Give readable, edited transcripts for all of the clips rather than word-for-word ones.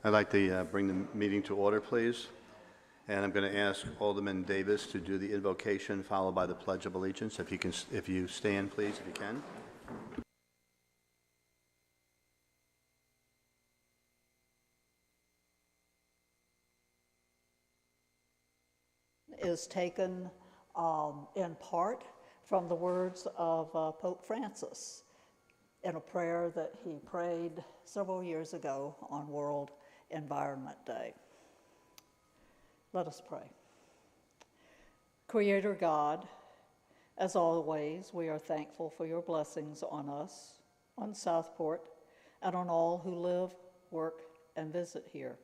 I'd like to bring the meeting to order, please. And I'm going to ask Alderman Davis to do the invocation followed by the Pledge of Allegiance. If you stand, please, if you can. Is taken in part from the words of Pope Francis in a prayer that he prayed several years ago on World Environment Day. Let us pray. Creator God, as always, we are thankful for your blessings on us, on Southport, and on all who live, work, and visit here.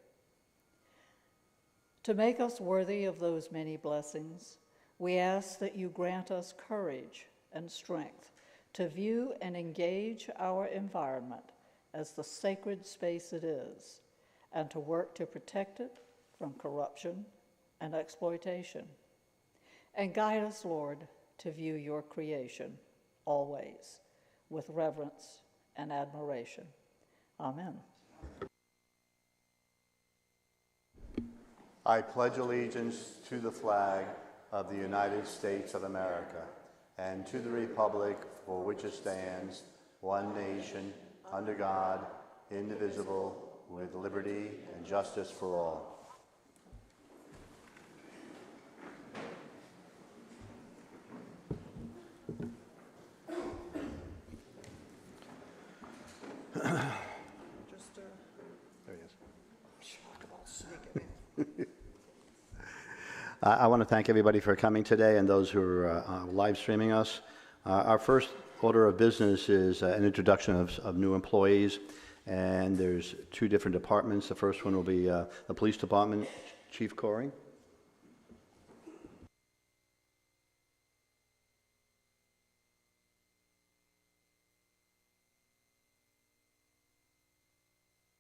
To make us worthy of those many blessings, we ask that you grant us courage and strength to view and engage our environment as the sacred space it is, and to work to protect it from corruption and exploitation. And guide us, Lord, to view your creation always with reverence and admiration. Amen. I pledge allegiance to the flag of the United States of America and to the republic for which it stands, one nation, under God, indivisible, with liberty and justice for all. There he is. I want to thank everybody for coming today and those who are live streaming us. Our first order of business is an introduction of new employees, and there's two different departments. The first one will be the police department. Chief Coring.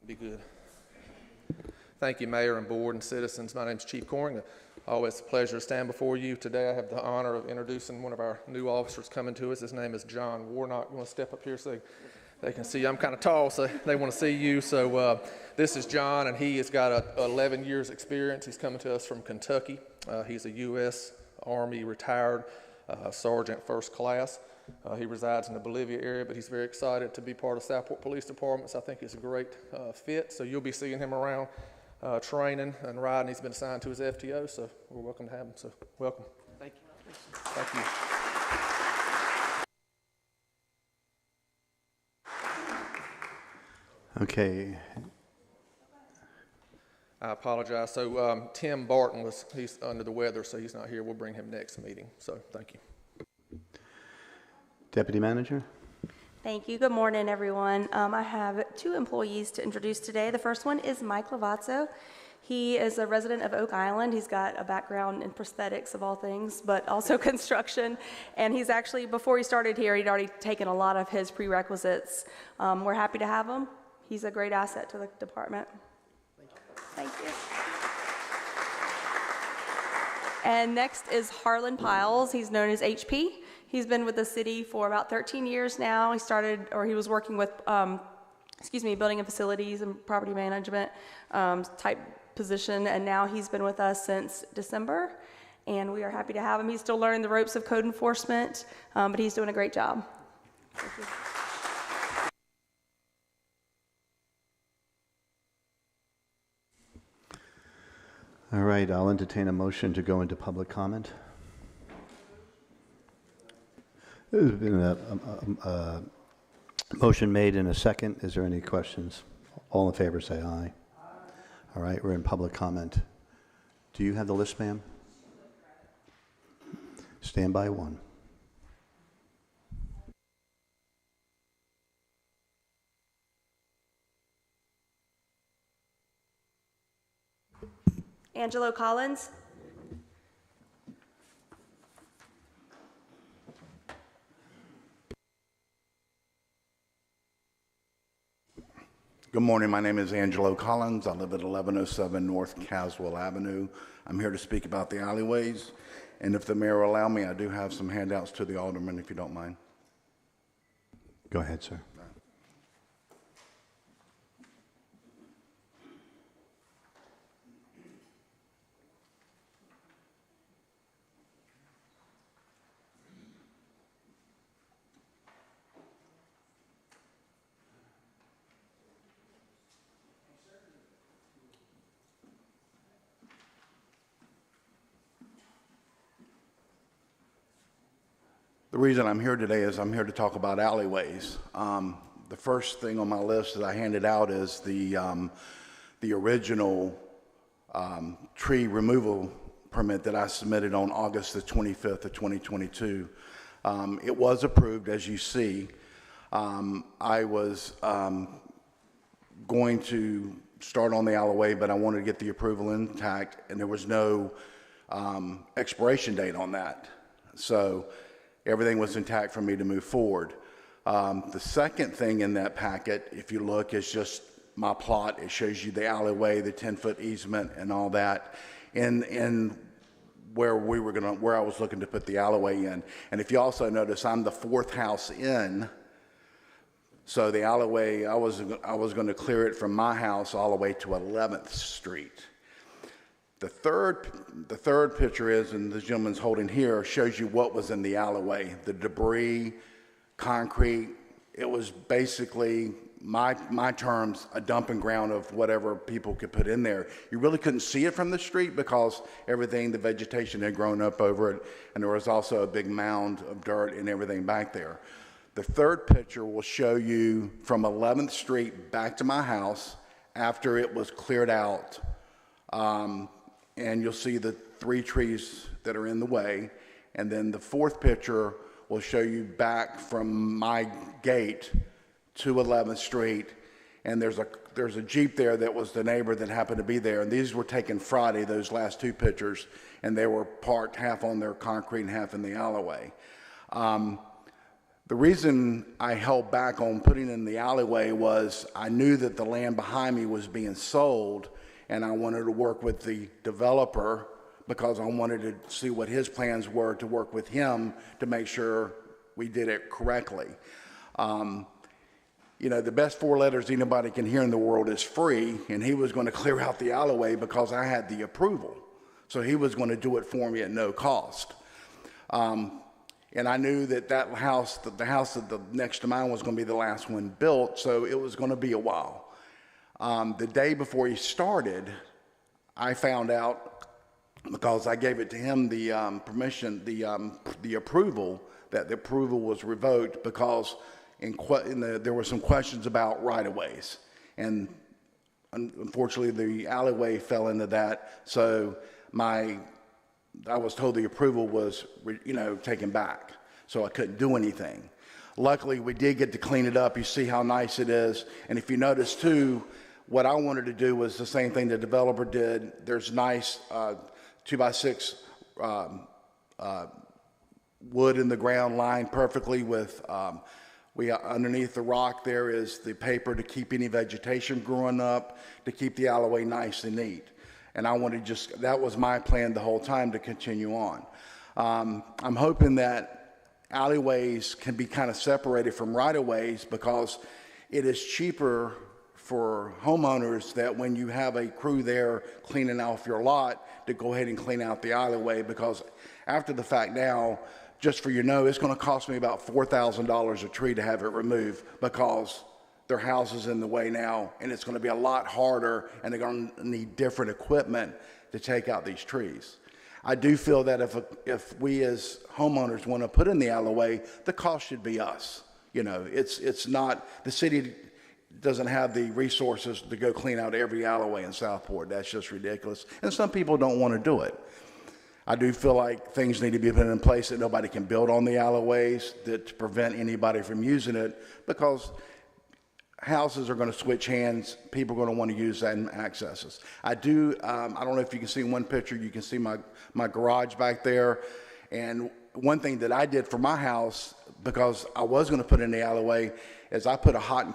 Be good. Thank you, Mayor and Board and citizens. My name is Chief Coring. Always a pleasure to stand before you. Today I have the honor of introducing one of our new officers coming to us. His name is John Warnock. You want to step up here so they can see you? I'm kind of tall, so they want to see you. So this is John, and he has got 11 years experience. He's coming to us from Kentucky. He's a U.S. Army retired Sergeant First Class. He resides in the Bolivia area, but he's very excited to be part of Southport Police Department. So I think it's a great fit. So you'll be seeing him around training and riding. He's been assigned to his FTO, so we're welcome to have him. So welcome. Thank you. Thank you. Okay. I apologize. So Tim Barton he's under the weather, so he's not here. We'll bring him next meeting. So thank you. Deputy Manager. Thank you. Good morning, everyone. I have two employees to introduce today. The first one is Mike Lavazzo. He is a resident of Oak Island. He's got a background in prosthetics of all things, but also construction. And he's actually, before he started here, he'd already taken a lot of his prerequisites. We're happy to have him. He's a great asset to the department. Thank you. And next is Harlan Piles. He's known as HP. He's been with the city for about 13 years now. He was working with, building and facilities and property management type position, and now he's been with us since December, and we are happy to have him. He's still learning the ropes of code enforcement, but he's doing a great job. Thank you. All right, I'll entertain a motion to go into public comment. There's been a motion made in a second. Is there any questions? All in favor say aye. All right, we're in public comment. Do you have the list, ma'am? Stand by one. Angelo Collins. Good morning. My name is Angelo Collins. I live at 1107 North Caswell Avenue. I'm here to speak about the alleyways. And if the mayor will allow me, I do have some handouts to the aldermen, if you don't mind. Go ahead, sir. The reason I'm here today is I'm here to talk about alleyways. The first thing on my list that I handed out is the original tree removal permit that I submitted on August the 25th of 2022. It was approved, as you see. I was going to start on the alleyway, but I wanted to get the approval intact, and there was no expiration date on that. So everything was intact for me to move forward. The second thing in that packet, if you look, is just my plot. It shows you the alleyway, the 10-foot easement, and all that, and where I was looking to put the alleyway in. And if you also notice, I'm the fourth house in. So the alleyway, I was going to clear it from my house all the way to 11th Street. The third picture is, and the gentleman's holding here, shows you what was in the alleyway. The debris, concrete. It was basically, my terms, a dumping ground of whatever people could put in there. You really couldn't see it from the street because everything, the vegetation had grown up over it, and there was also a big mound of dirt and everything back there. The third picture will show you from 11th Street back to my house after it was cleared out. And you'll see the 3 trees that are in the way. And then the fourth picture will show you back from my gate to 11th Street. And there's a Jeep there that was the neighbor that happened to be there. And these were taken Friday, those last 2 pictures. And they were parked half on their concrete and half in the alleyway. The reason I held back on putting in the alleyway was I knew that the land behind me was being sold, and I wanted to work with the developer because I wanted to see what his plans were to work with him to make sure we did it correctly. You know, the best 4 letters anybody can hear in the world is free, and he was going to clear out the alleyway because I had the approval. So he was going to do it for me at no cost. And I knew that the house next to mine was going to be the last one built, so it was going to be a while. The day before he started, I found out, because I gave it to him, the permission, the approval, that the approval was revoked because there were some questions about right-of-ways. And unfortunately, the alleyway fell into that, so I was told the approval was, taken back, so I couldn't do anything. Luckily, we did get to clean it up. You see how nice it is. And if you notice, too, what I wanted to do was the same thing the developer did. There's nice 2x6 wood in the ground lined perfectly with, underneath the rock there is the paper to keep any vegetation growing up, to keep the alleyway nice and neat. And I wanted that was my plan the whole time, to continue on. I'm hoping that alleyways can be kind of separated from right-of-ways because it is cheaper for homeowners that when you have a crew there cleaning off your lot to go ahead and clean out the alleyway, because after the fact now, just for you to know, it's going to cost me about $4,000 a tree to have it removed because their house is in the way now, and it's going to be a lot harder, and they're going to need different equipment to take out these trees. I do feel that if we as homeowners want to put in the alleyway, the cost should be us. You know, it's not, the city doesn't have the resources to go clean out every alleyway in Southport. That's just ridiculous. And some people don't want to do it. I do feel like things need to be put in place that nobody can build on the alleyways, to prevent anybody from using it, because houses are going to switch hands. People are going to want to use that and accesses. I don't know if you can see in one picture, you can see my garage back there. And one thing that I did for my house, because I was going to put in the alleyway, is I put a hot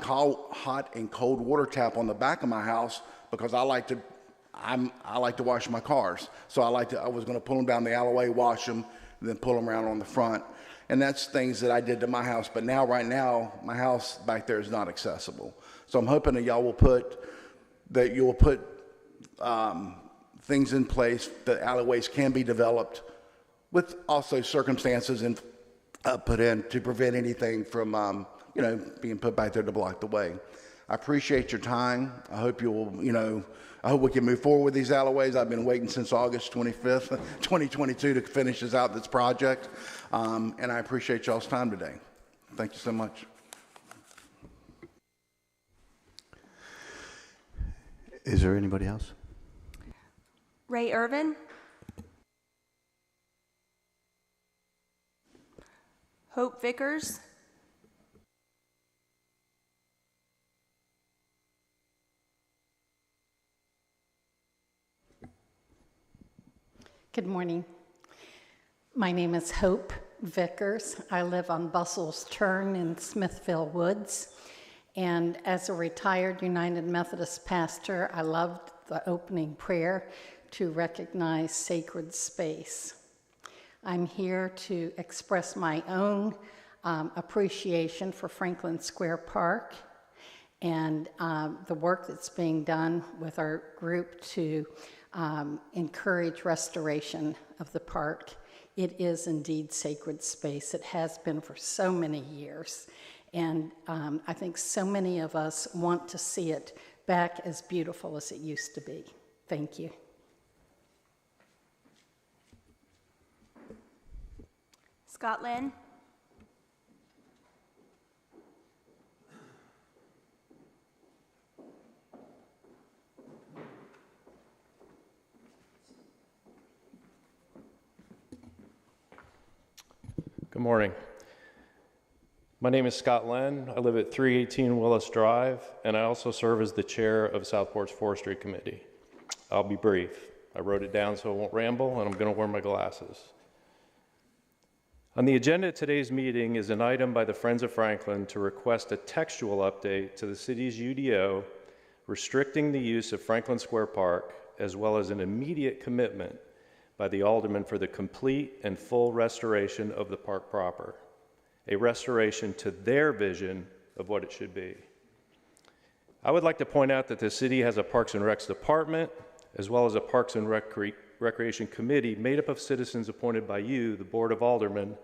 and cold water tap on the back of my house because I like to wash my cars. So I was going to pull them down the alleyway, wash them, and then pull them around on the front. And that's things that I did to my house. But now, right now, my house back there is not accessible. So I'm hoping that y'all will put things in place that alleyways can be developed with also circumstances and put in to prevent anything from being put back there to block the way. I appreciate your time. I hope you'll, I hope we can move forward with these alleyways. I've been waiting since August 25th, 2022 to finish this project. And I appreciate y'all's time today. Thank you so much. Is there anybody else? Ray Irvin. Hope Vickers. Good morning. My name is Hope Vickers. I live on Bustle's Turn in Smithville Woods. And as a retired United Methodist pastor, I loved the opening prayer to recognize sacred space. I'm here to express my own appreciation for Franklin Square Park and the work that's being done with our group to encourage restoration of the park. It is indeed sacred space. It has been for so many years. And I think so many of us want to see it back as beautiful as it used to be. Thank you. Scott Lynn. Good morning. My name is Scott Len. I live at 318 Willis Drive, and I also serve as the chair of Southport's Forestry Committee. I'll be brief. I wrote it down so I won't ramble, and I'm going to wear my glasses. On the agenda of today's meeting is an item by the Friends of Franklin to request a textual update to the city's UDO restricting the use of Franklin Square Park, as well as an immediate commitment by the Aldermen for the complete and full restoration of the park proper, a restoration to their vision of what it should be. I would like to point out that the city has a Parks and Recs department, as well as a Parks and Recreation Committee made up of citizens appointed by you, the Board of Aldermen,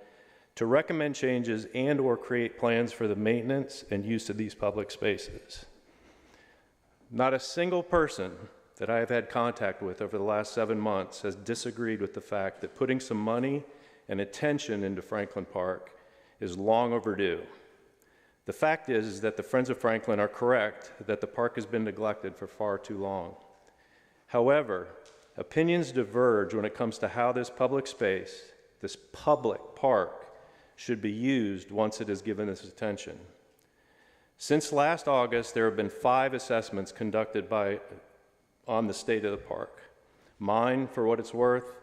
to recommend changes and/or create plans for the maintenance and use of these public spaces. Not a single person that I have had contact with over the last 7 months has disagreed with the fact that putting some money and attention into Franklin Park is long overdue. The fact is that the Friends of Franklin are correct that the park has been neglected for far too long. However, opinions diverge when it comes to how this public space, this public park, should be used once it is given this attention. Since last August, there have been 5 assessments conducted on the state of the park. Mine, for what it's worth,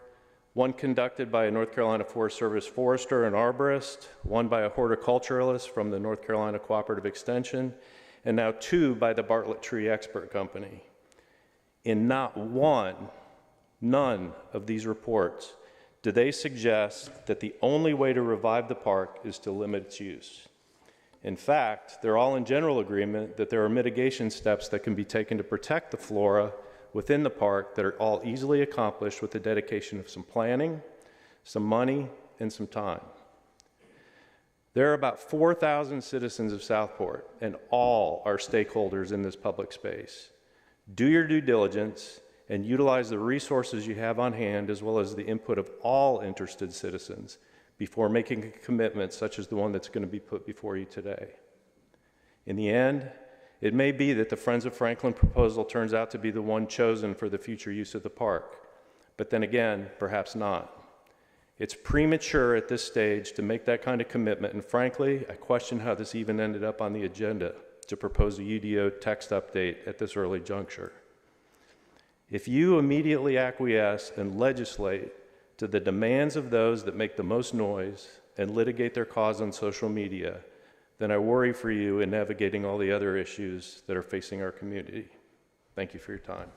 one conducted by a North Carolina Forest Service forester and arborist, one by a horticulturalist from the North Carolina Cooperative Extension, and now 2 by the Bartlett Tree Expert Company. In not one, none of these reports do they suggest that the only way to revive the park is to limit its use. In fact, they're all in general agreement that there are mitigation steps that can be taken to protect the flora within the park that are all easily accomplished with the dedication of some planning, some money, and some time. There are about 4,000 citizens of Southport, and all are stakeholders in this public space. Do your due diligence and utilize the resources you have on hand, as well as the input of all interested citizens, before making a commitment such as the one that's going to be put before you today. In the end, it may be that the Friends of Franklin proposal turns out to be the one chosen for the future use of the park, but then again, perhaps not. It's premature at this stage to make that kind of commitment, and frankly, I question how this even ended up on the agenda to propose a UDO text update at this early juncture. If you immediately acquiesce and legislate to the demands of those that make the most noise and litigate their cause on social media, then I worry for you in navigating all the other issues that are facing our community. Thank you for your time.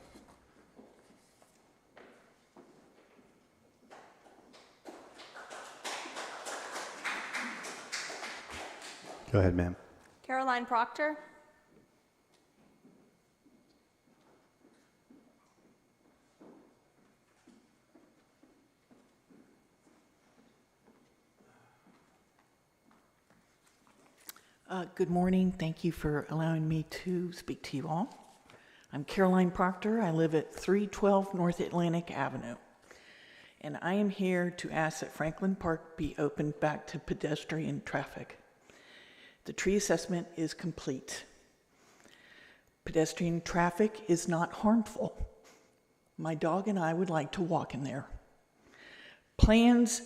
Go ahead, ma'am. Caroline Proctor. Good morning. Thank you for allowing me to speak to you all. I'm Caroline Proctor. I live at 312 North Atlantic Avenue. And I am here to ask that Franklin Park be opened back to pedestrian traffic. The tree assessment is complete. Pedestrian traffic is not harmful. My dog and I would like to walk in there. Plans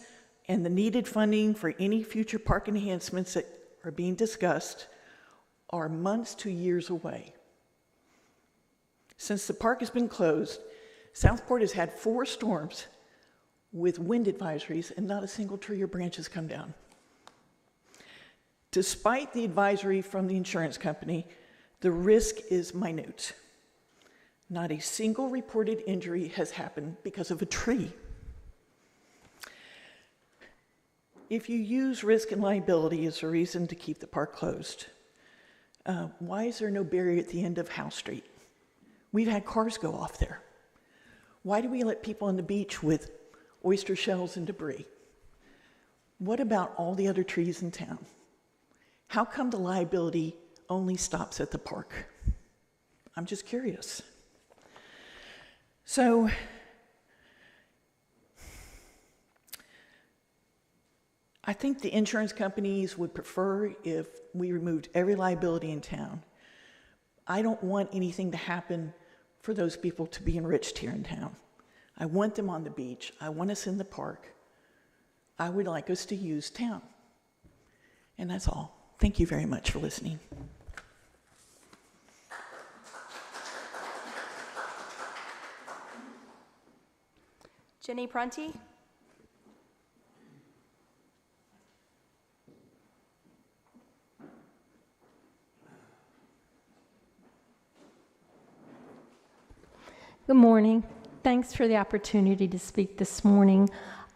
and the needed funding for any future park enhancements that are being discussed are months to years away. Since the park has been closed, Southport has had 4 storms with wind advisories and not a single tree or branch has come down. Despite the advisory from the insurance company, the risk is minute. Not a single reported injury has happened because of a tree. If you use risk and liability as a reason to keep the park closed, why is there no barrier at the end of House Street? We've had cars go off there. Why do we let people on the beach with oyster shells and debris? What about all the other trees in town? How come the liability only stops at the park? I'm just curious. So, I think the insurance companies would prefer if we removed every liability in town. I don't want anything to happen for those people to be enriched here in town. I want them on the beach. I want us in the park. I would like us to use town. And that's all. Thank you very much for listening. Jenny Prunty? Good morning. Thanks for the opportunity to speak this morning.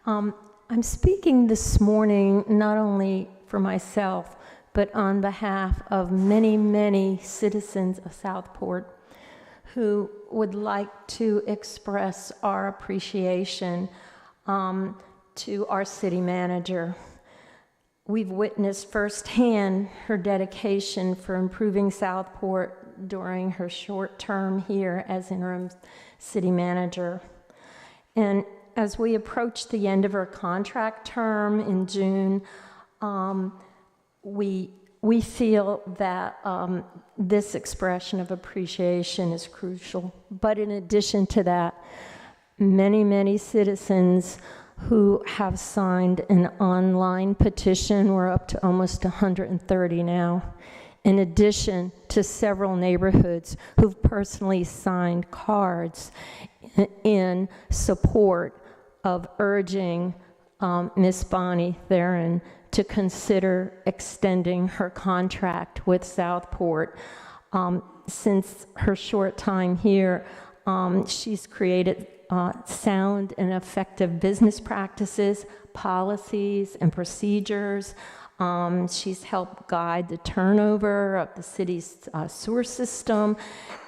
I'm speaking this morning not only for myself, but on behalf of many, many citizens of Southport who would like to express our appreciation to our city manager. We've witnessed firsthand her dedication for improving Southport during her short term here as interim city manager. And as we approach the end of her contract term in June, we feel that this expression of appreciation is crucial. But in addition to that, many, many citizens who have signed an online petition, we're up to almost 130 now, in addition to several neighborhoods who've personally signed cards in support of urging Miss Bonnie Theron to consider extending her contract with Southport. Since her short time here, she's created sound and effective business practices, policies, and procedures. She's helped guide the turnover of the city's sewer system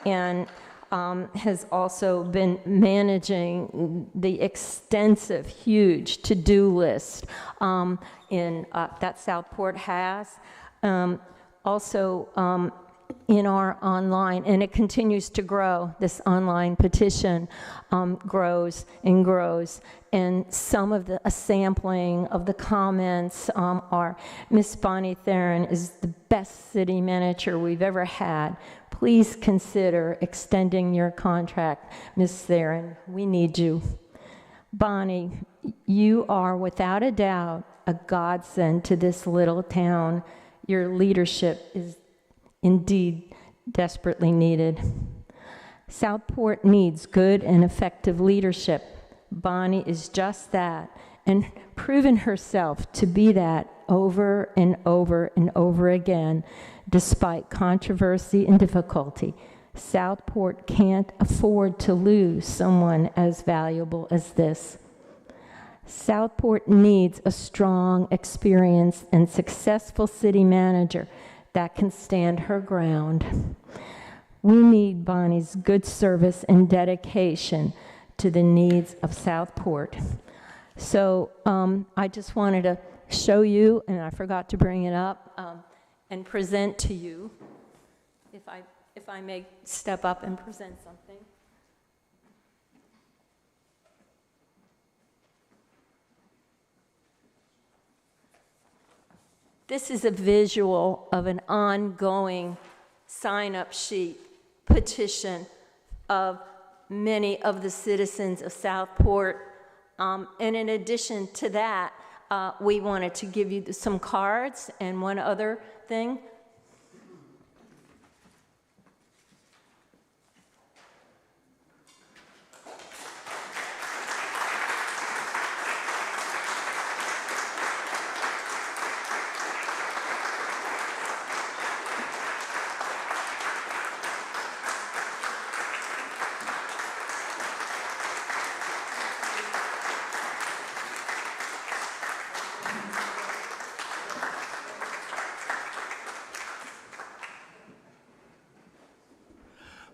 and has also been managing the extensive, huge to-do list that Southport has. Also, in our online, and it continues to grow, this online petition grows and grows. And some of a sampling of the comments are, Miss Bonnie Theron is the best city manager we've ever had. Please consider extending your contract, Miss Theron. We need you. Bonnie, you are without a doubt a godsend to this little town. Your leadership is indeed desperately needed. Southport needs good and effective leadership. Bonnie is just that, and proven herself to be that over and over and over again, despite controversy and difficulty. Southport can't afford to lose someone as valuable as this. Southport needs a strong, experienced, and successful city manager that can stand her ground. We need Bonnie's good service and dedication to the needs of Southport. So I just wanted to show you, and I forgot to bring it up, and present to you, if I may step up and present something. This is a visual of an ongoing sign-up sheet petition of many of the citizens of Southport. And in addition to that, we wanted to give you some cards and one other thing.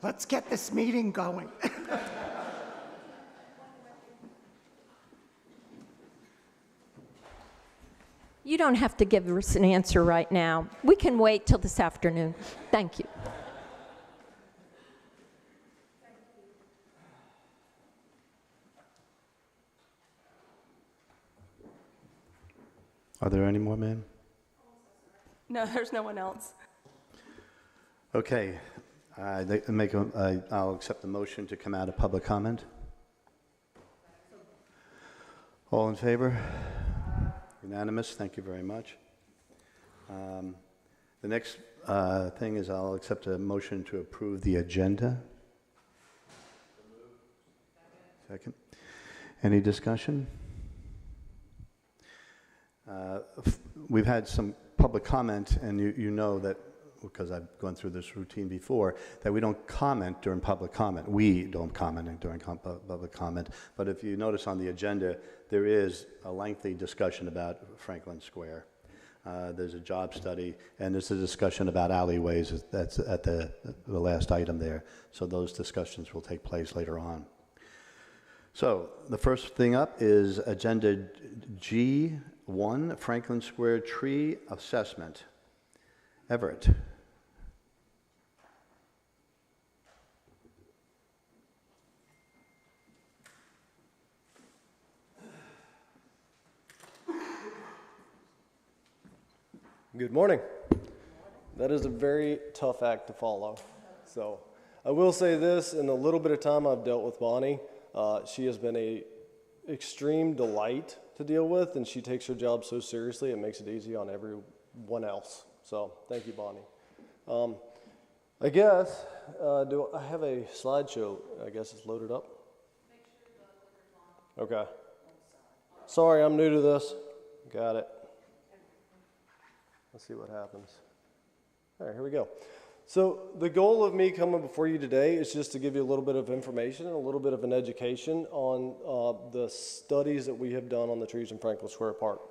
Let's get this meeting going. You don't have to give us an answer right now. We can wait till this afternoon. Thank you. Are there any more men? No, there's no one else. Okay. I'll accept the motion to come out of public comment. All in favor? Unanimous. Thank you very much. The next thing is I'll accept a motion to approve the agenda. Second. Any discussion? We've had some public comment, and you know that, because I've gone through this routine before, that we don't comment during public comment. We don't comment during public comment. But if you notice on the agenda, there is a lengthy discussion about Franklin Square. There's a job study, and there's a discussion about alleyways. That's at the last item there. So those discussions will take place later on. So the first thing up is Agenda G1, Franklin Square Tree Assessment. Everett. Good morning. That is a very tough act to follow. So I will say this, in the little bit of time I've dealt with Bonnie, she has been an extreme delight to deal with, and she takes her job so seriously it makes it easy on everyone else. So thank you, Bonnie. I guess, do I have a slideshow? I guess it's loaded up. Okay. Sorry, I'm new to this. Got it. Let's see what happens. All right, here we go. So the goal of me coming before you today is just to give you a little bit of information and a little bit of an education on the studies that we have done on the trees in Franklin Square Park.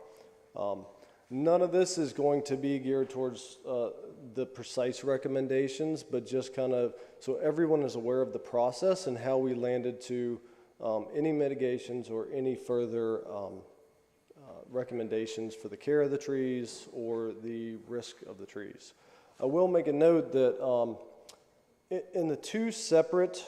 None of this is going to be geared towards the precise recommendations, but just kind of so everyone is aware of the process and how we landed to any mitigations or any further recommendations for the care of the trees or the risk of the trees. I will make a note that in the two separate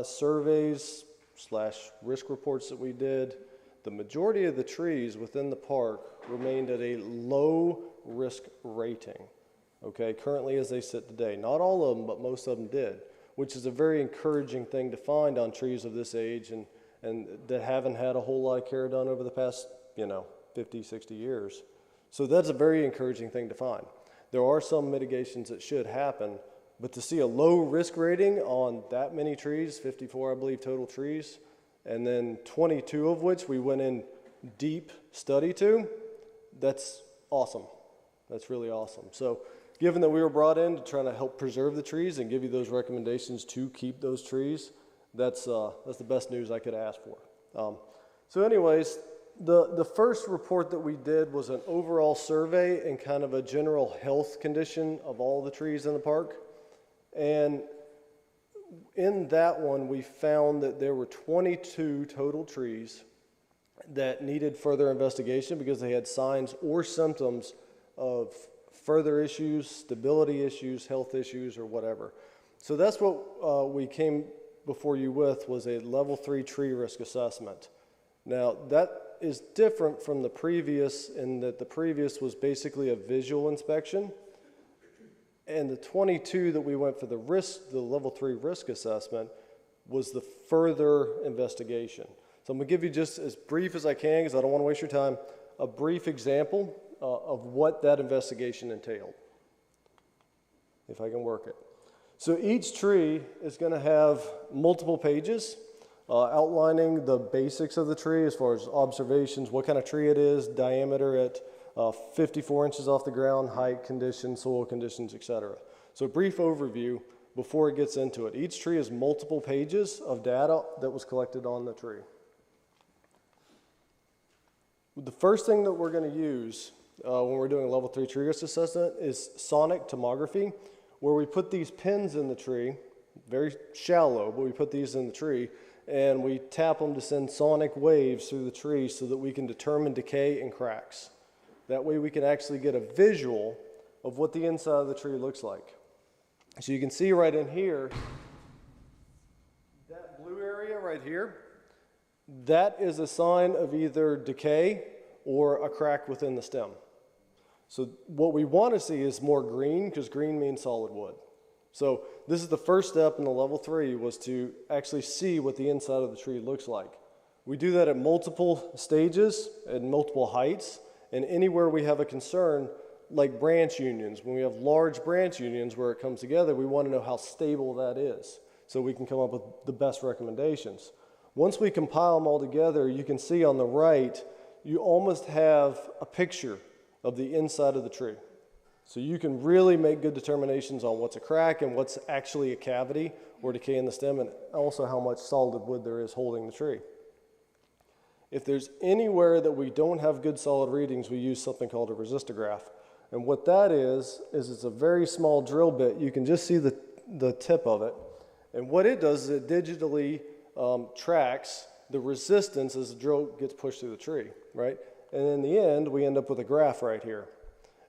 surveys / risk reports that we did, the majority of the trees within the park remained at a low risk rating, okay, currently as they sit today. Not all of them, but most of them did, which is a very encouraging thing to find on trees of this age and that haven't had a whole lot of care done over the past, 50, 60 years. So that's a very encouraging thing to find. There are some mitigations that should happen, but to see a low risk rating on that many trees, 54, I believe, total trees, and then 22 of which we went in deep study to, that's awesome. That's really awesome. So given that we were brought in to try to help preserve the trees and give you those recommendations to keep those trees, that's the best news I could ask for. So anyways, the first report that we did was an overall survey and kind of a general health condition of all the trees in the park. And in that one, we found that there were 22 total trees that needed further investigation because they had signs or symptoms of further issues, stability issues, health issues, or whatever. So that's what we came before you with, was a level 3 tree risk assessment. Now that is different from the previous in that the previous was basically a visual inspection, and the 22 that we went for the level 3 risk assessment was the further investigation. So I'm gonna give you, just as brief as I can, because I don't want to waste your time, a brief example of what that investigation entailed, if I can work it. So each tree is going to have multiple pages outlining the basics of the tree as far as observations, what kind of tree it is, diameter at 54 inches off the ground, height, conditions, soil conditions, etc. So a brief overview before it gets into it. Each tree has multiple pages of data that was collected on the tree. The first thing that we're going to use when we're doing a level 3 tree risk assessment is sonic tomography, where we put these pins in the tree, very shallow, but we put these in the tree, and we tap them to send sonic waves through the tree so that we can determine decay and cracks. That way we can actually get a visual of what the inside of the tree looks like. So you can see right in here, that blue area right here, that is a sign of either decay or a crack within the stem. So what we want to see is more green, because green means solid wood. So this is the first step in the level 3, was to actually see what the inside of the tree looks like. We do that at multiple stages and multiple heights, and anywhere we have a concern, like branch unions. When we have large branch unions where it comes together, we want to know how stable that is so we can come up with the best recommendations. Once we compile them all together, you can see on the right, you almost have a picture of the inside of the tree. So you can really make good determinations on what's a crack and what's actually a cavity or decay in the stem, and also how much solid wood there is holding the tree. If there's anywhere that we don't have good solid readings, we use something called a resistograph. And what that is it's a very small drill bit. You can just see the tip of it. And what it does is it digitally tracks the resistance as the drill gets pushed through the tree, right? And in the end, we end up with a graph right here.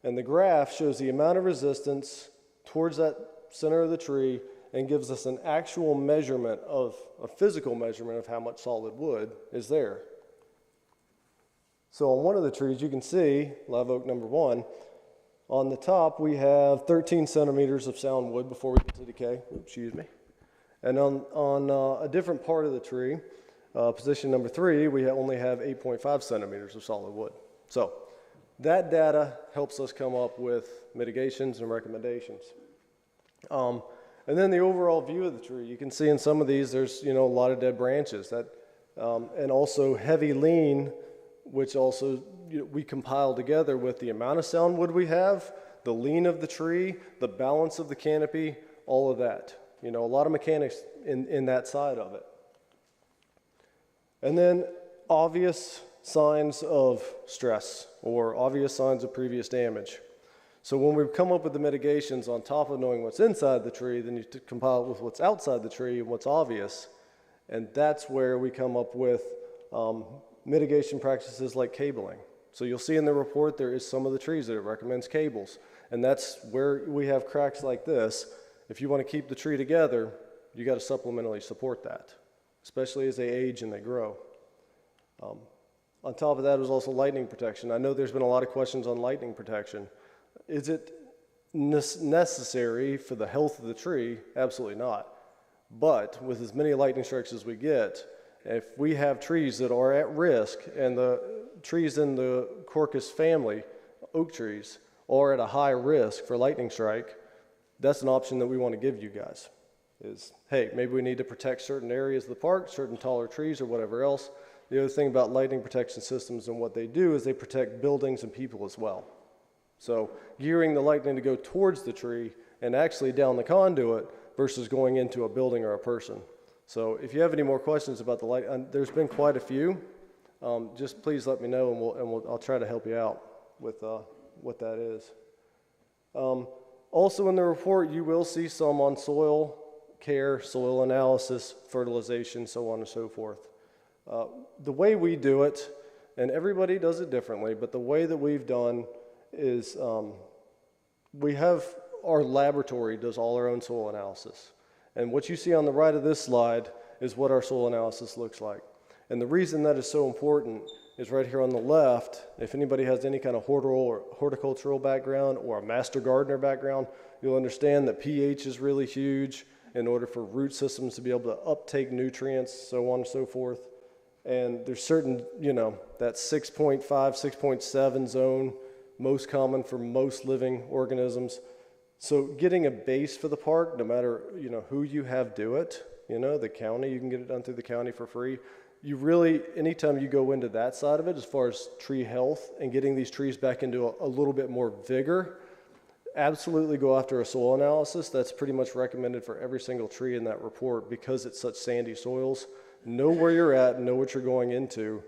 And the graph shows the amount of resistance towards that center of the tree and gives us an actual measurement of, a physical measurement of how much solid wood is there. So on one of the trees, you can see, live oak number 1, on the top we have 13 centimeters of sound wood before we get to decay. Oops, excuse me. And on a different part of the tree, position number 3, we only have 8.5 centimeters of solid wood. So that data helps us come up with mitigations and recommendations. And then the overall view of the tree, you can see in some of these there's a lot of dead branches, that, and also heavy lean, which also we compile together with the amount of sound wood we have, the lean of the tree, the balance of the canopy, all of that. A lot of mechanics in that side of it. And then obvious signs of stress or obvious signs of previous damage. So when we come up with the mitigations on top of knowing what's inside the tree, then you compile it with what's outside the tree and what's obvious. And that's where we come up with mitigation practices like cabling. So you'll see in the report there is some of the trees that it recommends cables. And that's where we have cracks like this. If you want to keep the tree together, you got to supplementally support that, especially as they age and they grow. On top of that is also lightning protection. I know there's been a lot of questions on lightning protection. Is it necessary for the health of the tree? Absolutely not. But with as many lightning strikes as we get, if we have trees that are at risk, and the trees in the Quercus family, oak trees, are at a high risk for lightning strike, that's an option that we want to give you guys. Is, hey, maybe we need to protect certain areas of the park, certain taller trees or whatever else. The other thing about lightning protection systems and what they do is they protect buildings and people as well. So gearing the lightning to go towards the tree and actually down the conduit versus going into a building or a person. So if you have any more questions about the light, there's been quite a few. Just please let me know, and I'll try to help you out with what that is. Also in the report, you will see some on soil care, soil analysis, fertilization, so on and so forth. The way we do it, and everybody does it differently, but the way that we've done is we have our laboratory does all our own soil analysis. And what you see on the right of this slide is what our soil analysis looks like. And the reason that is so important is right here on the left. If anybody has any kind of horticultural background or a master gardener background, you'll understand that pH is really huge in order for root systems to be able to uptake nutrients, so on and so forth. And there's certain, you know, that 6.5, 6.7 zone, most common for most living organisms. So getting a base for the park, no matter, you know, who you have do it, you know, the county, you can get it done through the county for free. You really, anytime you go into that side of it, as far as tree health and getting these trees back into a little bit more vigor, absolutely go after a soil analysis. That's pretty much recommended for every single tree in that report because it's such sandy soils. Know where you're at, know what you're going into,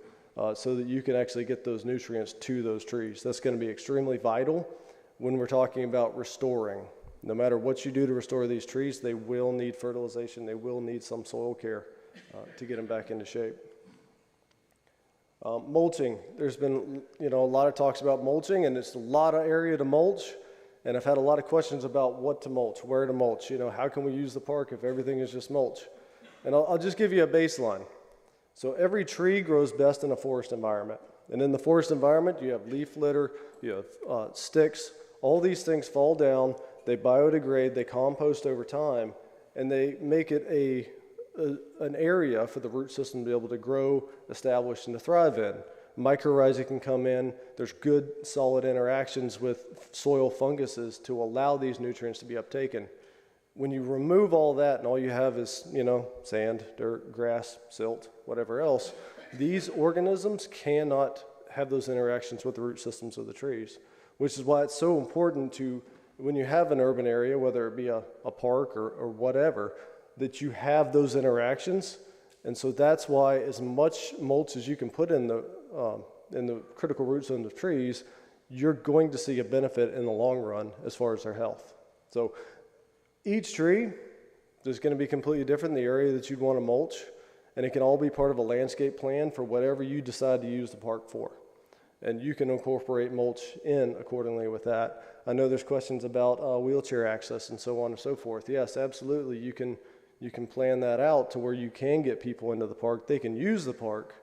so that you can actually get those nutrients to those trees. That's going to be extremely vital when we're talking about restoring. No matter what you do to restore these trees, they will need fertilization, they will need some soil care to get them back into shape. Mulching, there's been, you know, a lot of talks about mulching, and it's a lot of area to mulch, and I've had a lot of questions about what to mulch, where to mulch, you know, how can we use the park if everything is just mulch? And I'll just give you a baseline. So every tree grows best in a forest environment, and in the forest environment you have leaf litter, you have sticks, all these things fall down, they biodegrade, they compost over time, and they make it an area for the root system to be able to grow, establish, and to thrive in. Mycorrhizae can come in. There's good, solid interactions with soil funguses to allow these nutrients to be uptaken. When you remove all that and all you have is, you know, sand, dirt, grass, silt, whatever else, these organisms cannot have those interactions with the root systems of the trees, which is why it's so important to, when you have an urban area, whether it be a park or whatever, that you have those interactions. And so that's why as much mulch as you can put in the critical root zone of trees, you're going to see a benefit in the long run as far as their health. So each tree is going to be completely different in the area that you'd want to mulch, and it can all be part of a landscape plan for whatever you decide to use the park for. And you can incorporate mulch in accordingly with that. I know there's questions about wheelchair access and so on and so forth. Yes, absolutely, you can plan that out to where you can get people into the park. They can use the park,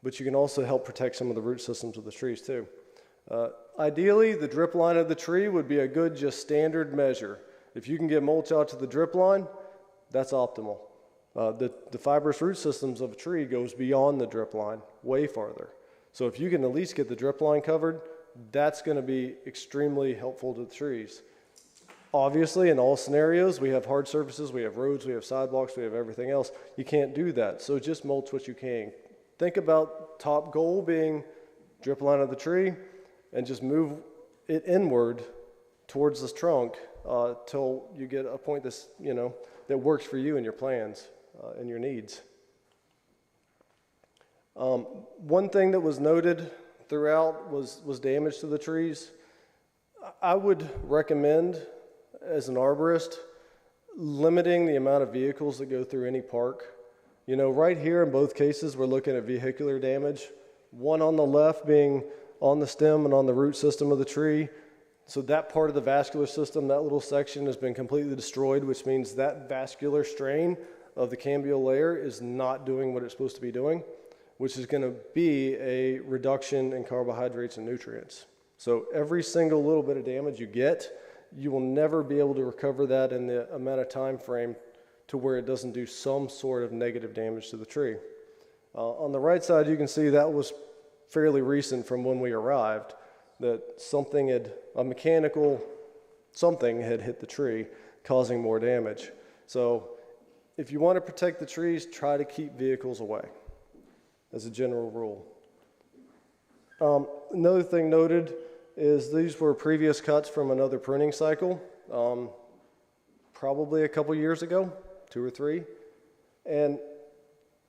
but you can also help protect some of the root systems of the trees too. Ideally, the drip line of the tree would be a good, just standard measure. If you can get mulch out to the drip line, that's optimal. The fibrous root systems of a tree goes beyond the drip line, way farther. So if you can at least get the drip line covered, that's going to be extremely helpful to the trees. Obviously, in all scenarios, we have hard surfaces, we have roads, we have sidewalks, we have everything else. You can't do that, so just mulch what you can. Think about top goal being drip line of the tree, and just move it inward towards this trunk till you get a point that's, you know, that works for you and your plans and your needs. One thing that was noted throughout was damage to the trees. I would recommend, as an arborist, limiting the amount of vehicles that go through any park. You know, right here in both cases, we're looking at vehicular damage. One on the left being on the stem and on the root system of the tree. So that part of the vascular system, that little section has been completely destroyed, which means that vascular strain of the cambial layer is not doing what it's supposed to be doing, which is going to be a reduction in carbohydrates and nutrients. So every single little bit of damage you get, you will never be able to recover that in the amount of time frame to where it doesn't do some sort of negative damage to the tree. On the right side, you can see that was fairly recent from when we arrived, that a mechanical something had hit the tree, causing more damage. So if you want to protect the trees, try to keep vehicles away, as a general rule. Another thing noted is these were previous cuts from another pruning cycle, probably a couple years ago, 2 or 3. And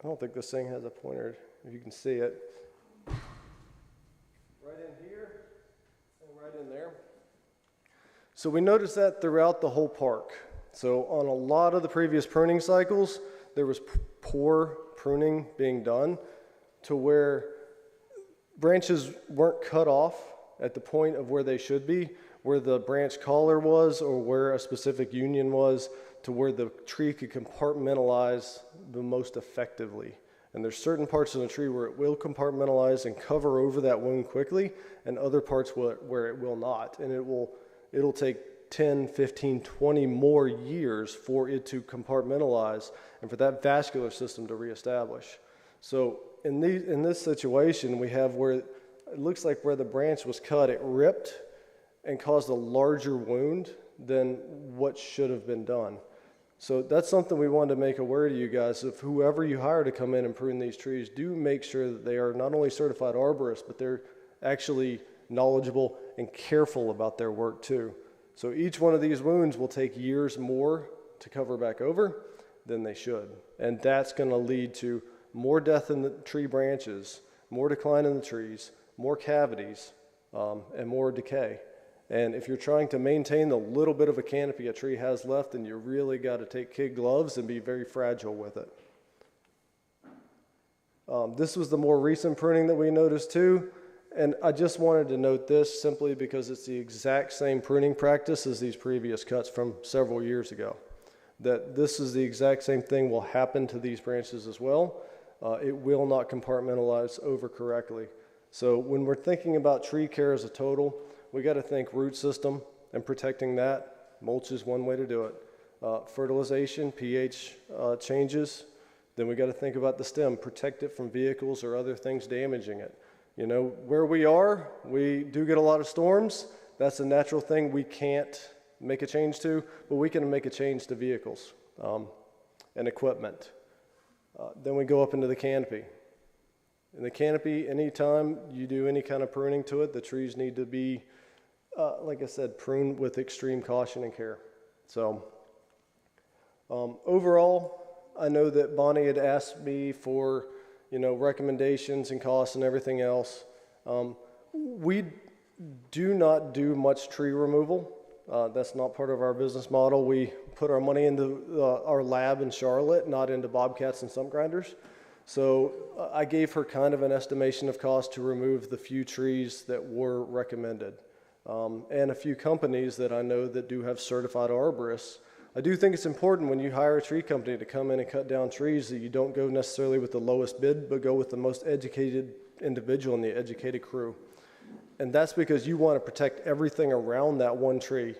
I don't think this thing has a pointer, if you can see it. Right in here and right in there. So we noticed that throughout the whole park. So on a lot of the previous pruning cycles, there was poor pruning being done to where branches weren't cut off at the point of where they should be, where the branch collar was or where a specific union was to where the tree could compartmentalize the most effectively. And there's certain parts of the tree where it will compartmentalize and cover over that wound quickly, and other parts where it will not. And it'll take 10, 15, 20 more years for it to compartmentalize and for that vascular system to reestablish. So in this situation, we have where it looks like where the branch was cut, it ripped and caused a larger wound than what should have been done. So that's something we wanted to make aware to you guys. If whoever you hire to come in and prune these trees, do make sure that they are not only certified arborists, but they're actually knowledgeable and careful about their work too. So each one of these wounds will take years more to cover back over than they should. And that's going to lead to more death in the tree branches, more decline in the trees, more cavities, and more decay. And if you're trying to maintain the little bit of a canopy a tree has left, then you really got to take kid gloves and be very fragile with it. This was the more recent pruning that we noticed too. And I just wanted to note this simply because it's the exact same pruning practice as these previous cuts from several years ago. That this is the exact same thing will happen to these branches as well. It will not compartmentalize over correctly. So when we're thinking about tree care as a total, we got to think root system and protecting that. Mulch is one way to do it. Fertilization, pH changes. Then we got to think about the stem, protect it from vehicles or other things damaging it. You know, where we are, we do get a lot of storms. That's a natural thing we can't make a change to, but we can make a change to vehicles and equipment. Then we go up into the canopy. In the canopy, anytime you do any kind of pruning to it, the trees need to be, like I said, pruned with extreme caution and care. So overall, I know that Bonnie had asked me for, you know, recommendations and costs and everything else. We do not do much tree removal. That's not part of our business model. We put our money into our lab in Charlotte, not into bobcats and stump grinders. So I gave her kind of an estimation of cost to remove the few trees that were recommended. And a few companies that I know that do have certified arborists. I do think it's important when you hire a tree company to come in and cut down trees that you don't go necessarily with the lowest bid, but go with the most educated individual and the educated crew. And that's because you want to protect everything around that one tree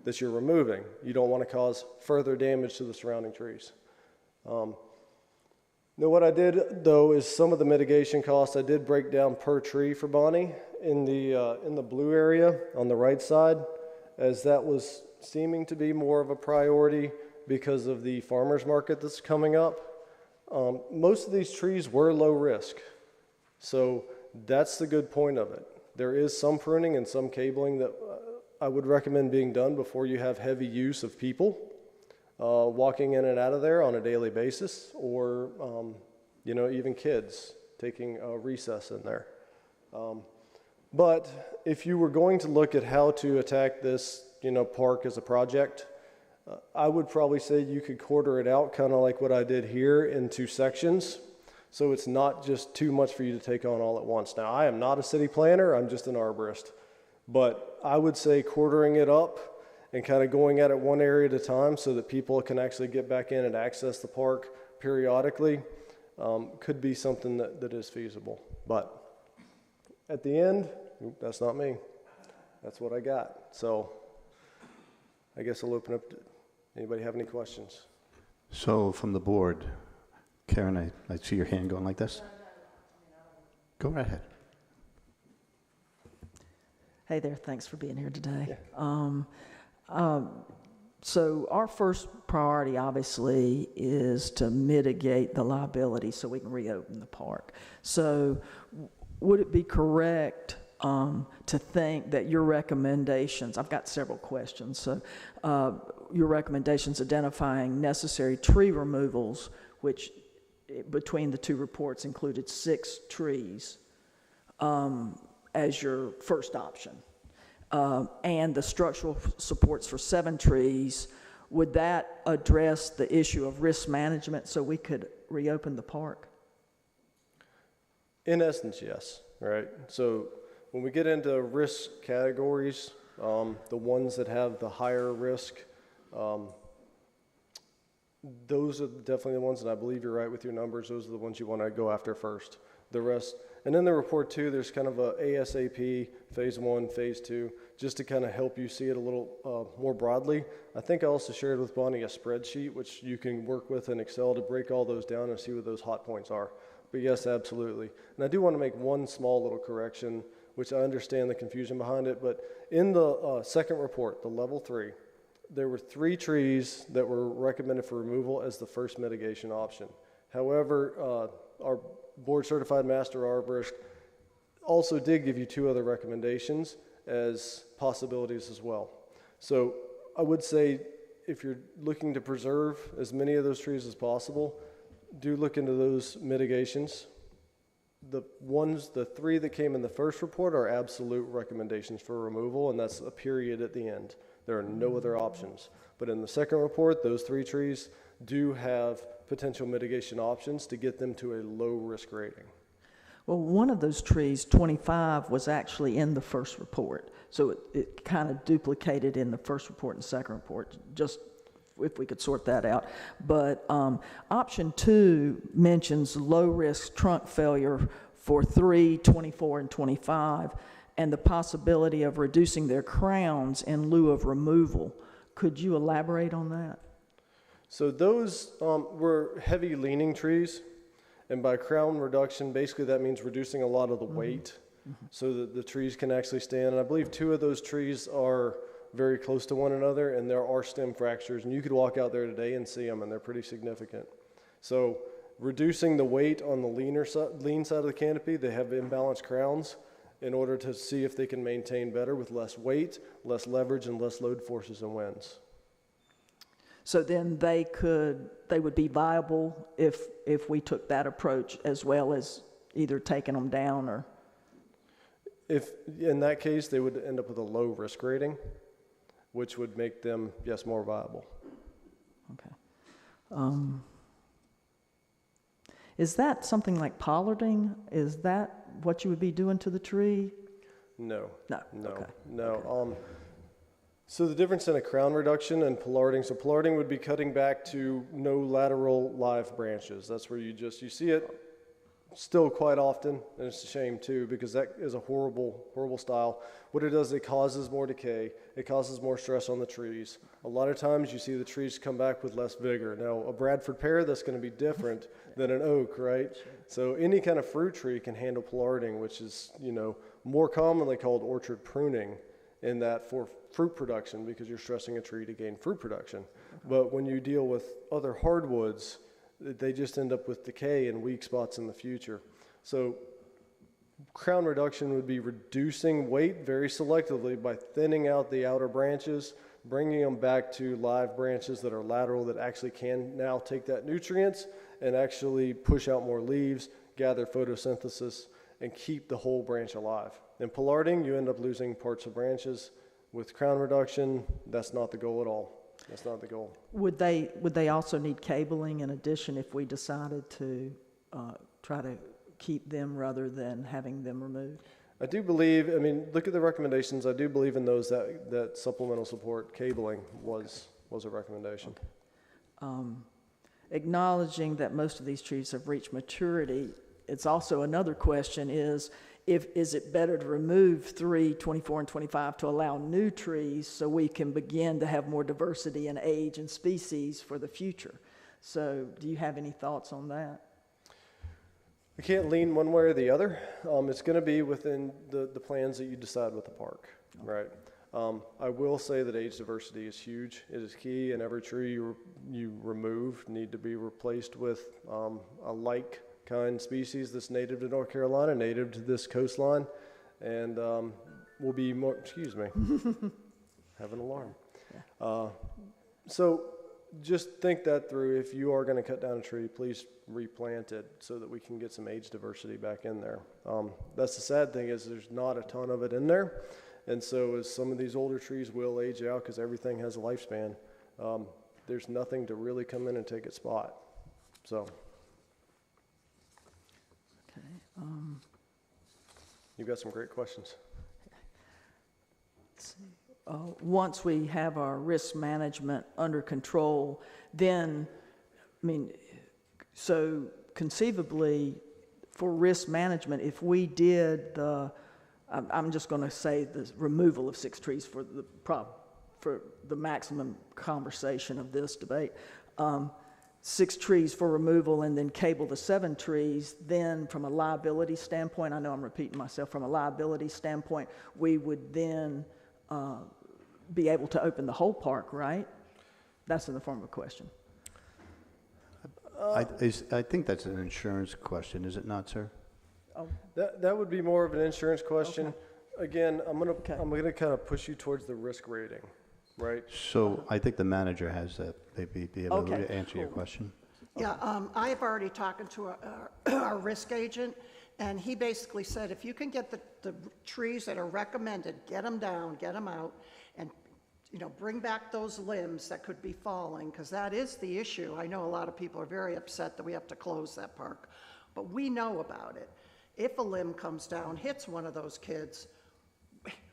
that you're removing. You don't want to cause further damage to the surrounding trees. Now what I did though is some of the mitigation costs I did break down per tree for Bonnie in the blue area on the right side, as that was seeming to be more of a priority because of the farmers market that's coming up. Most of these trees were low risk, so that's the good point of it. There is some pruning and some cabling that I would recommend being done before you have heavy use of people walking in and out of there on a daily basis, or you know, even kids taking a recess in there. But if you were going to look at how to attack this, you know, park as a project, I would probably say you could quarter it out, kind of like what I did here, into sections. So it's not just too much for you to take on all at once. Now, I am not a city planner, I'm just an arborist. But I would say quartering it up and kind of going at it one area at a time so that people can actually get back in and access the park periodically could be something that is feasible. But at the end, that's not me. That's what I got. So I guess I'll open up to anybody have any questions? So from the board, Karen, I see your hand going like this. Go right ahead. Hey there, thanks for being here today. Yeah. So our first priority, obviously, is to mitigate the liability so we can reopen the park. So would it be correct to think that your recommendations, I've got several questions, so your recommendations identifying necessary tree removals, which between the two reports included 6 trees as your first option, and the structural supports for 7 trees, would that address the issue of risk management so we could reopen the park? In essence, yes, right? So when we get into risk categories, The ones that have the higher risk, those are definitely the ones, and I believe you're right with your numbers, those are the ones you want to go after first. The rest, and in the report too, there's kind of a ASAP, phase 1, phase 2, just to kind of help you see it a little more broadly. I think I also shared with Bonnie a spreadsheet, which you can work with in Excel to break all those down and see what those hot points are. But yes, absolutely. And I do want to make one small little correction, which I understand the confusion behind it, but in the second report, the level 3, there were 3 trees that were recommended for removal as the first mitigation option. However, our board certified master arborist also did give you 2 other recommendations as possibilities as well. So I would say if you're looking to preserve as many of those trees as possible, do look into those mitigations. The 3 that came in the first report are absolute recommendations for removal, and that's a period at the end. There are no other options. But in the second report, those 3 trees do have potential mitigation options to get them to a low risk rating. Well, one of those trees, 25, was actually in the first report. So it kind of duplicated in the first report and second report, just if we could sort that out. But option 2 mentions low risk trunk failure for 3, 24, and 25, and the possibility of reducing their crowns in lieu of removal. Could you elaborate on that? So those were heavy leaning trees, and by crown reduction, basically that means reducing a lot of the weight so that the trees can actually stand. And I believe 2 of those trees are very close to one another, and there are stem fractures, and you could walk out there today and see them, and they're pretty significant. So reducing the weight on the lean side of the canopy, they have imbalanced crowns in order to see if they can maintain better with less weight, less leverage, and less load forces and winds. So then they would be viable if we took that approach, as well as either taking them down or? If in that case, they would end up with a low risk rating, which would make them, yes, more viable. Okay. Is that something like pollarding? Is that what you would be doing to the tree? No. No. No. Okay. No. Okay. So the difference in a crown reduction and pollarding, so pollarding would be cutting back to no lateral live branches. That's where you see it still quite often, and it's a shame too, because that is a horrible, horrible style. What it does, it causes more decay. It causes more stress on the trees. A lot of times you see the trees come back with less vigor. Now, a Bradford pear, that's going to be different than an oak, right? So any kind of fruit tree can handle pollarding, which is, more commonly called orchard pruning, in that for fruit production, because you're stressing a tree to gain fruit production. But when you deal with other hardwoods, they just end up with decay and weak spots in the future. So crown reduction would be reducing weight very selectively by thinning out the outer branches, bringing them back to live branches that are lateral, that actually can now take that nutrients and actually push out more leaves, gather photosynthesis, and keep the whole branch alive. In pollarding, you end up losing parts of branches. With crown reduction, that's not the goal at all. That's not the goal. Would they also need cabling in addition if we decided to try to keep them rather than having them removed? I do believe, look at the recommendations. I do believe in those that supplemental support cabling was a recommendation. Acknowledging that most of these trees have reached maturity, it's also another question is it better to remove 3, 24, and 25 to allow new trees so we can begin to have more diversity in age and species for the future? So do you have any thoughts on that? I can't lean one way or the other. It's going to be within the plans that you decide with the park, right? I will say that age diversity is huge. It is key, and every tree you remove need to be replaced with a like kind species that's native to North Carolina, native to this coastline, and will be more, excuse me, have an alarm. So just think that through. If you are going to cut down a tree, please replant it so that we can get some age diversity back in there. That's the sad thing, is there's not a ton of it in there, and so as some of these older trees will age out, because everything has a lifespan, there's nothing to really come in and take its spot. So you've got some great questions. Let's see. once we have our risk management under control, then, I mean, so conceivably, for risk management, if we did the, I'm just going to say the removal of 6 trees for the maximum conversation of this debate, 6 trees for removal and then cable the 7 trees, then from a liability standpoint, I know I'm repeating myself, from a liability standpoint, we would then be able to open the whole park, right? That's in the form of a question. I think that's an insurance question, is it not, sir? That would be more of an insurance question. Okay. Again, I'm gonna kind of push you towards the risk rating, right? So I think the manager has that, maybe be able Okay, to answer your cool. question. Yeah, I've already talked to our risk agent, and he basically said, if you can get the trees that are recommended, get them down, get them out, and, you know, bring back those limbs that could be falling, because that is the issue. I know a lot of people are very upset that we have to close that park, but we know about it. If a limb comes down, hits one of those kids,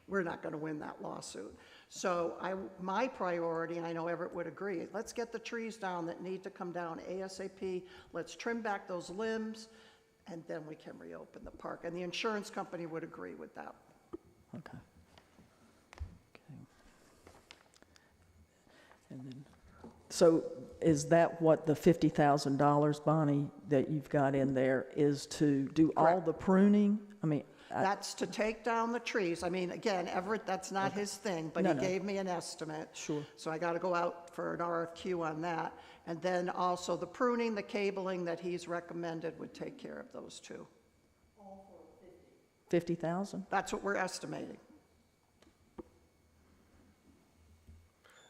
we're not going to win that lawsuit. So my priority, and I know Everett would agree, let's get the trees down that need to come down ASAP. Let's trim back those limbs, and then we can reopen the park. And the insurance company would agree with that. Okay. And then, so is that what the $50,000, Bonnie, that you've got in there is to do all Correct. the pruning? I mean, That's to take down the trees. I mean, again, Everett, that's not his thing, but he No. gave me an estimate. Sure. So I got to go out for an RFQ on that. And then also the pruning, the cabling that he's recommended would take care of those two. 50,000? That's what we're estimating.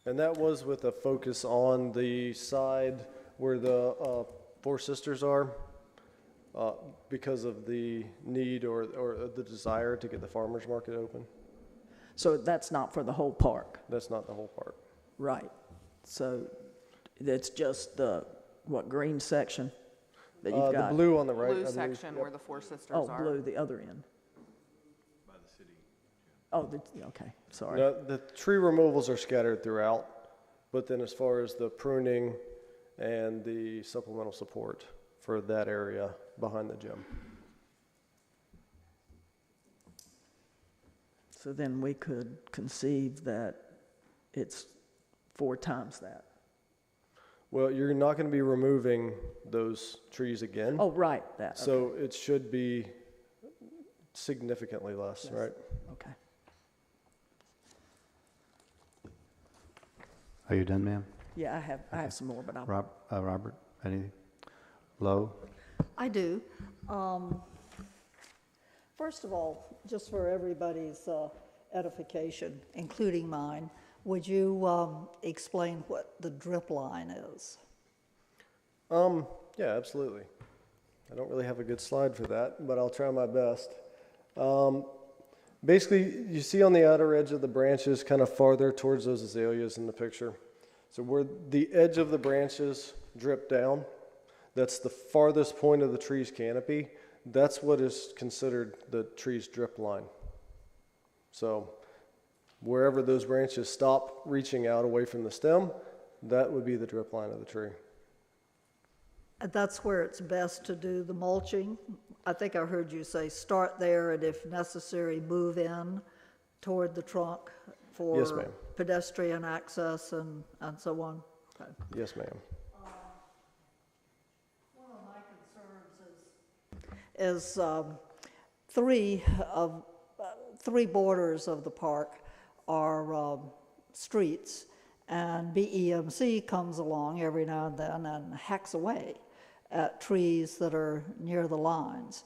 And that was with a focus on the side where the Four Sisters are, because of the need or the desire to get the farmer's market open. So that's not for the whole park? That's not the whole park. Right. So that's just the, green section that you've The got? blue on the right. I Blue believe. section Yep. where the Four Sisters Oh, are. blue, the other end. By the city. Oh, okay, sorry. No, the tree removals are scattered throughout, but then as far as the pruning and the supplemental support for that area behind the gym. So then we could conceive that it's 4 times that. Well, you're not going to be removing those trees again. Oh, right, that, okay. So it should be significantly less, right? Okay. Are you done, ma'am? Yeah, I have some more, but I'll. Robert, anything? Low? I do. First of all, just for everybody's edification, including mine, would you explain what the drip line is? Yeah, absolutely. I don't really have a good slide for that, but I'll try my best. Basically, you see on the outer edge of the branches, kind of farther towards those azaleas in the picture. So where the edge of the branches drip down, that's the farthest point of the tree's canopy. That's what is considered the tree's drip line. So wherever those branches stop reaching out away from the stem, that would be the drip line of the tree. And that's where it's best to do the mulching. I think I heard you say start there and if necessary, move in toward the trunk for Yes, ma'am. pedestrian access and so on. Okay. Yes, ma'am. One of my concerns is three borders of the park are streets, and BEMC comes along every now and then and hacks away at trees that are near the lines.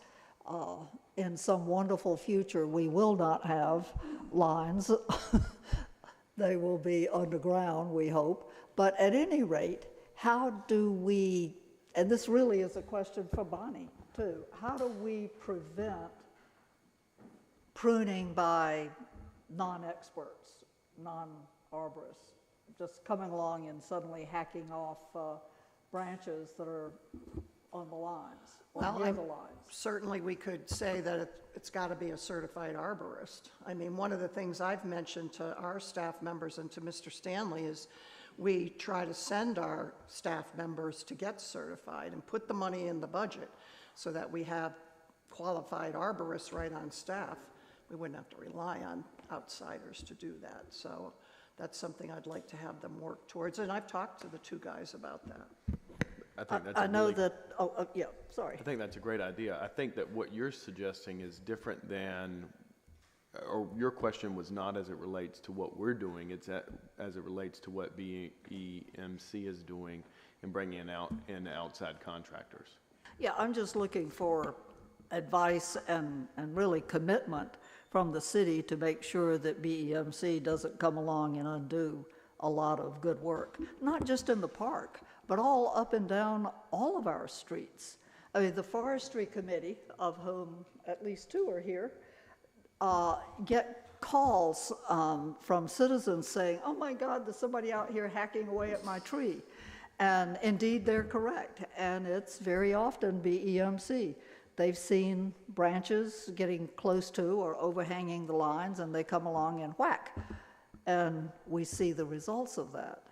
In some wonderful future, we will not have lines. They will be underground, we hope. But at any rate, how do we, and this really is a question for Bonnie too, how do we prevent pruning by non-experts, non-arborists, just coming along and suddenly hacking off branches that are on the lines, or Well, near the lines. certainly we could say that it's got to be a certified arborist. I mean, one of the things I've mentioned to our staff members and to Mr. Stanley is we try to send our staff members to get certified and put the money in the budget so that we have qualified arborists right on staff. We wouldn't have to rely on outsiders to do that. So that's something I'd like to have them work towards. And I've talked to the two guys about that. I think that's I a know really, that, yeah, sorry. I think that's a great idea. I think that what you're suggesting is different than, or your question was not as it relates to what we're doing, it's as it relates to what BEMC is doing in bringing out in outside contractors. Yeah, I'm just looking for advice and really commitment from the city to make sure that BEMC doesn't come along and undo a lot of good work, not just in the park, but all up and down all of our streets. I mean, the Forestry Committee, of whom at least two are here, get calls from citizens saying, oh my God, there's somebody out here hacking away at my tree. And indeed, they're correct. And it's very often BEMC. They've seen branches getting close to or overhanging the lines, and they come along and whack. And we see the results of that.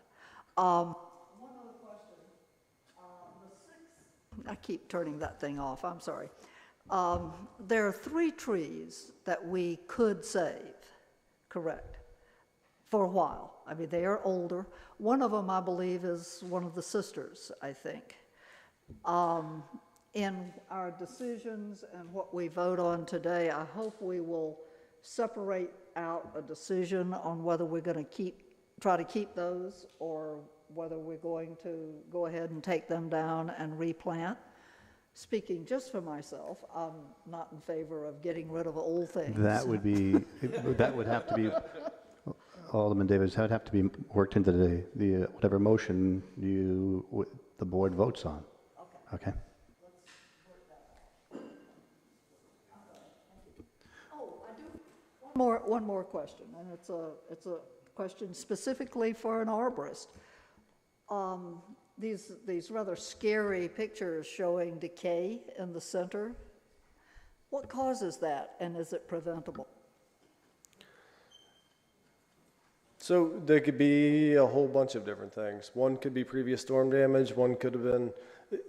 One other question. I keep turning that thing off, I'm sorry. There are 3 trees that we could save, correct, for a while. I mean, they are older. One of them, I believe, is one of the sisters, I think. In our decisions and what we vote on today, I hope we will separate out a decision on whether we're going to try to keep those or whether we're going to go ahead and take them down and replant. Speaking just for myself, I'm not in favor of getting rid of old things. That would have to be, Alderman Davis, that would have to be worked into the whatever motion the board votes on. Okay. One more question, and it's a question specifically for an arborist. These rather scary pictures showing decay in the center. What causes that, and is it preventable? So there could be a whole bunch of different things. One could be previous storm damage, one could have been,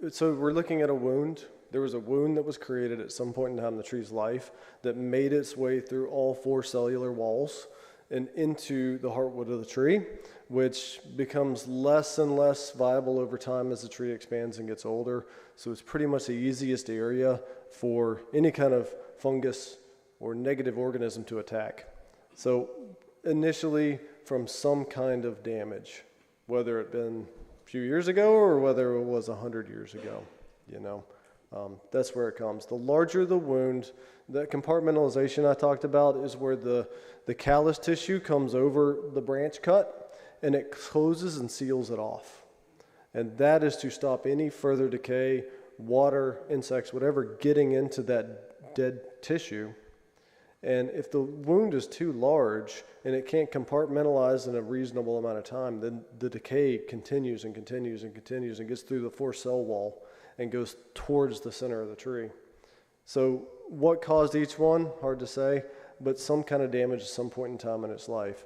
so we're looking at a wound. There was a wound that was created at some point in time in the tree's life that made its way through all 4 cellular walls and into the heartwood of the tree, which becomes less and less viable over time as the tree expands and gets older. So it's pretty much the easiest area for any kind of fungus or negative organism to attack. So initially from some kind of damage, whether it been a few years ago or whether it was 100 years ago, you know. That's where it comes. The larger the wound, that compartmentalization I talked about is where the callus tissue comes over the branch cut and it closes and seals it off. And that is to stop any further decay, water, insects, whatever, getting into that dead tissue. And if the wound is too large and it can't compartmentalize in a reasonable amount of time, then the decay continues and continues and continues and gets through the 4-cell wall and goes towards the center of the tree. So what caused each one? Hard to say, but some kind of damage at some point in time in its life.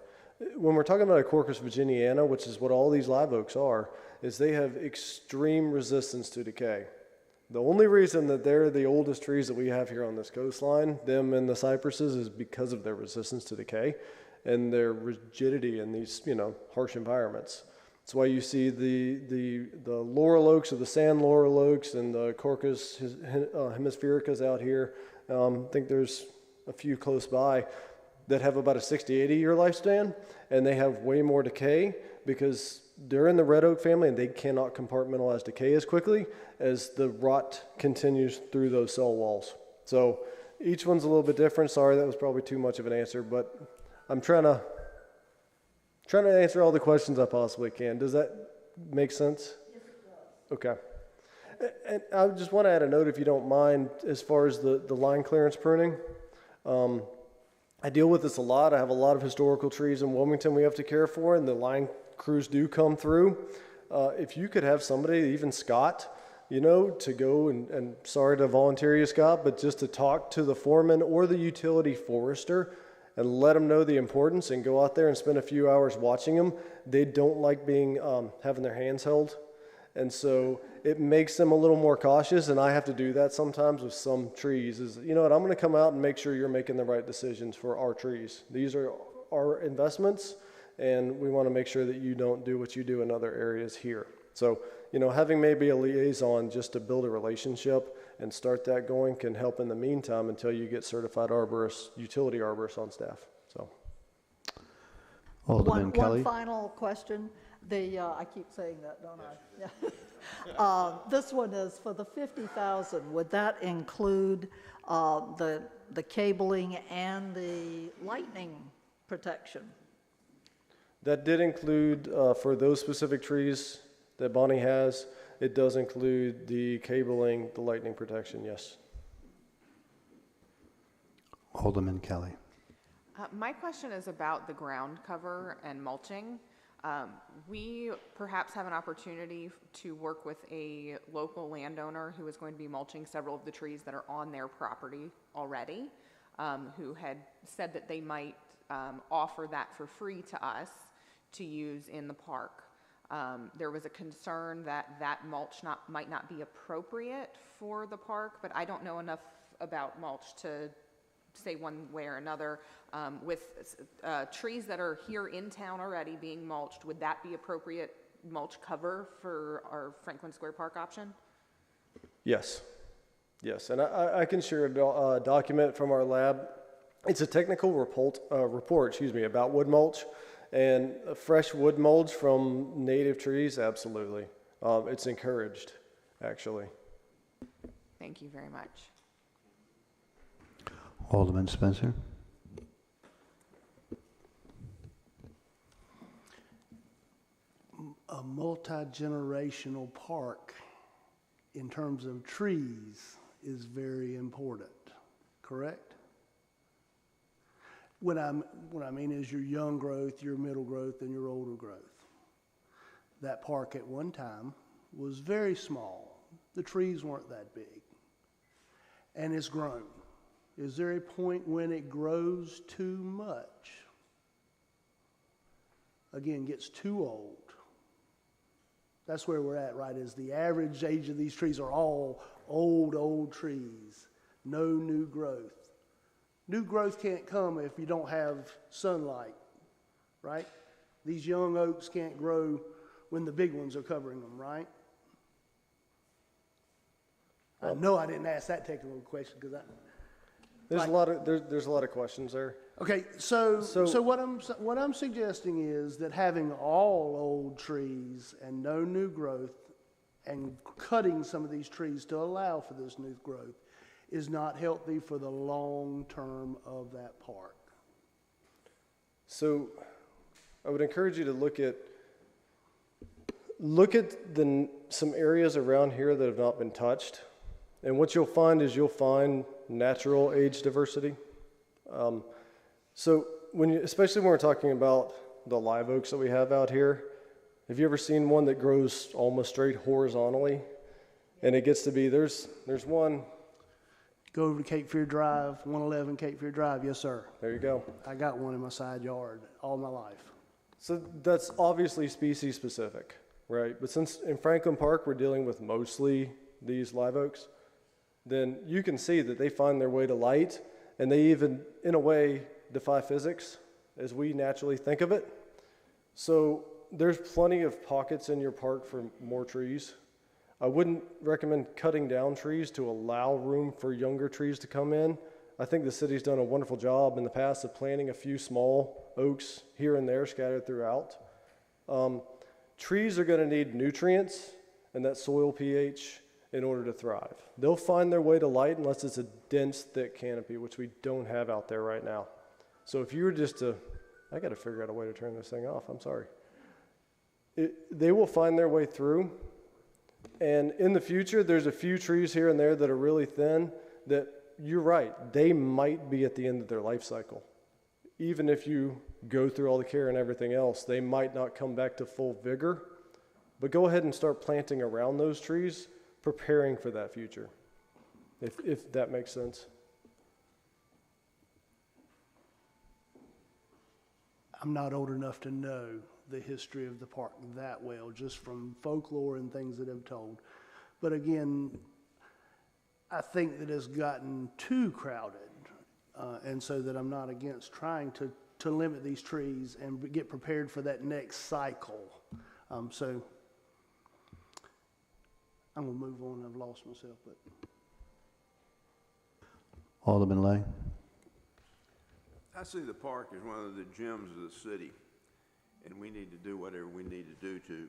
When we're talking about a Quercus virginiana, which is what all these live oaks are, is they have extreme resistance to decay. The only reason that they're the oldest trees that we have here on this coastline, them and the cypresses, is because of their resistance to decay and their rigidity in these, harsh environments. That's why you see the laurel oaks or the sand laurel oaks and the Quercus hemisphericus out here. I think there's a few close by that have about a 60, 80 year lifespan, and they have way more decay because they're in the red oak family and they cannot compartmentalize decay as quickly as the rot continues through those cell walls. So each one's a little bit different. Sorry, that was probably too much of an answer, but I'm trying to answer all the questions I possibly can. Does that make sense? Yes, it does. Okay. And I just want to add a note, if you don't mind, as far as the line clearance pruning. I deal with this a lot. I have a lot of historical trees in Wilmington we have to care for, and the line crews do come through. If you could have somebody, even Scott, to go and sorry to volunteer you, Scott, but just to talk to the foreman or the utility forester and let them know the importance and go out there and spend a few hours watching them. They don't like being, having their hands held. And so it makes them a little more cautious, and I have to do that sometimes with some trees is, you know what, I'm going to come out and make sure you're making the right decisions for our trees. These are our investments, and we want to make sure that you don't do what you do in other areas here. So, having maybe a liaison just to build a relationship and start that going can help in the meantime until you get certified arborists, utility arborists on staff. So, Alderman Kelly. One final question. I keep saying that, don't I? Yeah. This one is for the 50,000. Would that include the cabling and the lightning protection? that did include, for those specific trees that Bonnie has, it does include the cabling, the lightning protection, yes. Alderman Kelly. My question is about the ground cover and mulching. We perhaps have an opportunity to work with a local landowner who is going to be mulching several of the trees that are on their property already, who had said that they might offer that for free to us to use in the park. There was a concern that that mulch might not be appropriate for the park, but I don't know enough about mulch to say one way or another. With trees that are here in town already being mulched, would that be appropriate mulch cover for our Franklin Square Park option? Yes. Yes, and I can share a document from our lab. It's a technical report, about wood mulch, and fresh wood mulch from native trees, absolutely. It's encouraged, actually. Thank you very much. Alderman Spencer. A multi-generational park in terms of trees is very important, correct? What I mean is your young growth, your middle growth, and your older growth. That park at one time was very small. The trees weren't that big. And it's grown. Is there a point when it grows too much? Again, gets too old. That's where we're at, right? Is the average age of these trees are all old trees. No new growth. New growth can't come if you don't have sunlight, right? These young oaks can't grow when the big ones are covering them, right? I know I didn't ask that technical question because there's a lot of questions there. Okay, so what I'm suggesting is that having all old trees and no new growth and cutting some of these trees to allow for this new growth is not healthy for the long term of that park. So I would encourage you to look at some areas around here that have not been touched. And what you'll find is natural age diversity. So especially when we're talking about the live oaks that we have out here, have you ever seen one that grows almost straight horizontally? And it gets to be, there's one. Go over to Cape Fear Drive, 111 Cape Fear Drive, yes sir. There you go. I got one in my side yard all my life. So that's obviously species specific, right? But since in Franklin Park we're dealing with mostly these live oaks, then you can see that they find their way to light, and they even, in a way, defy physics as we naturally think of it. So there's plenty of pockets in your park for more trees. I wouldn't recommend cutting down trees to allow room for younger trees to come in. I think the city's done a wonderful job in the past of planting a few small oaks here and there scattered throughout. Trees are going to need nutrients and that soil pH in order to thrive. They'll find their way to light unless it's a dense, thick canopy, which we don't have out there right now. So if you were just I got to figure out a way to turn this thing off, I'm sorry. They will find their way through. And in the future, there's a few trees here and there that are really thin that you're right, they might be at the end of their life cycle. Even if you go through all the care and everything else, they might not come back to full vigor. But go ahead and start planting around those trees preparing for that future, if that makes sense. I'm not old enough to know the history of the park that well, just from folklore and things that I've told. But again, I think that it's gotten too crowded, and so that I'm not against trying to limit these trees and get prepared for that next cycle. So I'm gonna move on. I've lost myself, but. Alderman Lay. I see the park as one of the gems of the city, and we need to do whatever we need to do to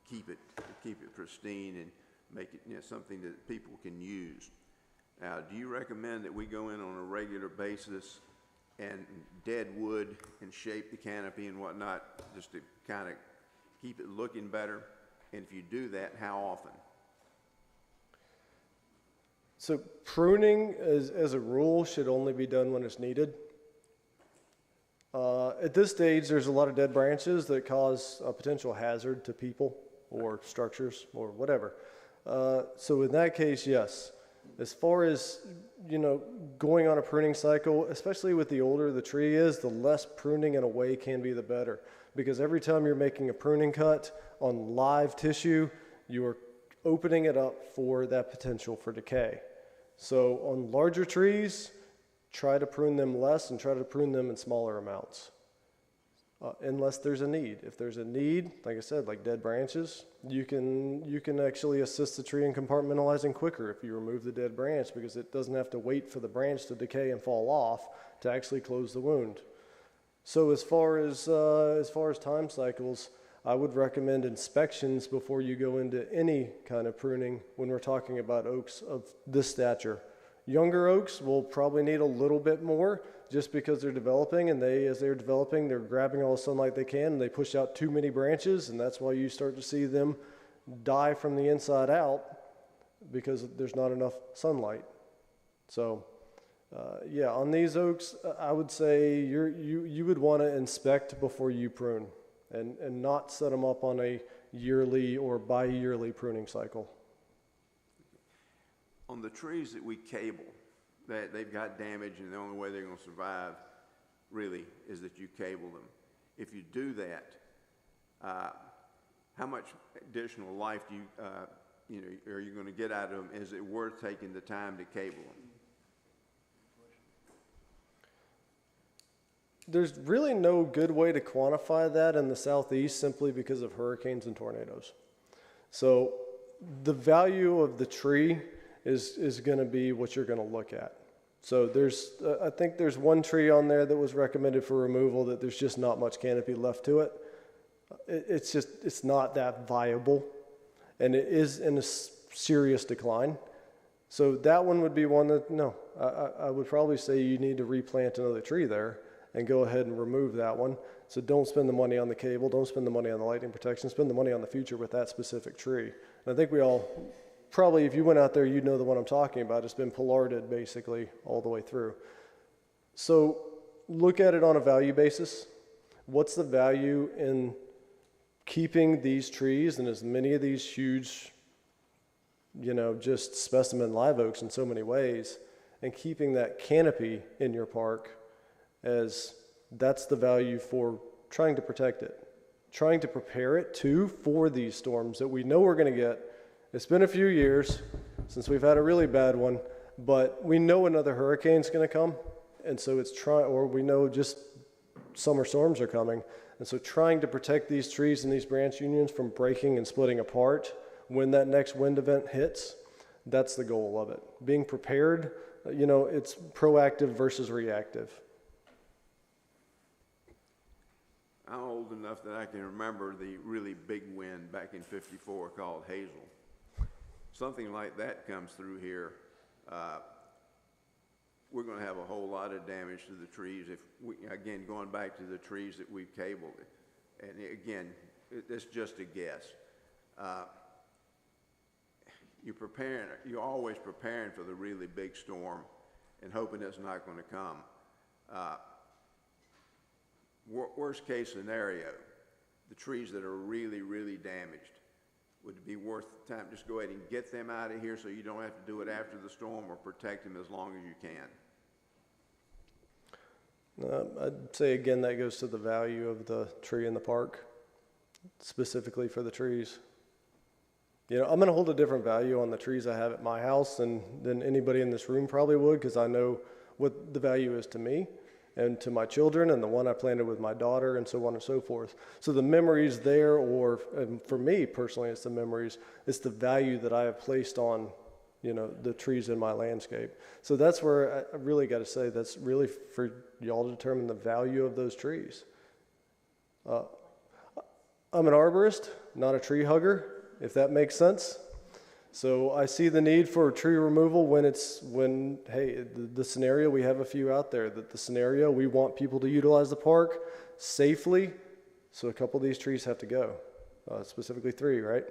keep it pristine and make it, you know, something that people can use. Now, do you recommend that we go in on a regular basis and dead wood and shape the canopy and whatnot, just to kind of keep it looking better? And if you do that, how often? So pruning, as a rule, should only be done when it's needed. At this stage, there's a lot of dead branches that cause a potential hazard to people or structures or whatever. So in that case, yes. As far as, going on a pruning cycle, especially with the older the tree is, the less pruning in a way can be, the better. Because every time you're making a pruning cut on live tissue, you are opening it up for that potential for decay. So on larger trees, try to prune them less and try to prune them in smaller amounts, unless there's a need. If there's a need, like I said, like dead branches, you can actually assist the tree in compartmentalizing quicker if you remove the dead branch, because it doesn't have to wait for the branch to decay and fall off to actually close the wound. So as far as time cycles, I would recommend inspections before you go into any kind of pruning when we're talking about oaks of this stature. Younger oaks will probably need a little bit more just because they're developing, and as they're developing, they're grabbing all the sunlight they can, and they push out too many branches, and that's why you start to see them die from the inside out, because there's not enough sunlight. So, yeah, on these oaks, I would say you would want to inspect before you prune, and not set them up on a yearly or bi-yearly pruning cycle. On the trees that we cable, that they've got damage, and the only way they're going to survive really is that you cable them. If you do that, how much additional life do are you going to get out of them? Is it worth taking the time to cable them? There's really no good way to quantify that in the Southeast, simply because of hurricanes and tornadoes. So the value of the tree is going to be what you're going to look at. So I think there's one tree on there that was recommended for removal that there's just not much canopy left to it. It's not that viable, and it is in a serious decline. So that one would be one that, no, I would probably say you need to replant another tree there and go ahead and remove that one. So don't spend the money on the cable, don't spend the money on the lightning protection, spend the money on the future with that specific tree. And I think we all, probably if you went out there, you'd know the one I'm talking about. It's been pollarded basically all the way through. So look at it on a value basis. What's the value in keeping these trees and as many of these huge, just specimen live oaks in so many ways, and keeping that canopy in your park, as that's the value for trying to protect it, trying to prepare it too for these storms that we know we're going to get. It's been a few years since we've had a really bad one, but we know another hurricane's going to come, and so or we know just summer storms are coming, and so trying to protect these trees and these branch unions from breaking and splitting apart when that next wind event hits, that's the goal of it. Being prepared, it's proactive versus reactive. I'm old enough that I can remember the really big wind back in '54 called Hazel. Something like that comes through here, we're going to have a whole lot of damage to the trees. If we, again, going back to the trees that we've cabled, and again, it's just a guess. You're always preparing for the really big storm and hoping it's not going to come. Worst case scenario, the trees that are really, really damaged, would it be worth the time, just go ahead and get them out of here so you don't have to do it after the storm, or protect them as long as you can? I'd say again, that goes to the value of the tree in the park, specifically for the trees. You know, I'm gonna hold a different value on the trees I have at my house than anybody in this room probably would, because I know what the value is to me and to my children, and the one I planted with my daughter, and so on and so forth. So the memories there, or for me personally, it's the memories, it's the value that I have placed on, you know, the trees in my landscape. So that's where I really got to say, that's really for y'all to determine the value of those trees. I'm an arborist, not a tree hugger, if that makes sense. So I see the need for tree removal when hey, the scenario, we have a few out there, that the scenario, we want people to utilize the park safely, so a couple of these trees have to go, specifically 3, right?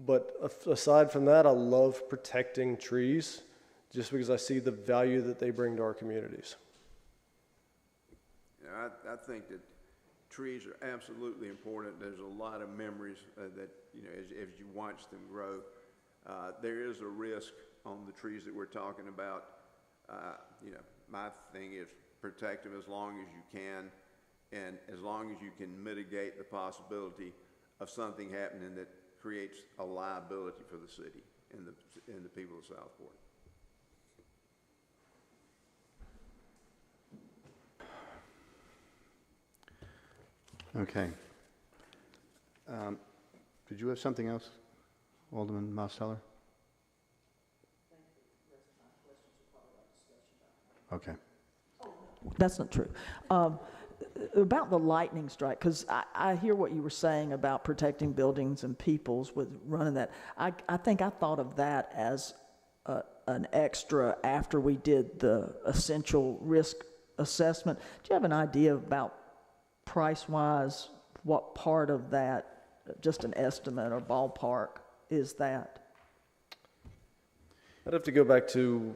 But aside from that, I love protecting trees just because I see the value that they bring to our communities. Yeah, I think that trees are absolutely important. There's a lot of memories that, you know, as you watch them grow. There is a risk on the trees that we're talking about. You know, my thing is protect them as long as you can, and as long as you can mitigate the possibility of something happening that creates a liability for the city and the people of Southport. Okay. Did you have something else, Alderman Mosteller? Okay. That's not true. About the lightning strike, because I hear what you were saying about protecting buildings and peoples with running that. I think I thought of that as an extra after we did the essential risk assessment. Do you have an idea about price-wise what part of that, just an estimate or ballpark, is that? I'd have to go back to,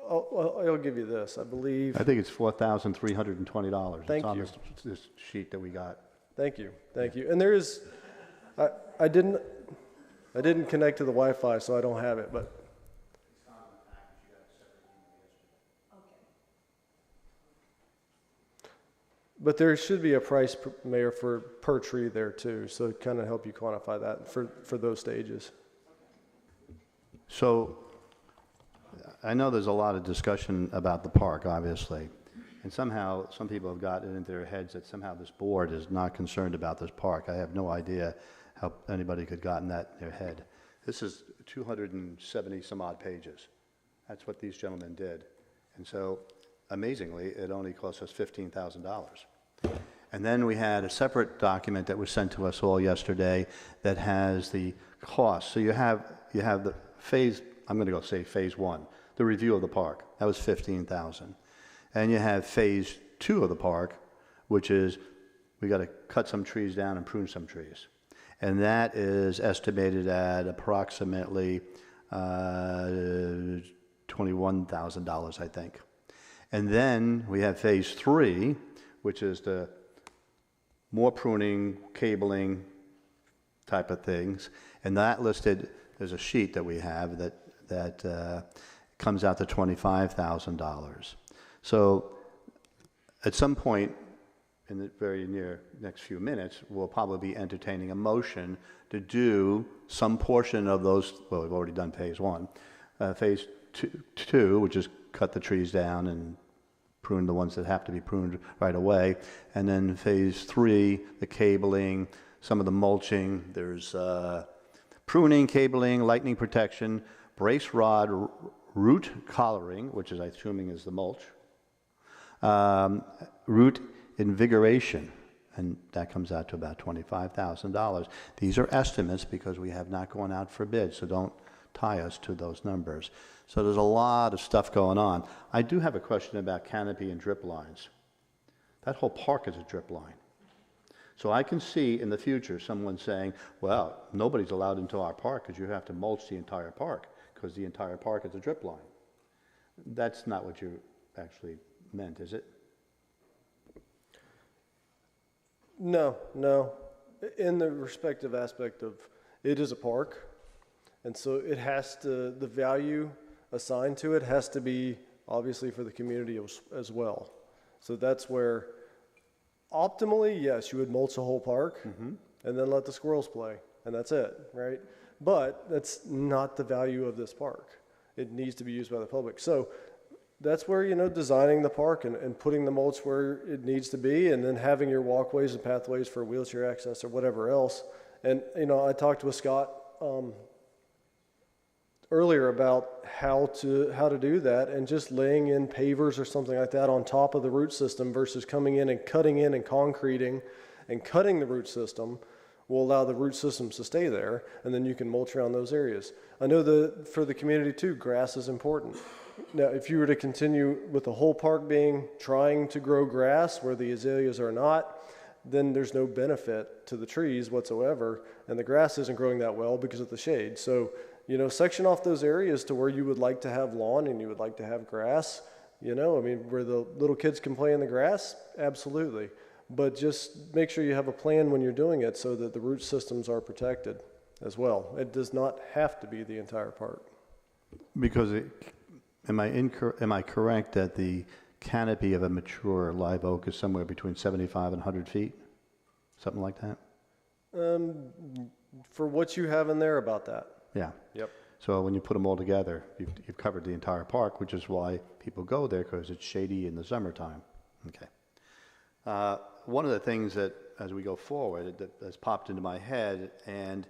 I'll give you this, I believe. I think it's $4,320. Thank it's on you. This sheet that we got. Thank you, thank you. And there is, I didn't connect to the Wi-Fi, so I don't have it, but. But there should be a price, Mayor, for per tree there too, so kind of help you quantify that for those stages. So I know there's a lot of discussion about the park, obviously, and somehow some people have gotten it into their heads that somehow this board is not concerned about this park. I have no idea how anybody could have gotten that in their head. This is 270 some odd pages. That's what these gentlemen did. And so amazingly, it only cost us $15,000. And then we had a separate document that was sent to us all yesterday that has the cost. So you have the phase, I'm going to go say phase 1, the review of the park. That was $15,000. And you have phase 2 of the park, which is we got to cut some trees down and prune some trees. And that is estimated at approximately $21,000, I think. And then we have phase 3, which is the more pruning, cabling type of things. And that listed, there's a sheet that we have that comes out to $25,000. So at some point in the very near next few minutes, we'll probably be entertaining a motion to do some portion of those, well, we've already done phase 1. Phase 2, which is cut the trees down and prune the ones that have to be pruned right away. And then phase 3, the cabling, some of the mulching. There's pruning, cabling, lightning protection, brace rod, root collaring, which is, I'm assuming, is the mulch, root invigoration, and that comes out to about $25,000. These are estimates because we have not gone out for bid, so don't tie us to those numbers. So there's a lot of stuff going on. I do have a question about canopy and drip lines. That whole park is a drip line. So I can see in the future someone saying, well, nobody's allowed into our park because you have to mulch the entire park because the entire park is a drip line. That's not what you actually meant, is it? No, no. in the respective aspect of, it is a park, and so it has to, the value assigned to it has to be obviously for the community as well. So that's where, optimally, yes, you would mulch the whole park and then let the squirrels play, and that's it, right? But that's not the value of this park. It needs to be used by the public. So that's where, you know, designing the park and putting the mulch where it needs to be, and then having your walkways and pathways for wheelchair access or whatever else. And, you know, I talked with Scott earlier about how to do that, and just laying in pavers or something like that on top of the root system versus coming in and cutting in and concreting and cutting the root system will allow the root systems to stay there, and then you can mulch around those areas. I know that for the community too, grass is important. Now, if you were to continue with the whole park being trying to grow grass where the azaleas are not, then there's no benefit to the trees whatsoever, and the grass isn't growing that well because of the shade. So, you know, section off those areas to where you would like to have lawn and you would like to have grass, you know, I mean, where the little kids can play in the grass, absolutely. But just make sure you have a plan when you're doing it so that the root systems are protected as well. It does not have to be the entire park. Because am I correct that the canopy of a mature live oak is somewhere between 75 and 100 feet? Something like that? For what you have in there, about that. Yeah. Yep. So when you put them all together, you've covered the entire park, which is why people go there, because it's shady in the summertime. Okay. One of the things that, as we go forward, that has popped into my head, and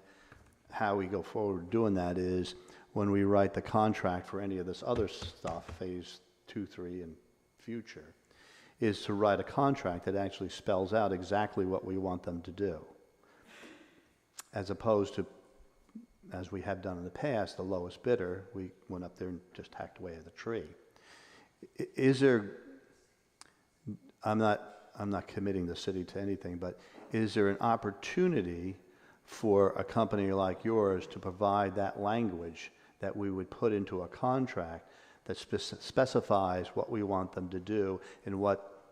how we go forward doing that is when we write the contract for any of this other stuff, phase 2, 3, and future, is to write a contract that actually spells out exactly what we want them to do, as opposed to, as we have done in the past, the lowest bidder, we went up there and just hacked away at the tree. Is there, I'm not committing the city to anything, but is there an opportunity for a company like yours to provide that language that we would put into a contract that specifies what we want them to do and what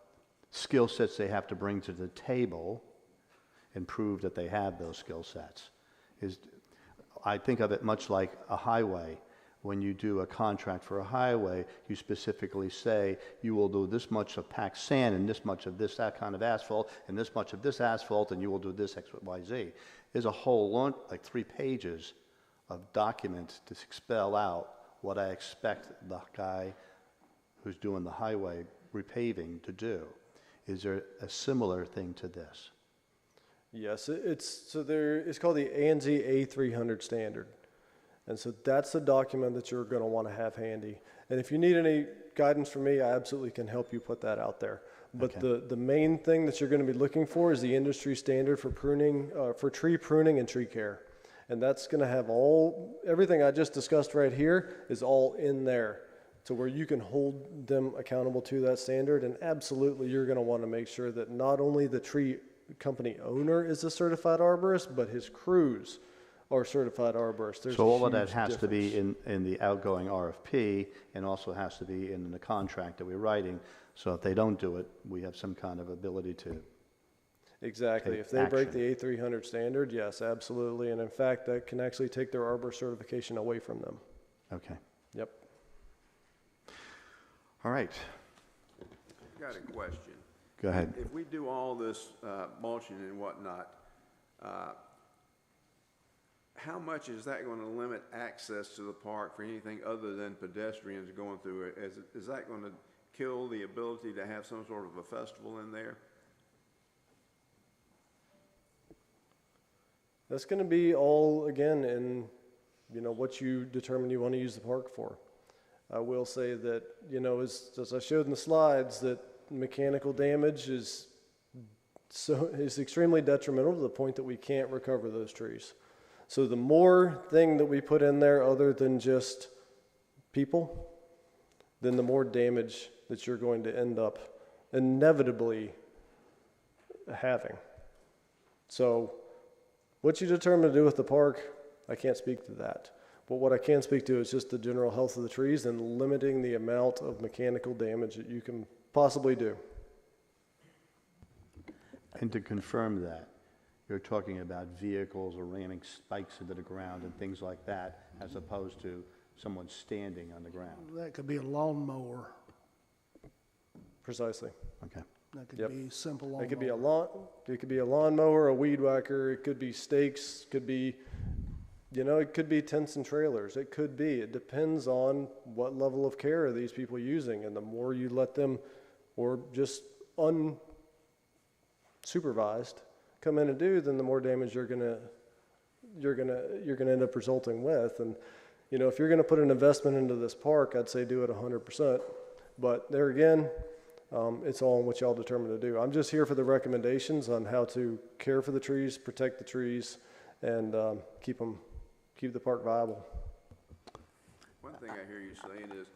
skill sets they have to bring to the table and prove that they have those skill sets? I think of it much like a highway. When you do a contract for a highway, you specifically say you will do this much of packed sand and this much of that kind of asphalt and this much of this asphalt, and you will do this X, Y, Z. There's a whole like 3 pages of document to spell out what I expect the guy who's doing the highway repaving to do. Is there a similar thing to this? Yes, it's called the ANZ A300 standard. And so that's the document that you're going to want to have handy. And if you need any guidance from me, I absolutely can help you put that out there. But okay. The main thing that you're going to be looking for is the industry standard for pruning, for tree pruning and tree care. And that's going to have everything I just discussed right here is all in there, to where you can hold them accountable to that standard. And absolutely, you're going to want to make sure that not only the tree company owner is a certified arborist, but his crews are certified arborists. So all of that has to be in the outgoing RFP, and also has to be in the contract that we're writing. So if they don't do it, we have some kind of ability to Exactly. If they break the A300 standard, yes, absolutely. And in fact, that can actually take their arbor certification away from them. Okay. Yep. All right. I've got a question. Go ahead. If we do all this mulching and whatnot, how much is that going to limit access to the park for anything other than pedestrians going through it? Is that going to kill the ability to have some sort of a festival in there? That's going to be all, again, in, what you determine you want to use the park for. I will say that, as I showed in the slides, that mechanical damage is extremely detrimental to the point that we can't recover those trees. So the more thing that we put in there other than just people, then the more damage that you're going to end up inevitably having. So what you determine to do with the park, I can't speak to that. But what I can speak to is just the general health of the trees and limiting the amount of mechanical damage that you can possibly do. And to confirm that, you're talking about vehicles or ramming spikes into the ground and things like that, as opposed to someone standing on the ground. That could be a lawnmower. Precisely. Okay. That could Yep. be a simple lawnmower. It could be a lawnmower, a weed whacker, it could be stakes, could be, it could be tents and trailers. It could be. It depends on what level of care are these people using, and the more you let them, or just unsupervised, come in and do, then the more damage you're gonna end up resulting with. And if you're gonna put an investment into this park, I'd say do it 100%. But there again, it's all on what y'all determine to do. I'm just here for the recommendations on how to care for the trees, protect the trees, and keep the park viable. One thing I hear you saying is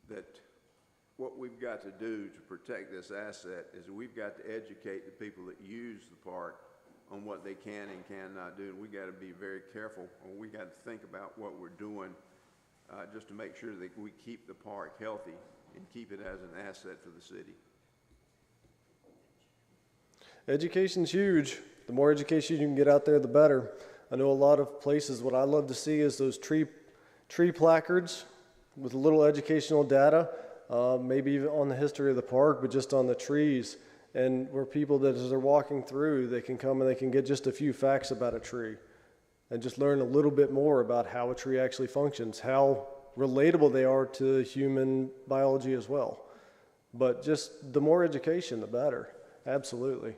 that what we've got to do to protect this asset is we've got to educate the people that use the park on what they can and cannot do. And we got to be very careful, and we got to think about what we're doing just to make sure that we keep the park healthy and keep it as an asset for the city. Education's huge. The more education you can get out there, the better. I know a lot of places, what I love to see is those tree placards with a little educational data, maybe even on the history of the park, but just on the trees. And where people that as they're walking through, they can come and they can get just a few facts about a tree and just learn a little bit more about how a tree actually functions, how relatable they are to human biology as well. But just the more education, the better. Absolutely.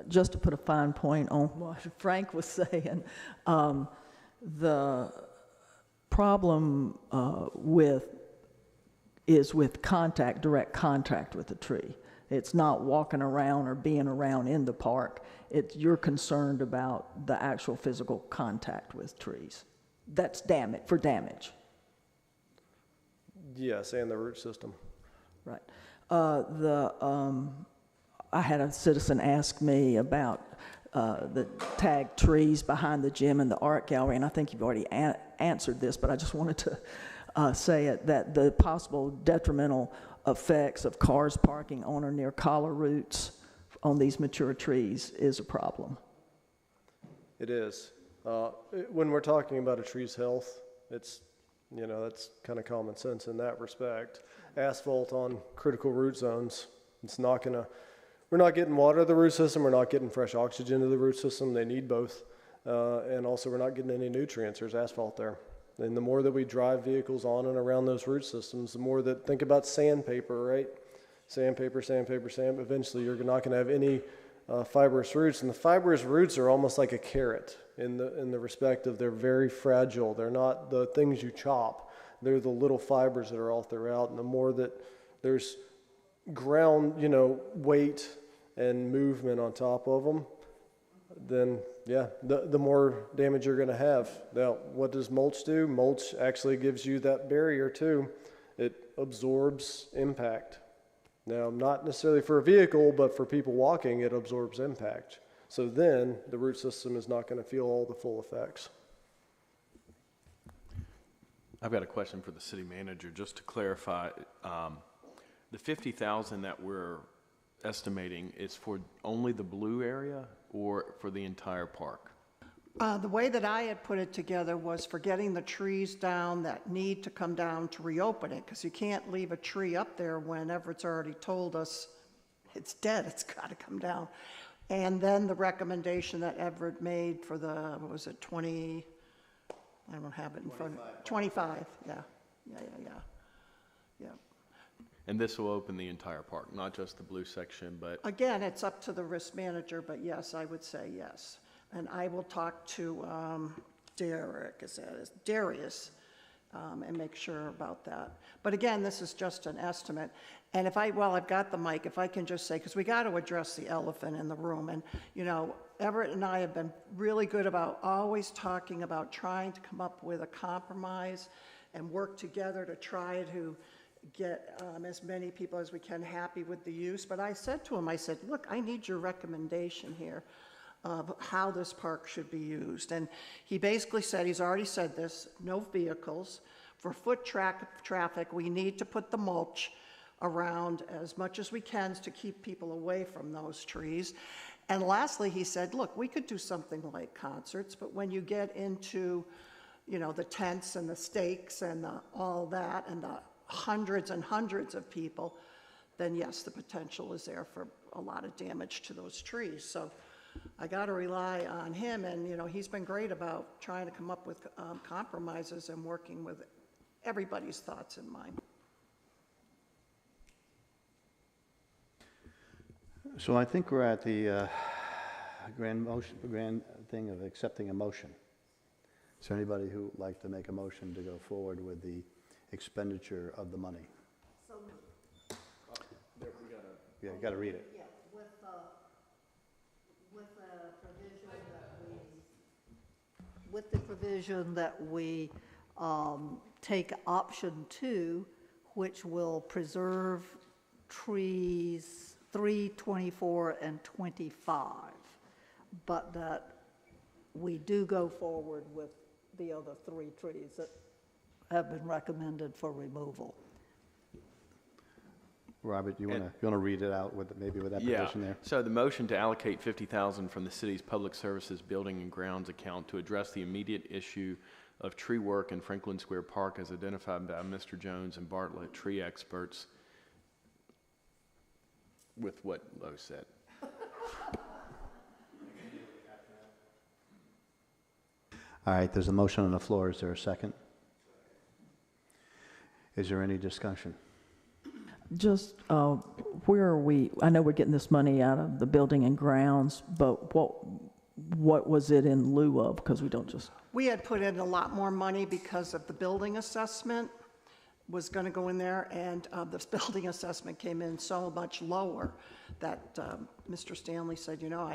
Just to put a fine point on what Frank was saying, the problem is with direct contact with the tree. It's not walking around or being around in the park. You're concerned about the actual physical contact with trees. That's damage. Yes, and the root system. Right. I had a citizen ask me about the tagged trees behind the gym and the art gallery, and I think you've already answered this, but I just wanted to say it, that the possible detrimental effects of cars parking on or near collar roots on these mature trees is a problem. It is. When we're talking about a tree's health, it's, that's kind of common sense in that respect. Asphalt on critical root zones, we're not getting water to the root system, we're not getting fresh oxygen to the root system, they need both. And also we're not getting any nutrients, there's asphalt there. And the more that we drive vehicles on and around those root systems, the more that, think about sandpaper, right? Sandpaper, eventually you're not gonna have any fibrous roots. And the fibrous roots are almost like a carrot in the respect of they're very fragile. They're not the things you chop. They're the little fibers that are all throughout. And the more that there's ground, weight and movement on top of them, then yeah, the more damage you're going to have. Now, what does mulch do? Mulch actually gives you that barrier too. It absorbs impact. Now, not necessarily for a vehicle, but for people walking, it absorbs impact. So then the root system is not going to feel all the full effects. I've got a question for the city manager, just to clarify. The 50,000 that we're estimating is for only the blue area or for the entire park? The way that I had put it together was for getting the trees down that need to come down to reopen it, because you can't leave a tree up there whenever it's already told us it's dead, it's got to come down. And then the recommendation that Everett made for the, what was it, 20, I don't have it in front of me. 25, yeah. And this will open the entire park, not just the blue section, but... Again, it's up to the risk manager, but yes, I would say yes. And I will talk to Darius, and make sure about that. But again, this is just an estimate. And while I've got the mic, if I can just say, because we got to address the elephant in the room. And, Everett and I have been really good about always talking about trying to come up with a compromise and work together to try to get as many people as we can happy with the use. But I said to him, look, I need your recommendation here of how this park should be used. And he basically said, he's already said this, no vehicles. For foot traffic, we need to put the mulch. around as much as we can to keep people away from those trees. And lastly, he said, look, we could do something like concerts, but when you get into, you know, the tents and the stakes and all that and the hundreds and hundreds of people, then yes, the potential is there for a lot of damage to those trees. So I got to rely on him, and you know, he's been great about trying to come up with compromises and working with everybody's thoughts in mind. So I think we're at the grand thing of accepting a motion. Is there anybody who would like to make a motion to go forward with the expenditure of the money? Yeah, you got to read it. Yeah, with the provision that we take option 2, which will preserve trees 3, 24, and 25, but that we do go forward with the other 3 trees that have been recommended for removal. Robert, you want to read it out with maybe with that provision there? So the motion to allocate $50,000 from the city's public services building and grounds account to address the immediate issue of tree work in Franklin Square Park as identified by Mr. Jones and Bartlett, tree experts, with what Lowe said. All right, there's a motion on the floor. Is there a second? Is there any discussion? Just where are we? I know we're getting this money out of the building and grounds, but what was it in lieu of? Because we don't just... We had put in a lot more money because of the building assessment was going to go in there, and this building assessment came in so much lower that Mr. Stanley said, you know,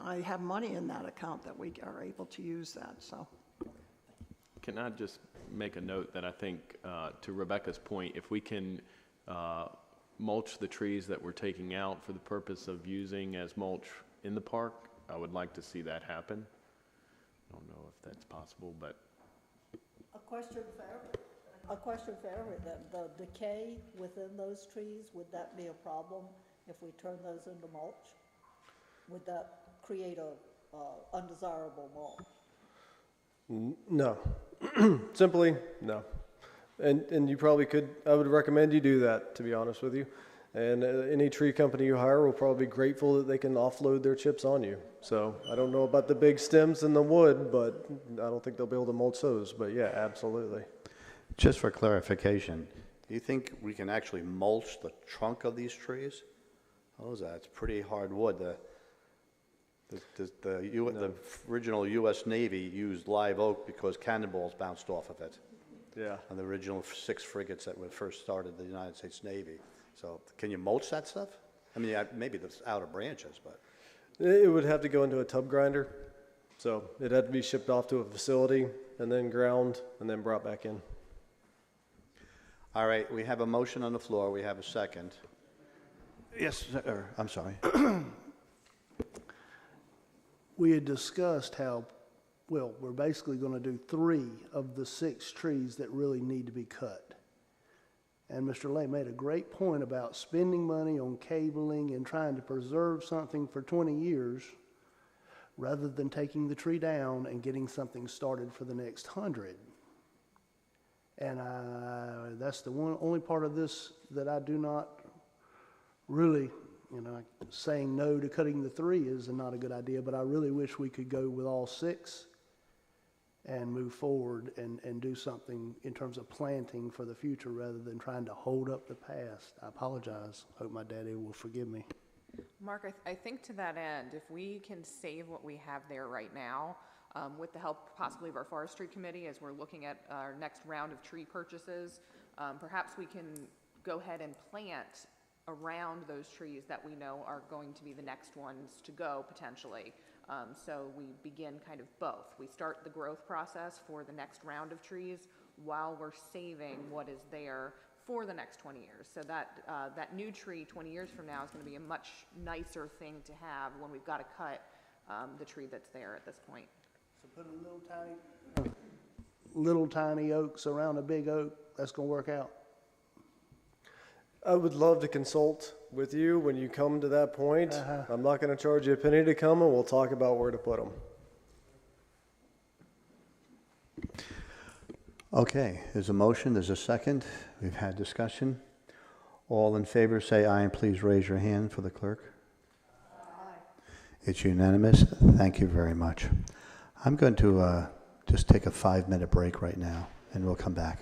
I have money in that account that we are able to use that, so. Can I just make a note that I think, to Rebecca's point, if we can mulch the trees that we're taking out for the purpose of using as mulch in the park, I would like to see that happen. I don't know if that's possible, but. A question for Everett, then. The decay within those trees, would that be a problem if we turn those into mulch? Would that create a undesirable mulch? No. Simply, no. And you probably could, I would recommend you do that, to be honest with you. And any tree company you hire will probably be grateful that they can offload their chips on you. So I don't know about the big stems and the wood, but I don't think they'll be able to mulch those. But yeah, absolutely. Just for clarification, do you think we can actually mulch the trunk of these trees? How is that? It's pretty hard wood. The original U.S. Navy used live oak because cannonballs bounced off of it. Yeah. On the original 6 frigates that were first started the United States Navy. So can you mulch that stuff? I mean, maybe the outer branches, but. It would have to go into a tub grinder. So it had to be shipped off to a facility and then ground and then brought back in. All right, we have a motion on the floor. We have a second. Yes, sir. I'm sorry. We had discussed how, well, we're basically going to do 3 of the 6 trees that really need to be cut. And Mr. Lay made a great point about spending money on cabling and trying to preserve something for 20 years rather than taking the tree down and getting something started for the next 100. And that's the only part of this that I do not really, you know, saying no to cutting the 3 is not a good idea, but I really wish we could go with all 6 and move forward and do something in terms of planting for the future rather than trying to hold up the past. I apologize. Hope my daddy will forgive me. Mark, I think to that end, if we can save what we have there right now, with the help possibly of our forestry committee as we're looking at our next round of tree purchases, perhaps we can go ahead and plant around those trees that we know are going to be the next ones to go potentially. So we begin kind of both. We start the growth process for the next round of trees while we're saving what is there for the next 20 years. So that new tree 20 years from now is going to be a much nicer thing to have when we've got to cut the tree that's there at this point. So put a little tiny oaks around a big oak, that's going to work out. I would love to consult with you when you come to that point. I'm not going to charge you a penny to come, and we'll talk about where to put them. Okay, there's a motion, there's a second. We've had discussion. All in favor say aye, and please raise your hand for the clerk. Aye. It's unanimous. Thank you very much. I'm going to just take a 5-minute break right now, and we'll come back.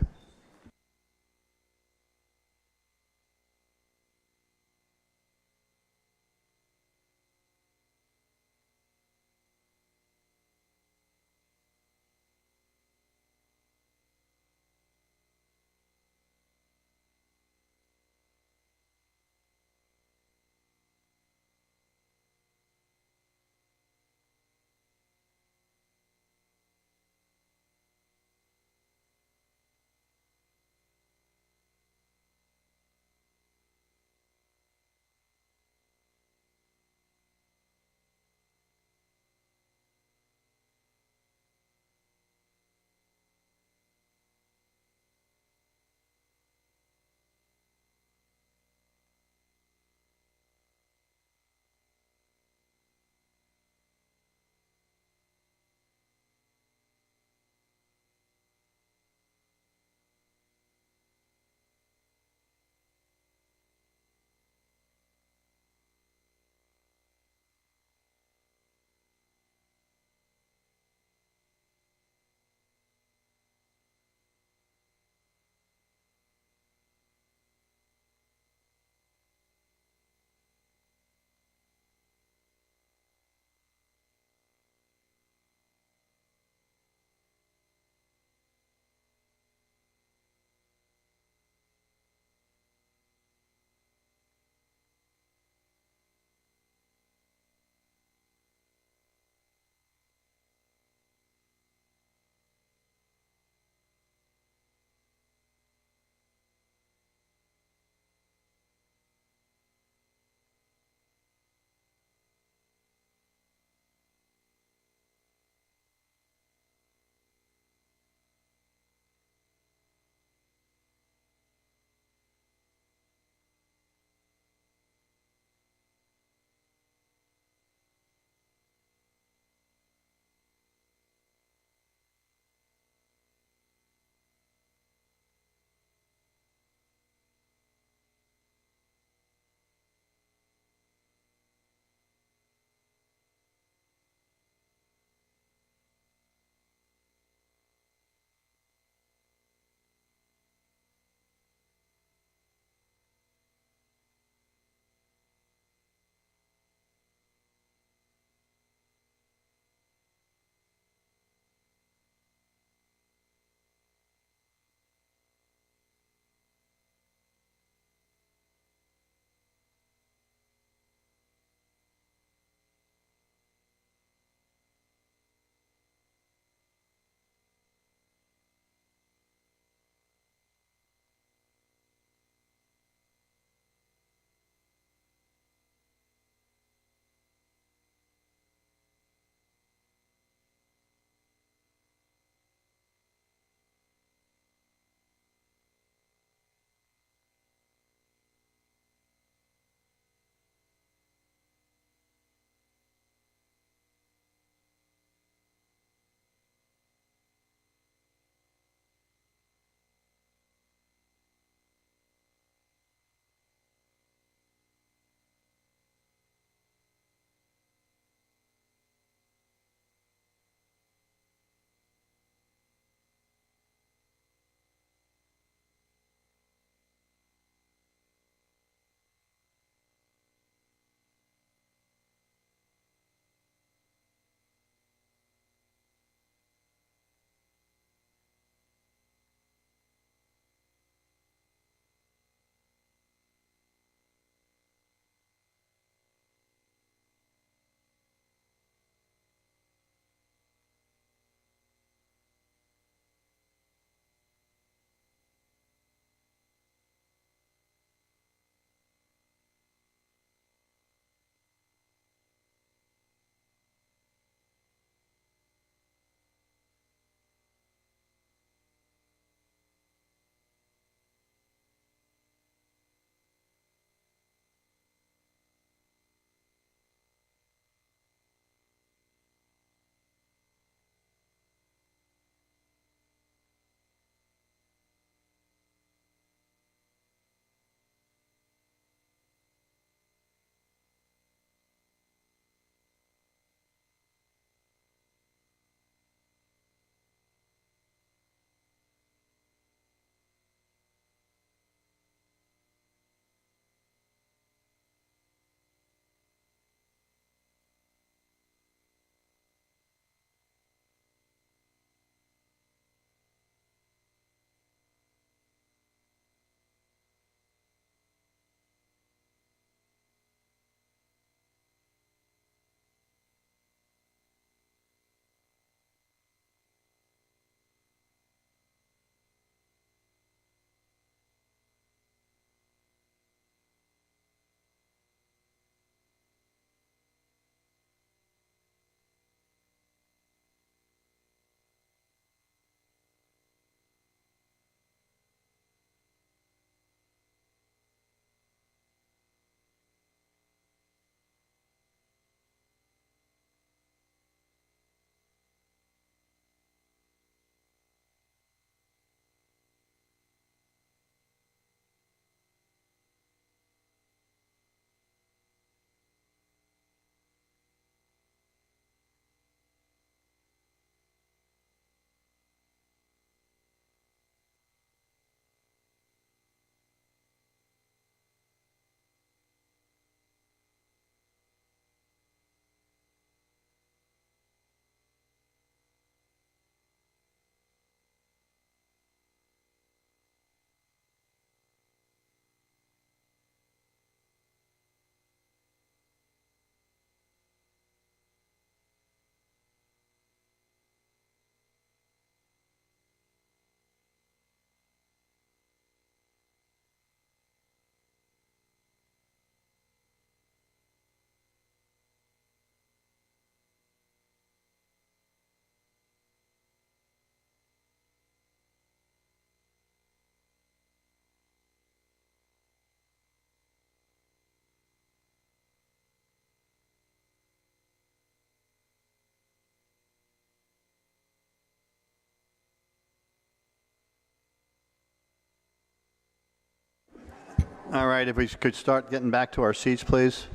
All right, if we could start getting back to our seats, please.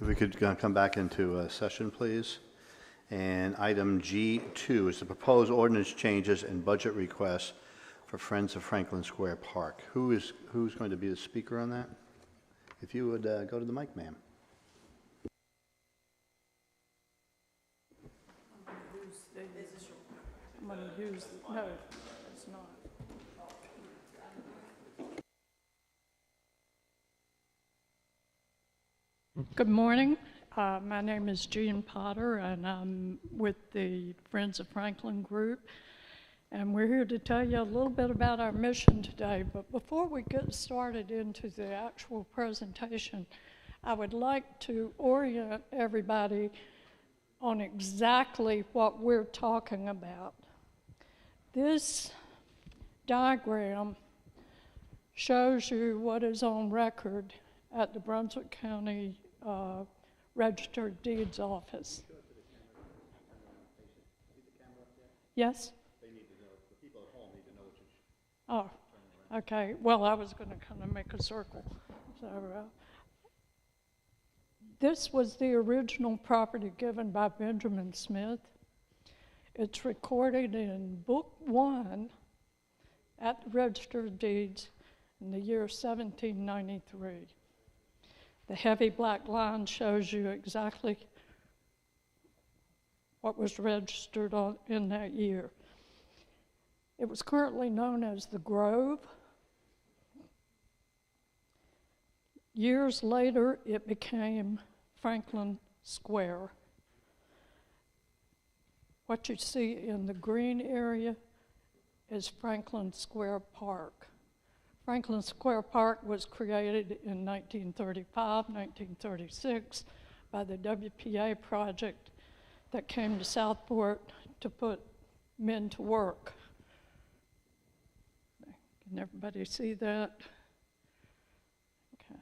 If we could come back into session, please. And item G2 is the proposed ordinance changes and budget requests for Friends of Franklin Square Park. Who's going to be the speaker on that? If you would go to the mic, ma'am. I'm going to use, no, it's not. Good morning. My name is Jean Potter, and I'm with the Friends of Franklin group. And we're here to tell you a little bit about our mission today. But before we get started into the actual presentation, I would like to orient everybody on exactly what we're talking about. This diagram shows you what is on record at the Brunswick County Registered Deeds Office. Yes? They need to know, the people at home need to know what you're Oh, okay. Well, I was going to kind of make a circle. So, this was the original property given by Benjamin Smith. It's recorded in Book 1 at the Register of Deeds in the year 1793. The heavy black line shows you exactly what was registered in that year. It was currently known as the Grove. Years later, it became Franklin Square. What you see in the green area is Franklin Square Park. Franklin Square Park was created in 1935, 1936 by the WPA project that came to Southport to put men to work. Can everybody see that? Okay.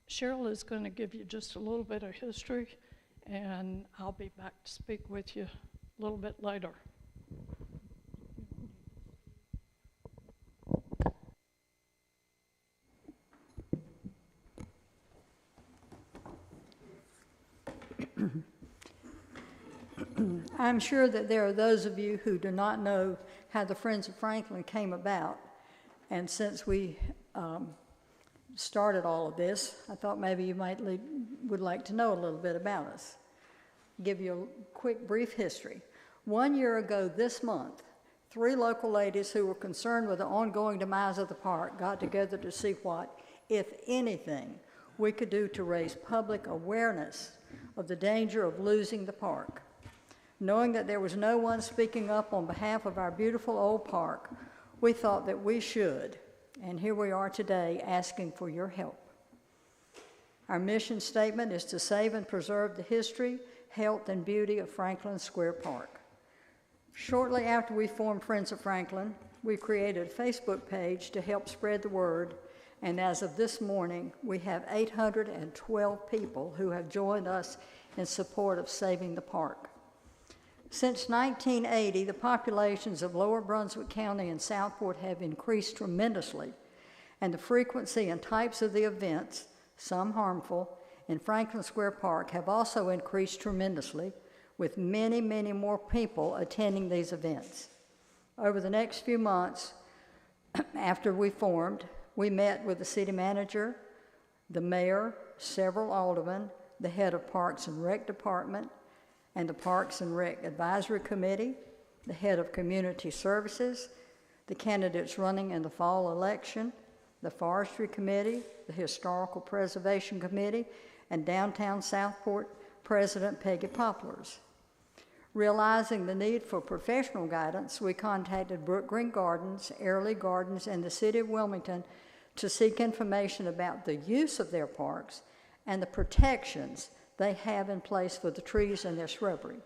Cheryl is going to give you just a little bit of history, and I'll be back to speak with you a little bit later. I'm sure that there are those of you who do not know how the Friends of Franklin came about. And since we started all of this, I thought maybe you would like to know a little bit about us. Give you a quick, brief history. 1 year ago this month, 3 local ladies who were concerned with the ongoing demise of the park got together to see what, if anything, we could do to raise public awareness of the danger of losing the park. Knowing that there was no one speaking up on behalf of our beautiful old park, we thought that we should, and here we are today asking for your help. Our mission statement is to save and preserve the history, health, and beauty of Franklin Square Park. Shortly after we formed Friends of Franklin, we created a Facebook page to help spread the word, and as of this morning, we have 812 people who have joined us in support of saving the park. Since 1980, the populations of Lower Brunswick County and Southport have increased tremendously, and the frequency and types of the events, some harmful, in Franklin Square Park have also increased tremendously, with many, many more people attending these events. Over the next few months, after we formed, we met with the city manager, the mayor, several aldermen, the head of Parks and Rec Department, and the Parks and Rec Advisory Committee, the head of Community Services, the candidates running in the fall election, the Forestry Committee, the Historical Preservation Committee, and Downtown Southport President Peggy Poplars. Realizing the need for professional guidance, we contacted Brook Green Gardens, Airlie Gardens, and the City of Wilmington to seek information about the use of their parks and the protections they have in place for the trees and their shrubbery.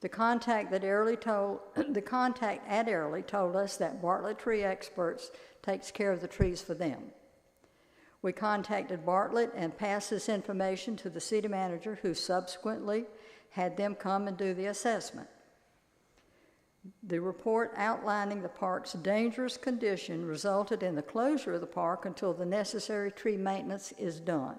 The contact at Airlie told us that Bartlett Tree Experts takes care of the trees for them. We contacted Bartlett and passed this information to the city manager, who subsequently had them come and do the assessment. The report outlining the park's dangerous condition resulted in the closure of the park until the necessary tree maintenance is done.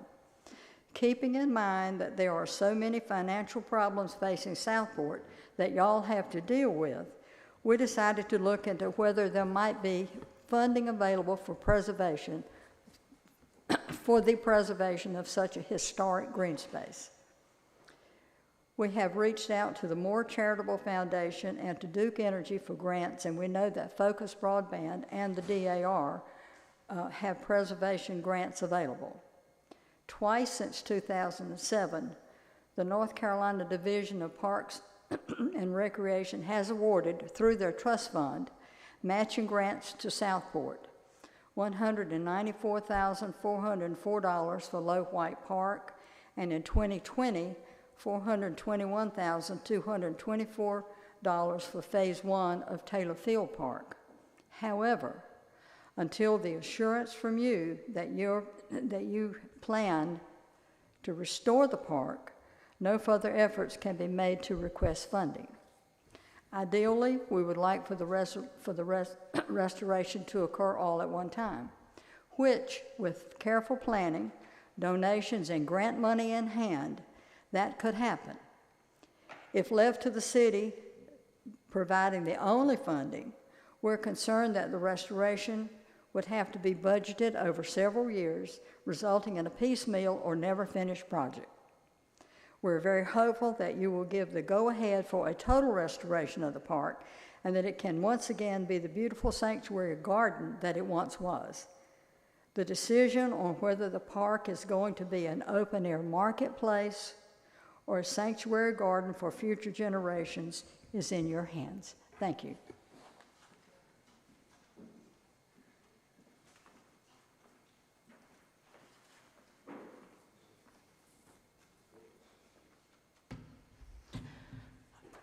Keeping in mind that there are so many financial problems facing Southport that y'all have to deal with, we decided to look into whether there might be funding available for preservation, for the preservation of such a historic green space. We have reached out to the Moore Charitable Foundation and to Duke Energy for grants, and we know that Focus Broadband and the DAR have preservation grants available. Twice since 2007, the North Carolina Division of Parks and Recreation has awarded, through their trust fund, matching grants to Southport. $194,404 for Low White Park, and in 2020, $421,224 for Phase 1 of Taylor Field Park. However, until the assurance from you that you plan to restore the park, no further efforts can be made to request funding. Ideally, we would like for the restoration to occur all at one time, which, with careful planning, donations, and grant money in hand, that could happen. If left to the city providing the only funding, we're concerned that the restoration would have to be budgeted over several years, resulting in a piecemeal or never finished project. We're very hopeful that you will give the go-ahead for a total restoration of the park and that it can once again be the beautiful sanctuary garden that it once was. The decision on whether the park is going to be an open-air marketplace or a sanctuary garden for future generations is in your hands. Thank you.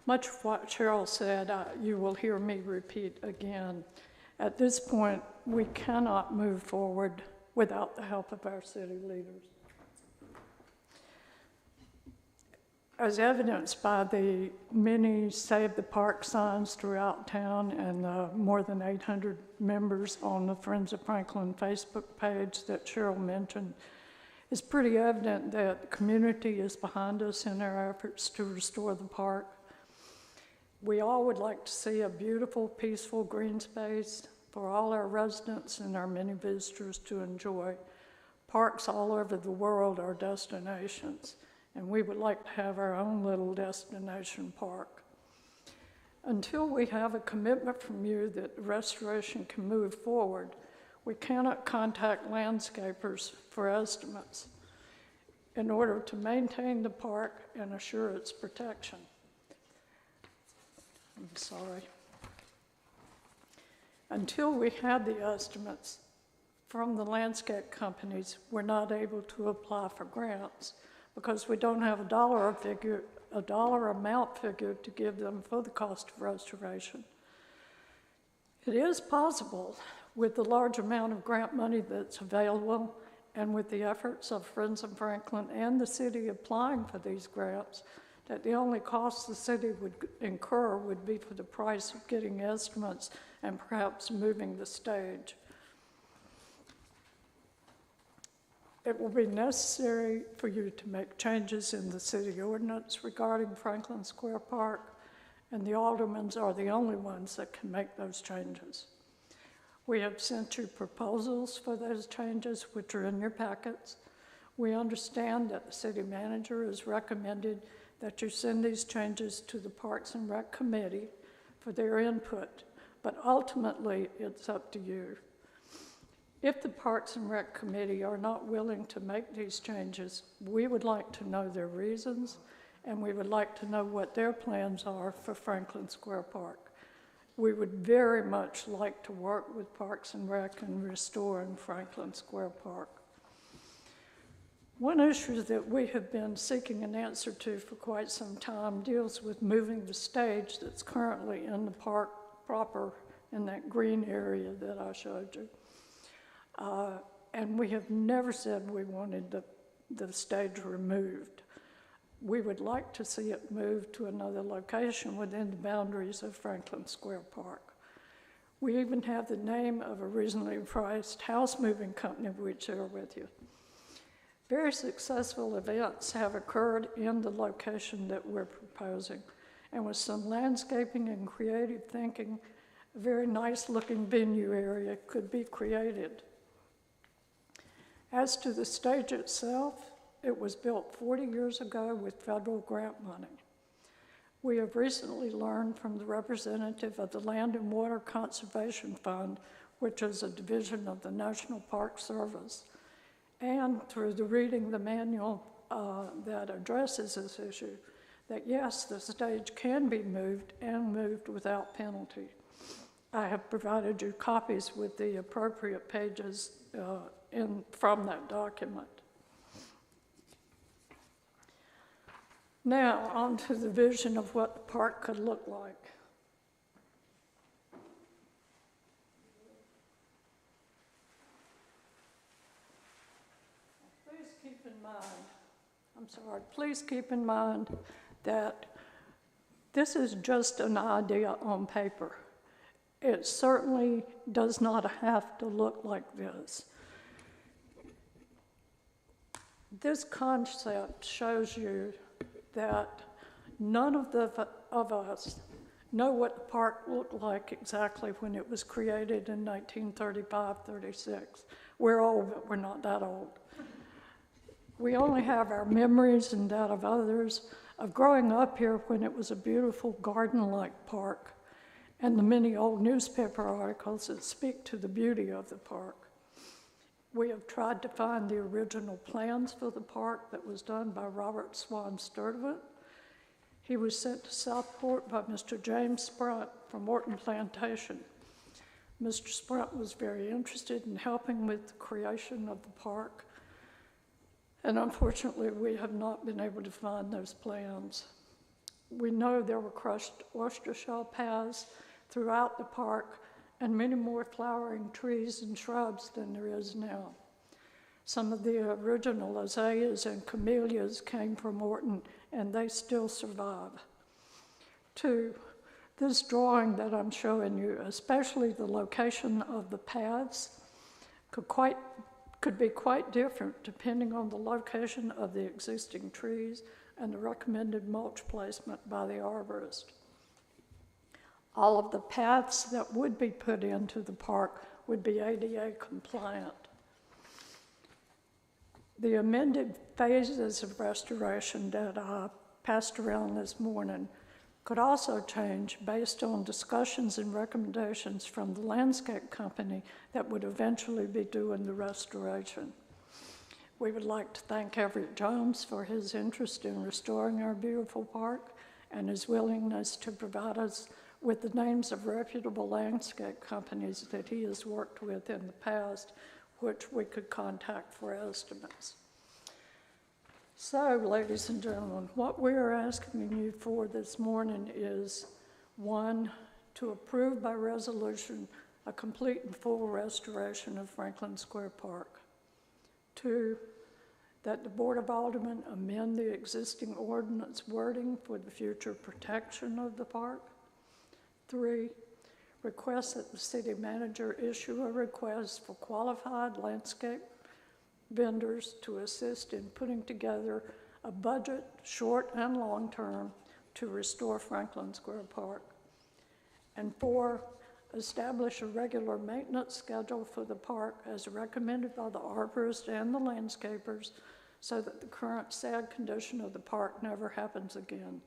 Much of what Cheryl said, you will hear me repeat again. At this point, we cannot move forward without the help of our city leaders. As evidenced by the many Save the Park signs throughout town and the more than 800 members on the Friends of Franklin Facebook page that Cheryl mentioned, it's pretty evident that the community is behind us in our efforts to restore the park. We all would like to see a beautiful, peaceful green space for all our residents and our many visitors to enjoy. Parks all over the world are destinations, and we would like to have our own little destination park. Until we have a commitment from you that the restoration can move forward, we cannot contact landscapers for estimates in order to maintain the park and assure its protection. I'm sorry. Until we had the estimates from the landscape companies, we're not able to apply for grants because we don't have a dollar amount figure to give them for the cost of restoration. It is possible, with the large amount of grant money that's available and with the efforts of Friends of Franklin and the city applying for these grants, that the only cost the city would incur would be for the price of getting estimates and perhaps moving the stage. It will be necessary for you to make changes in the city ordinance regarding Franklin Square Park, and the aldermen are the only ones that can make those changes. We have sent you proposals for those changes, which are in your packets. We understand that the city manager has recommended that you send these changes to the Parks and Rec Committee for their input, but ultimately it's up to you. If the Parks and Rec Committee are not willing to make these changes, we would like to know their reasons, and we would like to know what their plans are for Franklin Square Park. We would very much like to work with Parks and Rec in restoring Franklin Square Park. One issue that we have been seeking an answer to for quite some time deals with moving the stage that's currently in the park proper in that green area that I showed you. And we have never said we wanted the stage removed. We would like to see it moved to another location within the boundaries of Franklin Square Park. We even have the name of a reasonably priced house moving company we'd share with you. Very successful events have occurred in the location that we're proposing, and with some landscaping and creative thinking, a very nice looking venue area could be created. As to the stage itself, it was built 40 years ago with federal grant money. We have recently learned from the representative of the Land and Water Conservation Fund, which is a division of the National Park Service, and through the reading the manual that addresses this issue, that yes, the stage can be moved and moved without penalty. I have provided you copies with the appropriate pages from that document. Now, on to the vision of what the park could look like. Please keep in mind that this is just an idea on paper. It certainly does not have to look like this. This concept shows you that none of us know what the park looked like exactly when it was created in 1935-36. We're old, but we're not that old. We only have our memories and that of others of growing up here when it was a beautiful garden-like park, and the many old newspaper articles that speak to the beauty of the park. We have tried to find the original plans for the park that was done by Robert Swan Sturdivant. He was sent to Southport by Mr. James Sprunt from Morton Plantation. Mr. Sprunt was very interested in helping with the creation of the park, and unfortunately we have not been able to find those plans. We know there were crushed oyster shell paths throughout the park and many more flowering trees and shrubs than there is now. Some of the original azaleas and camellias came from Morton, and they still survive. 2, this drawing that I'm showing you, especially the location of the paths, could be quite different depending on the location of the existing trees and the recommended mulch placement by the arborist. All of the paths that would be put into the park would be ADA compliant. The amended phases of restoration that I passed around this morning could also change based on discussions and recommendations from the landscape company that would eventually be doing the restoration. We would like to thank Everett Jones for his interest in restoring our beautiful park and his willingness to provide us with the names of reputable landscape companies that he has worked with in the past, which we could contact for estimates. So, ladies and gentlemen, what we are asking you for this morning is, 1, to approve by resolution a complete and full restoration of Franklin Square Park. 2, that the Board of Aldermen amend the existing ordinance wording for the future protection of the park. 3, request that the city manager issue a request for qualified landscape vendors to assist in putting together a budget, short and long term, to restore Franklin Square Park. And 4, establish a regular maintenance schedule for the park as recommended by the arborist and the landscapers so that the current sad condition of the park never happens again.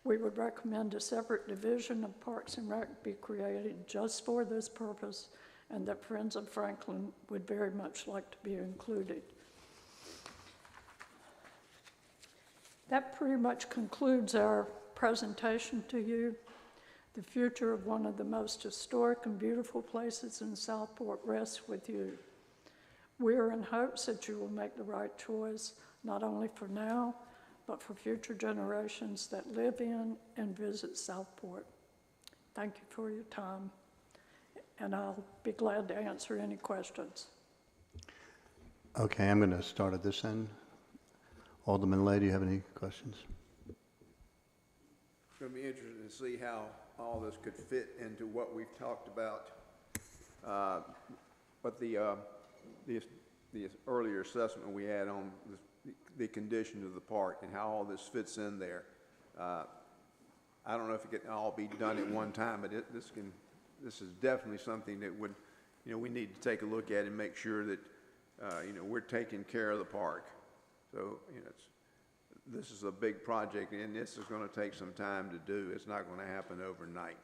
We would recommend a separate division of Parks and Rec be created just for this purpose, and that Friends of Franklin would very much like to be included. That pretty much concludes our presentation to you. The future of one of the most historic and beautiful places in Southport rests with you. We're in hopes that you will make the right choice, not only for now, but for future generations that live in and visit Southport. Thank you for your time, and I'll be glad to answer any questions. Okay, I'm going to start at this end. Alderman Lay, do you have any questions? It's going to be interesting to see how all this could fit into what we've talked about. But the earlier assessment we had on the condition of the park and how all this fits in there. I don't know if it can all be done at one time, but this is definitely something that would, we need to take a look at and make sure that, we're taking care of the park. So, this is a big project, and this is going to take some time to do. It's not going to happen overnight.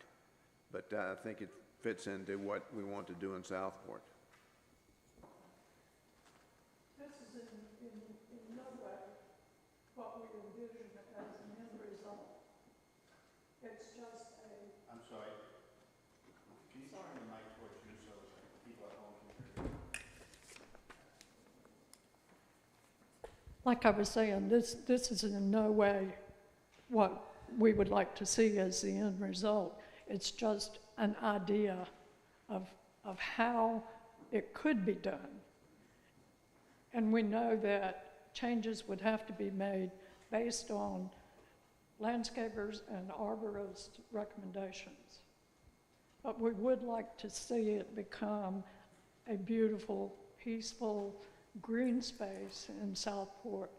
But I think it fits into what we want to do in Southport. This is in no way what we envision as an end result. It's just a... I'm sorry. Can you turn the mic towards you so people at home can hear you? Like I was saying, this is in no way what we would like to see as the end result. It's just an idea of how it could be done. And we know that changes would have to be made based on landscapers and arborists' recommendations. But we would like to see it become a beautiful, peaceful, green space in Southport,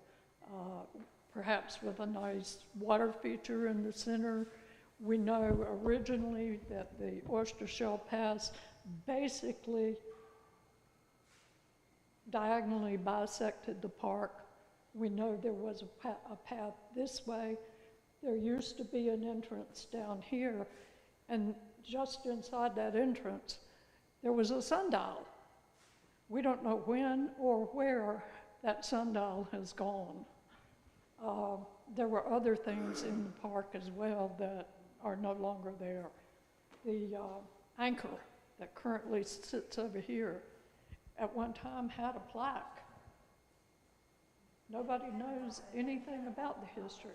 perhaps with a nice water feature in the center. We know originally that the Oyster Shell Pass basically diagonally bisected the park. We know there was a path this way. There used to be an entrance down here, and just inside that entrance, there was a sundial. We don't know when or where that sundial has gone. There were other things in the park as well that are no longer there. The anchor that currently sits over here at one time had a plaque. Nobody knows anything about the history.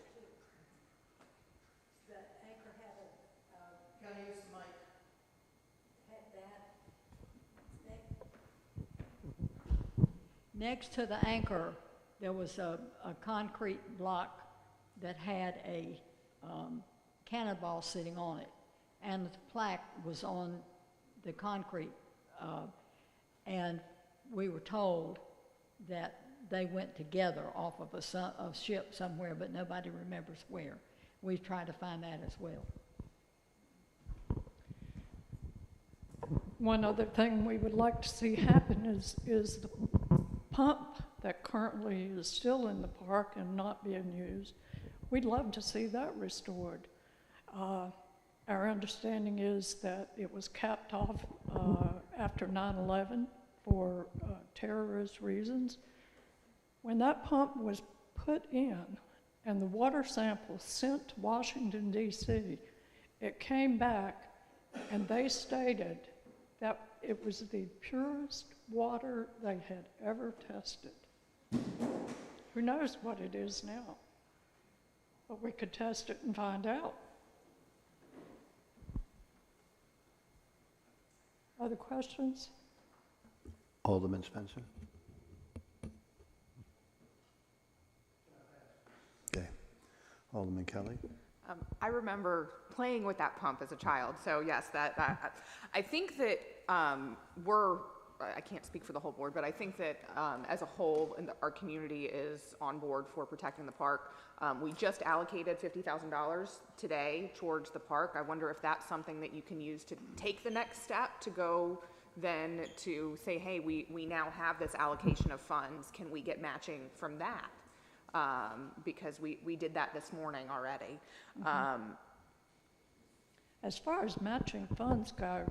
That anchor had a... Can I use the mic? Next to the anchor, there was a concrete block that had a cannonball sitting on it, and the plaque was on the concrete, and we were told that they went together off of a ship somewhere, but nobody remembers where. We've tried to find that as well. One other thing we would like to see happen is the pump that currently is still in the park and not being used. We'd love to see that restored. Our understanding is that it was capped off after 9/11 for terrorist reasons. When that pump was put in and the water sample sent to Washington, D.C., it came back and they stated that it was the purest water they had ever tested. Who knows what it is now? But we could test it and find out. Other questions? Alderman Spencer. Okay. Alderman Kelly. I remember playing with that pump as a child, so yes, I think that I can't speak for the whole board, but I think that as a whole, our community is on board for protecting the park. We just allocated $50,000 today towards the park. I wonder if that's something that you can use to take the next step to go then to say, hey, we now have this allocation of funds. Can we get matching from that? Because we did that this morning already. Mm-hmm. As far as matching funds go,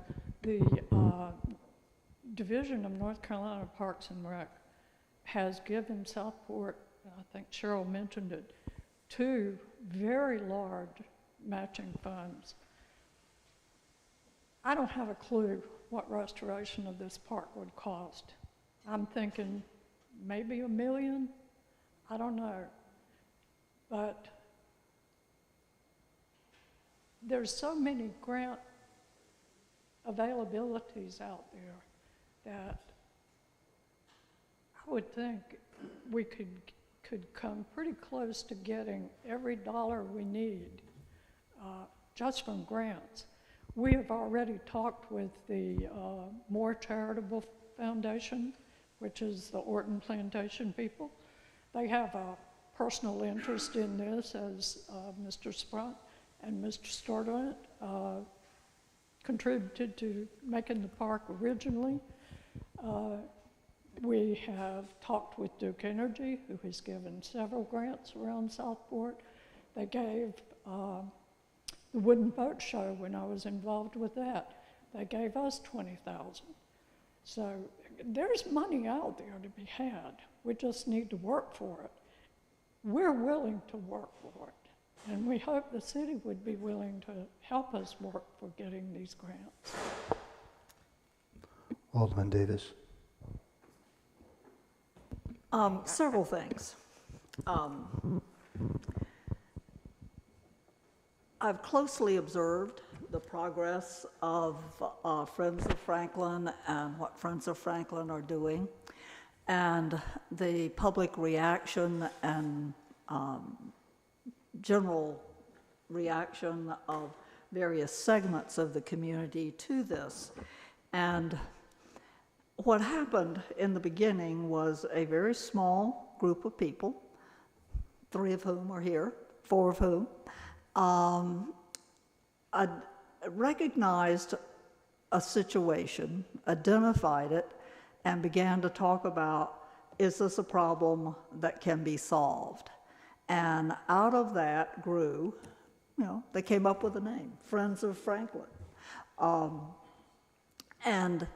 Division of North Carolina Parks and Rec has given Southport, I think Cheryl mentioned it, 2 very large matching funds. I don't have a clue what restoration of this park would cost. I'm thinking maybe $1 million, I don't know. But there's so many grant availabilities out there that I would think we could come pretty close to getting every dollar we need just from grants. We have already talked with the More Charitable Foundation, which is the Orton Plantation people. They have a personal interest in this, as Mr. Sprunt and Mr. Sturdivant contributed to making the park originally. We have talked with Duke Energy, who has given several grants around Southport. They gave the Wooden Boat Show, when I was involved with that, they gave us $20,000. So there's money out there to be had. We just need to work for it. We're willing to work for it, and we hope the city would be willing to help us work for getting these grants. Alderman Davis. Several things. I've closely observed the progress of Friends of Franklin and what Friends of Franklin are doing, and the public reaction and general reaction of various segments of the community to this. And what happened in the beginning was a very small group of people, 3 of whom are here, 4 of whom, recognized a situation, identified it, and began to talk about, is this a problem that can be solved? And out of that grew, they came up with a name, Friends of Franklin. And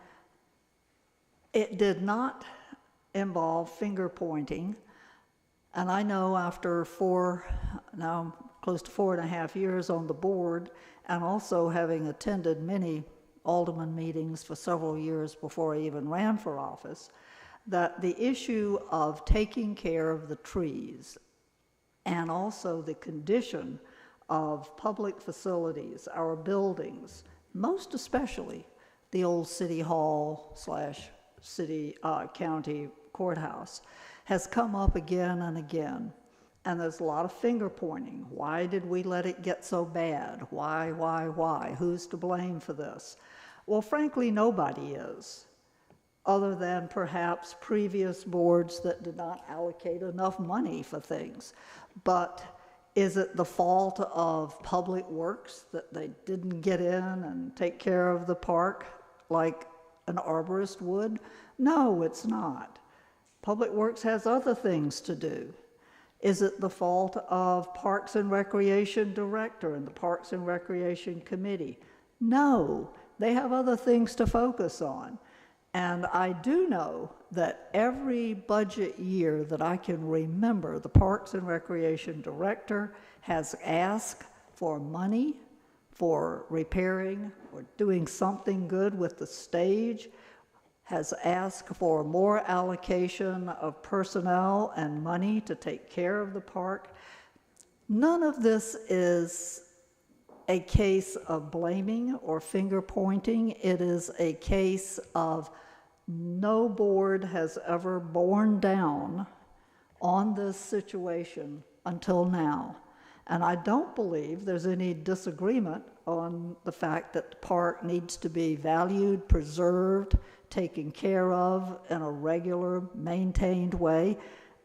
it did not involve finger pointing. And I know after now close to 4.5 years on the board, and also having attended many alderman meetings for several years before I even ran for office, that the issue of taking care of the trees and also the condition of public facilities, our buildings, most especially the old city hall / city county courthouse, has come up again and again. And there's a lot of finger pointing. Why did we let it get so bad? Why? Who's to blame for this? Well, frankly, nobody is, other than perhaps previous boards that did not allocate enough money for things. But is it the fault of Public Works that they didn't get in and take care of the park like an arborist would? No, it's not. Public Works has other things to do. Is it the fault of Parks and Recreation Director and the Parks and Recreation Committee? No, they have other things to focus on. And I do know that every budget year that I can remember, the Parks and Recreation Director has asked for money for repairing or doing something good with the stage, has asked for more allocation of personnel and money to take care of the park. None of this is a case of blaming or finger pointing. It is a case of no board has ever borne down on this situation until now. And I don't believe there's any disagreement on the fact that the park needs to be valued, preserved, taken care of in a regular, maintained way.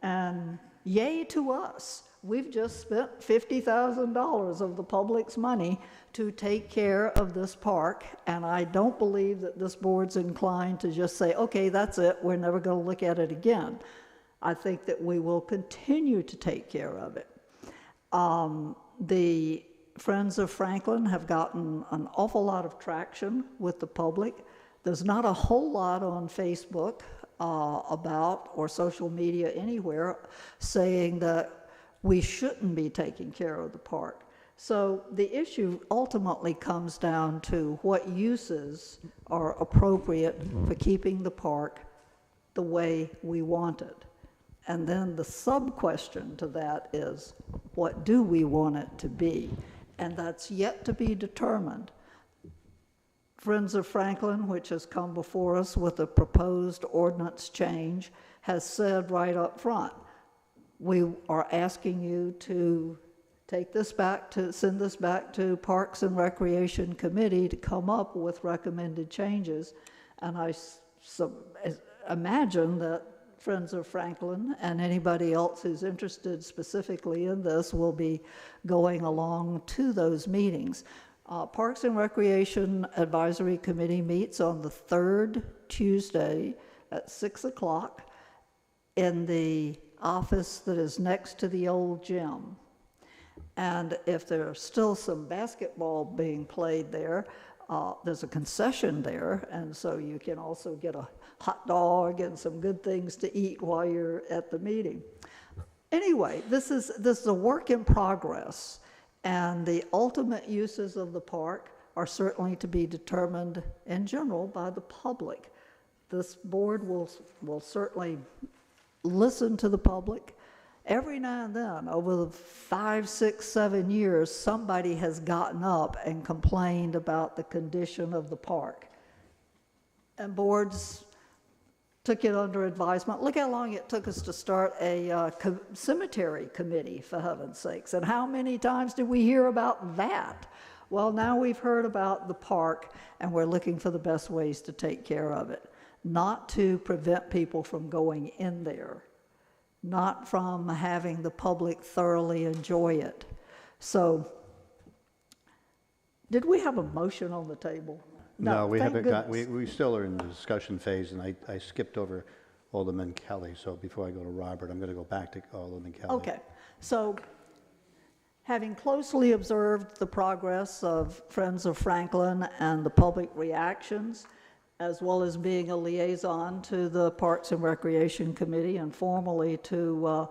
And yay to us. We've just spent $50,000 of the public's money to take care of this park, and I don't believe that this board's inclined to just say, okay, that's it, we're never going to look at it again. I think that we will continue to take care of it. The Friends of Franklin have gotten an awful lot of traction with the public. there's not a whole lot on Facebook about, or social media anywhere, saying that we shouldn't be taking care of the park. So the issue ultimately comes down to what uses are appropriate for keeping the park the way we want it. And then the sub-question to that is, what do we want it to be? And that's yet to be determined. Friends of Franklin, which has come before us with a proposed ordinance change, has said right up front, we are asking you to take this back to, send this back to Parks and Recreation Committee to come up with recommended changes. And I imagine that Friends of Franklin and anybody else who's interested specifically in this will be going along to those meetings. Parks and Recreation Advisory Committee meets on the third Tuesday at 6 o'clock in the office that is next to the old gym. And if there's still some basketball being played there, there's a concession there, and so you can also get a hot dog and some good things to eat while you're at the meeting. Anyway, this is a work in progress, and the ultimate uses of the park are certainly to be determined in general by the public. This board will certainly listen to the public. Every now and then, over the 5, 6, 7 years, somebody has gotten up and complained about the condition of the park. And boards took it under advisement. Look how long it took us to start a cemetery committee, for heaven's sakes. And how many times did we hear about that? Well, now we've heard about the park, and we're looking for the best ways to take care of it. Not to prevent people from going in there, not from having the public thoroughly enjoy it. So, did we have a motion on the table? No, we thank haven't got, goodness. we still are in the discussion phase, and I skipped over Alderman Kelly, so before I go to Robert, I'm going to go back to Alderman Kelly. Okay, so having closely observed the progress of Friends of Franklin and the public reactions, as well as being a liaison to the Parks and Recreation Committee and formally to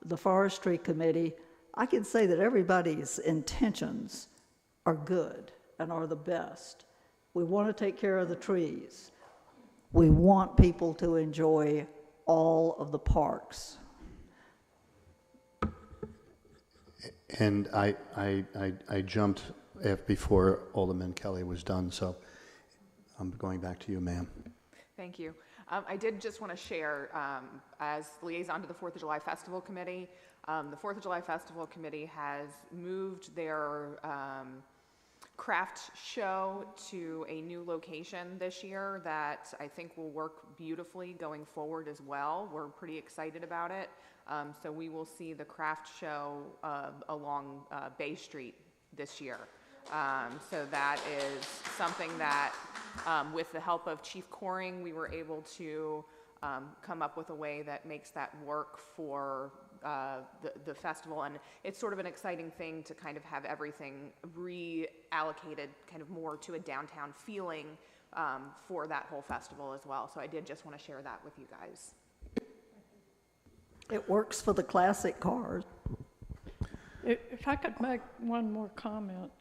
the Forestry Committee, I can say that everybody's intentions are good and are the best. We want to take care of the trees. We want people to enjoy all of the parks. And I jumped before Alderman Kelly was done, so I'm going back to you, ma'am. Thank you. I did just want to share, as liaison to the 4th of July Festival Committee, the 4th of July Festival Committee has moved their craft show to a new location this year that I think will work beautifully going forward as well. We're pretty excited about it. So we will see the craft show along Bay Street this year. So that is something that, with the help of Chief Coring, we were able to come up with a way that makes that work for the festival. And it's sort of an exciting thing to kind of have everything reallocated kind of more to a downtown feeling for that whole festival as well. So I did just want to share that with you guys. It works for the classic cars. If I could make one more comment.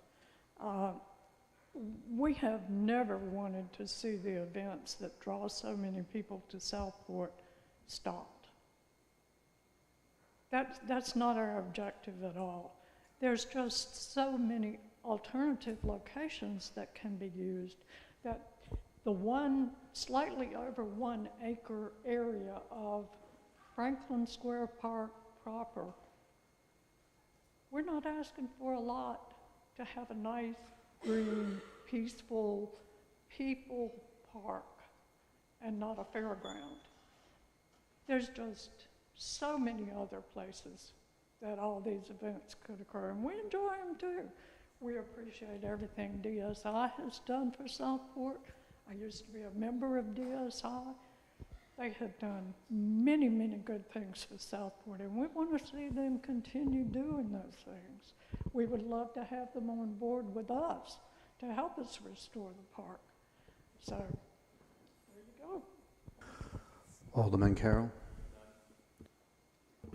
We have never wanted to see the events that draw so many people to Southport stopped. That's not our objective at all. There's just so many alternative locations that can be used that the slightly over 1 acre area of Franklin Square Park proper, we're not asking for a lot to have a nice, green, peaceful, people park and not a fairground. There's just so many other places that all these events could occur, and we enjoy them too. We appreciate everything DSI has done for Southport. I used to be a member of DSI. They have done many, many good things for Southport, and we want to see them continue doing those things. We would love to have them on board with us to help us restore the park. So go. Alderman Carroll.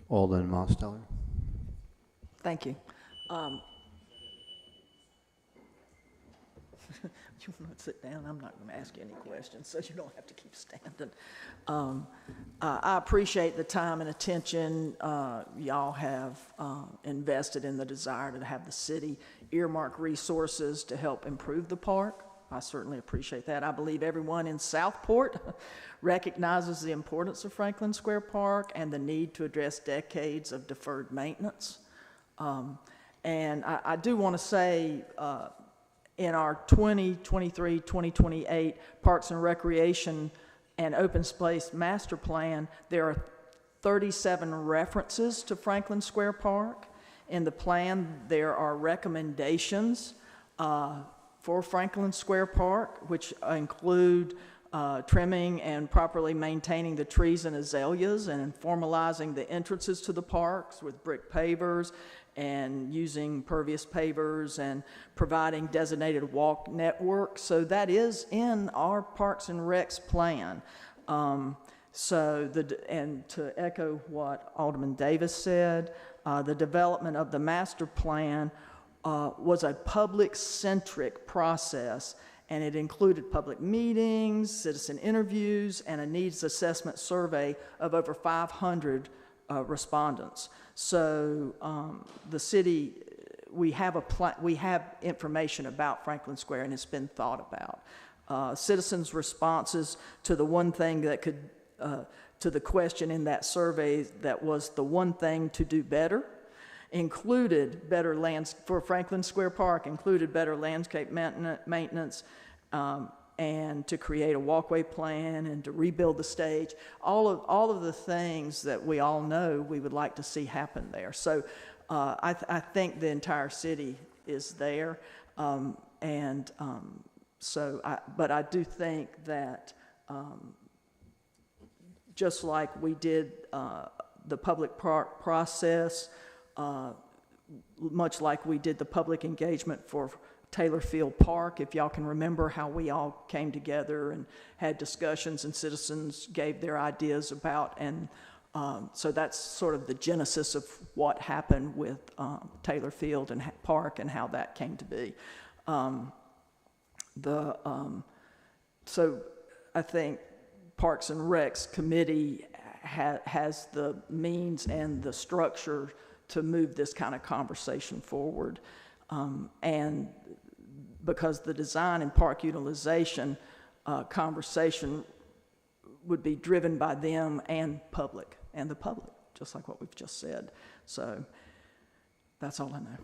Alderman Mosteller. Thank you. You want to sit down? I'm not going to ask you any questions, so you don't have to keep standing. I appreciate the time and attention y'all have invested in the desire to have the city earmark resources to help improve the park. I certainly appreciate that. I believe everyone in Southport recognizes the importance of Franklin Square Park and the need to address decades of deferred maintenance. And I do want to say, in our 2023-2028 Parks and Recreation and Open Space Master Plan, there are 37 references to Franklin Square Park. In the plan, there are recommendations for Franklin Square Park, which include trimming and properly maintaining the trees and azaleas and formalizing the entrances to the parks with brick pavers and using pervious pavers and providing designated walk networks. So that is in our Parks and Recs plan. And to echo what Alderman Davis said, the development of the master plan was a public-centric process, and it included public meetings, citizen interviews, and a needs assessment survey of over 500 respondents. So the city, we have information about Franklin Square, and it's been thought about. Citizens' responses to the one thing that could, to the question in that survey that was the one thing to do better, included better lands for Franklin Square Park, included better landscape maintenance, and to create a walkway plan and to rebuild the stage, all of the things that we all know we would like to see happen there. So I think the entire city is there, but I do think that just like we did the public park process, much like we did the public engagement for Taylor Field Park, if y'all can remember how we all came together and had discussions and citizens gave their ideas about, and so that's sort of the genesis of what happened with Taylor Field and Park and how that came to be. So I think Parks and Recs Committee has the means and the structure to move this kind of conversation forward. And because the design and park utilization conversation would be driven by them and the public, just like what we've just said. So that's all I know.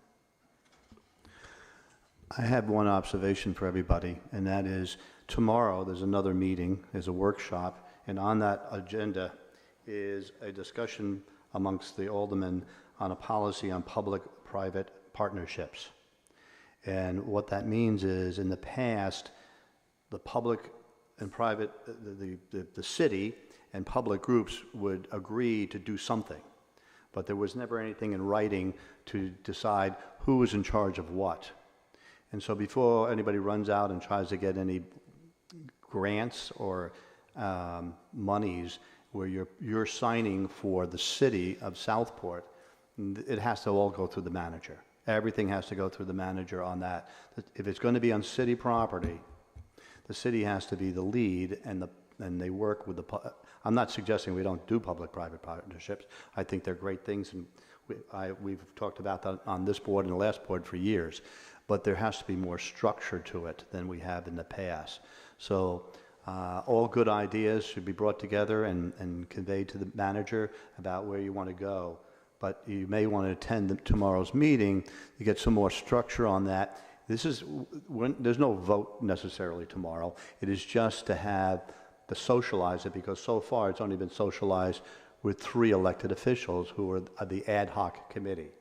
I have one observation for everybody, and that is tomorrow there's another meeting, there's a workshop, and on that agenda is a discussion amongst the aldermen on a policy on public-private partnerships. And what that means is, in the past, the public and private, the city and public groups would agree to do something, but there was never anything in writing to decide who was in charge of what. And so before anybody runs out and tries to get any grants or monies where you're signing for the city of Southport, it has to all go through the manager. Everything has to go through the manager on that. If it's going to be on city property, the city has to be the lead, and they work with the. I'm not suggesting we don't do public-private partnerships. I think they're great things, and we've talked about that on this board and the last board for years. But there has to be more structure to it than we have in the past. So all good ideas should be brought together and conveyed to the manager about where you want to go. But you may want to attend tomorrow's meeting to get some more structure on that. There's no vote necessarily tomorrow. It is just to socialize it, because so far it's only been socialized with 3 elected officials who are the ad hoc committee.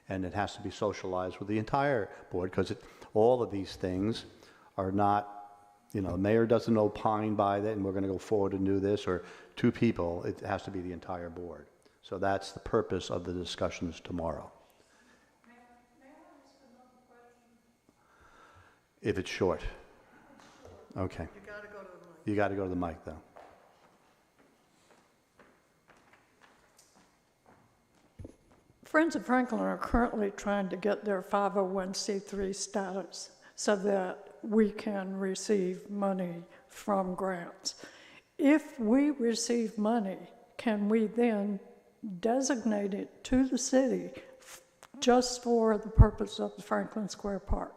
And it has to be socialized with the entire board, because all of these things are not, the mayor doesn't opine by that and we're going to go forward and do this, or 2 people. It has to be the entire board. So that's the purpose of the discussions tomorrow. May I ask another question? If it's short. Okay. You got to go to the mic. You got to go to the mic, though. Friends of Franklin are currently trying to get their 501c3 status so that we can receive money from grants. If we receive money, can we then designate it to the city just for the purpose of the Franklin Square Park?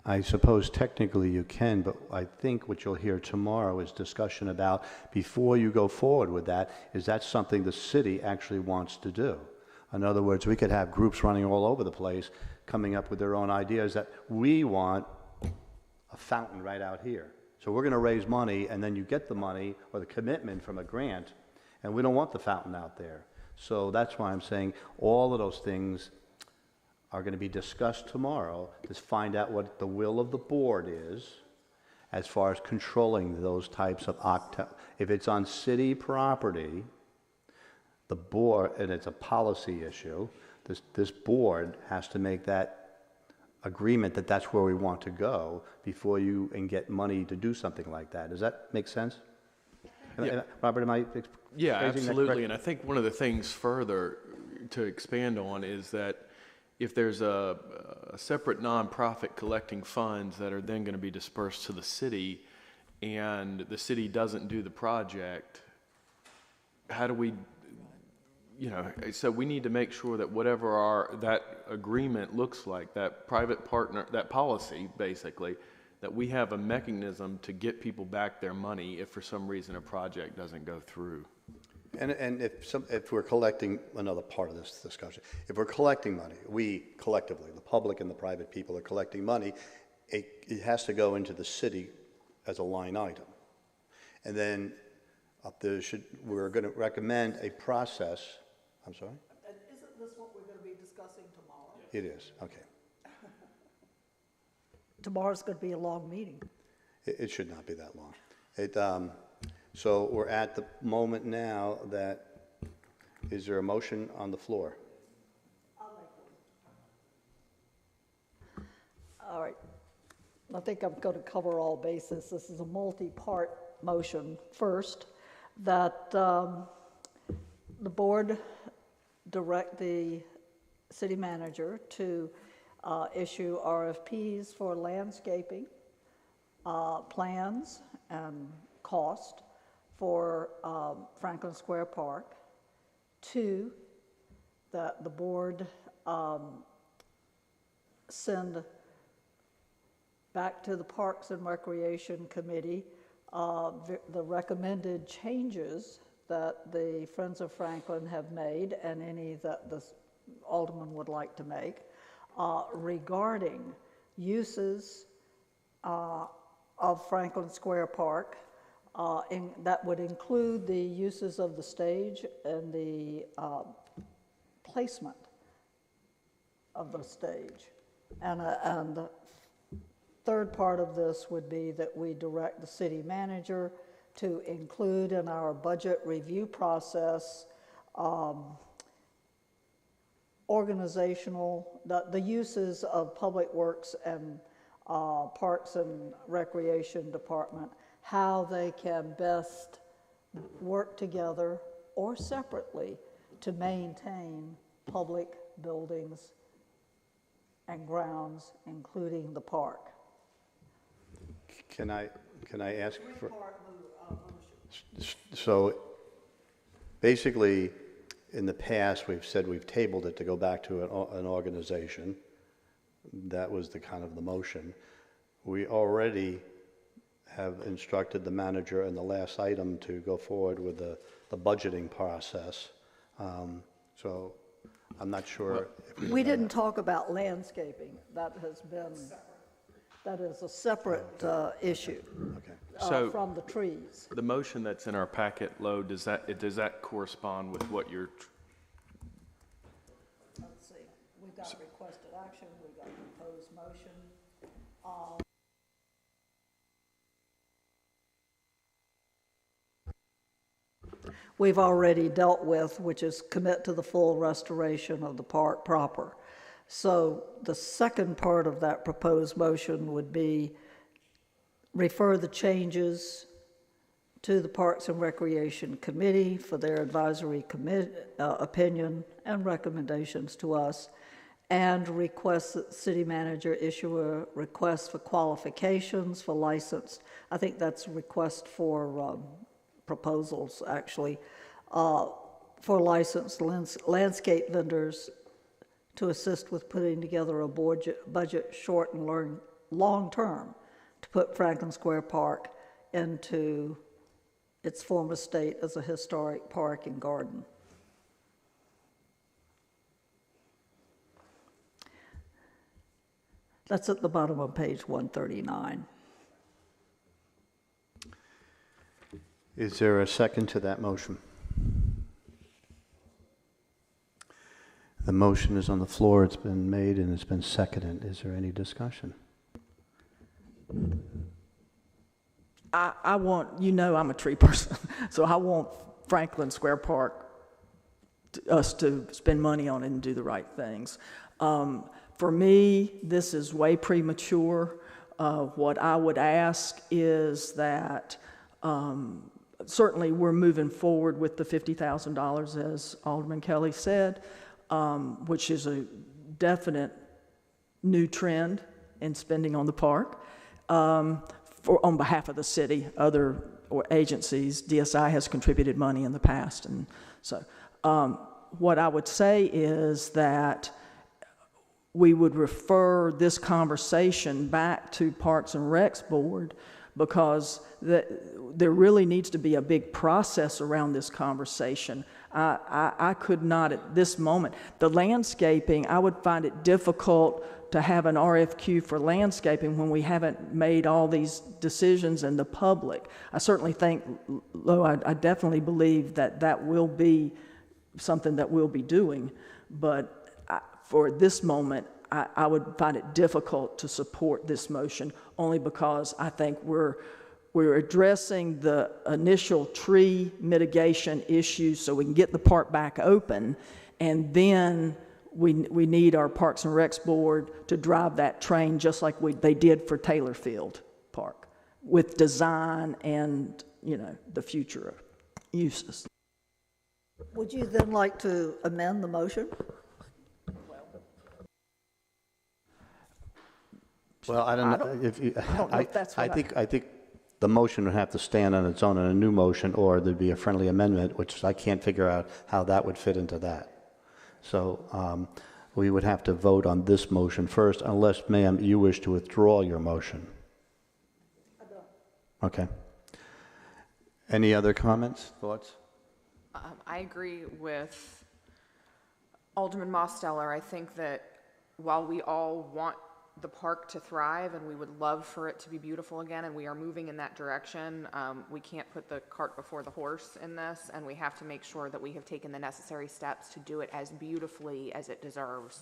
I suppose technically you can, but I think what you'll hear tomorrow is discussion about, before you go forward with that, is that something the city actually wants to do? In other words, we could have groups running all over the place coming up with their own ideas that we want a fountain right out here. So we're going to raise money, and then you get the money or the commitment from a grant, and we don't want the fountain out there. So that's why I'm saying all of those things are going to be discussed tomorrow to find out what the will of the board is as far as controlling those types of if it's on city property, the board, and it's a policy issue, this board has to make that agreement that that's where we want to go before you and get money to do something like that. Does that make sense? Yeah. Robert, am I Yeah, phrasing that absolutely. correctly? And I think one of the things further to expand on is that if there's a separate nonprofit collecting funds that are then going to be dispersed to the city, and the city doesn't do the project, how do we, so we need to make sure that whatever that agreement looks like, that private partner, that policy basically, that we have a mechanism to get people back their money if for some reason a project doesn't go through. And if we're collecting, another part of this discussion, if we're collecting money, we collectively, the public and the private people are collecting money, it has to go into the city as a line item. And then we're going to recommend a process. I'm sorry? And isn't this what we're going to be discussing tomorrow? It is, okay. Tomorrow's going to be a long meeting. It should not be that long. So we're at the moment now that, is there a motion on the floor? All right. I think I'm going to cover all bases. This is a multi-part motion. First, that the board direct the city manager to issue RFPs for landscaping plans and cost for Franklin Square Park. Two, that the board send back to the Parks and Recreation Committee the recommended changes that the Friends of Franklin have made and any that the alderman would like to make regarding uses of Franklin Square Park. That would include the uses of the stage and the placement of the stage. And the third part of this would be that we direct the city manager to include in our budget review process the uses of Public Works and Parks and Recreation Department, how they can best work together or separately to maintain public buildings and grounds, including the park. Can I ask for? So basically, in the past, we've said we've tabled it to go back to an organization. That was the kind of the motion. We already have instructed the manager in the last item to go forward with the budgeting process. So I'm not sure. We didn't talk about landscaping. That is a separate issue from the trees. The motion that's in our packet, Lo, does that correspond with what you're? Let's see. We've got requested action. We've got proposed motion. We've already dealt with, which is commit to the full restoration of the park proper. So the second part of that proposed motion would be refer the changes to the Parks and Recreation Committee for their advisory opinion and recommendations to us, and request that the city manager issue a request for qualifications for license. I think that's a request for proposals, actually, for licensed landscape vendors to assist with putting together a budget short and long term to put Franklin Square Park into its former state as a historic park and garden. That's at the bottom of page 139. Is there a second to that motion? The motion is on the floor. It's been made and it's been seconded. Is there any discussion? I want, you know, I'm a tree person, so I want Franklin Square Park, us to spend money on it and do the right things. For me, this is way premature. What I would ask is that certainly we're moving forward with the $50,000, as Alderman Kelly said, which is a definite new trend in spending on the park. On behalf of the city, other agencies, DSI has contributed money in the past. And so what I would say is that we would refer this conversation back to Parks and Recs Board, because there really needs to be a big process around this conversation. I could not at this moment. The landscaping, I would find it difficult to have an RFQ for landscaping when we haven't made all these decisions in the public. I certainly think, Lo, I definitely believe that that will be something that we'll be doing, but for this moment, I would find it difficult to support this motion, only because I think we're addressing the initial tree mitigation issues so we can get the park back open, and then we need our Parks and Recs Board to drive that train just like they did for Taylor Field Park, with design and, you know, the future of uses. Would you then like to amend the motion? Well, I don't know if you. I don't know if that's what I think the motion would have to stand on its own in a new motion, or there'd be a friendly amendment, which I can't figure out how that would fit into that. So we would have to vote on this motion first, unless, ma'am, you wish to withdraw your motion. I don't. Okay. Any other comments, thoughts? I agree with Alderman Mosteller. I think that while we all want the park to thrive and we would love for it to be beautiful again, and we are moving in that direction, we can't put the cart before the horse in this, and we have to make sure that we have taken the necessary steps to do it as beautifully as it deserves.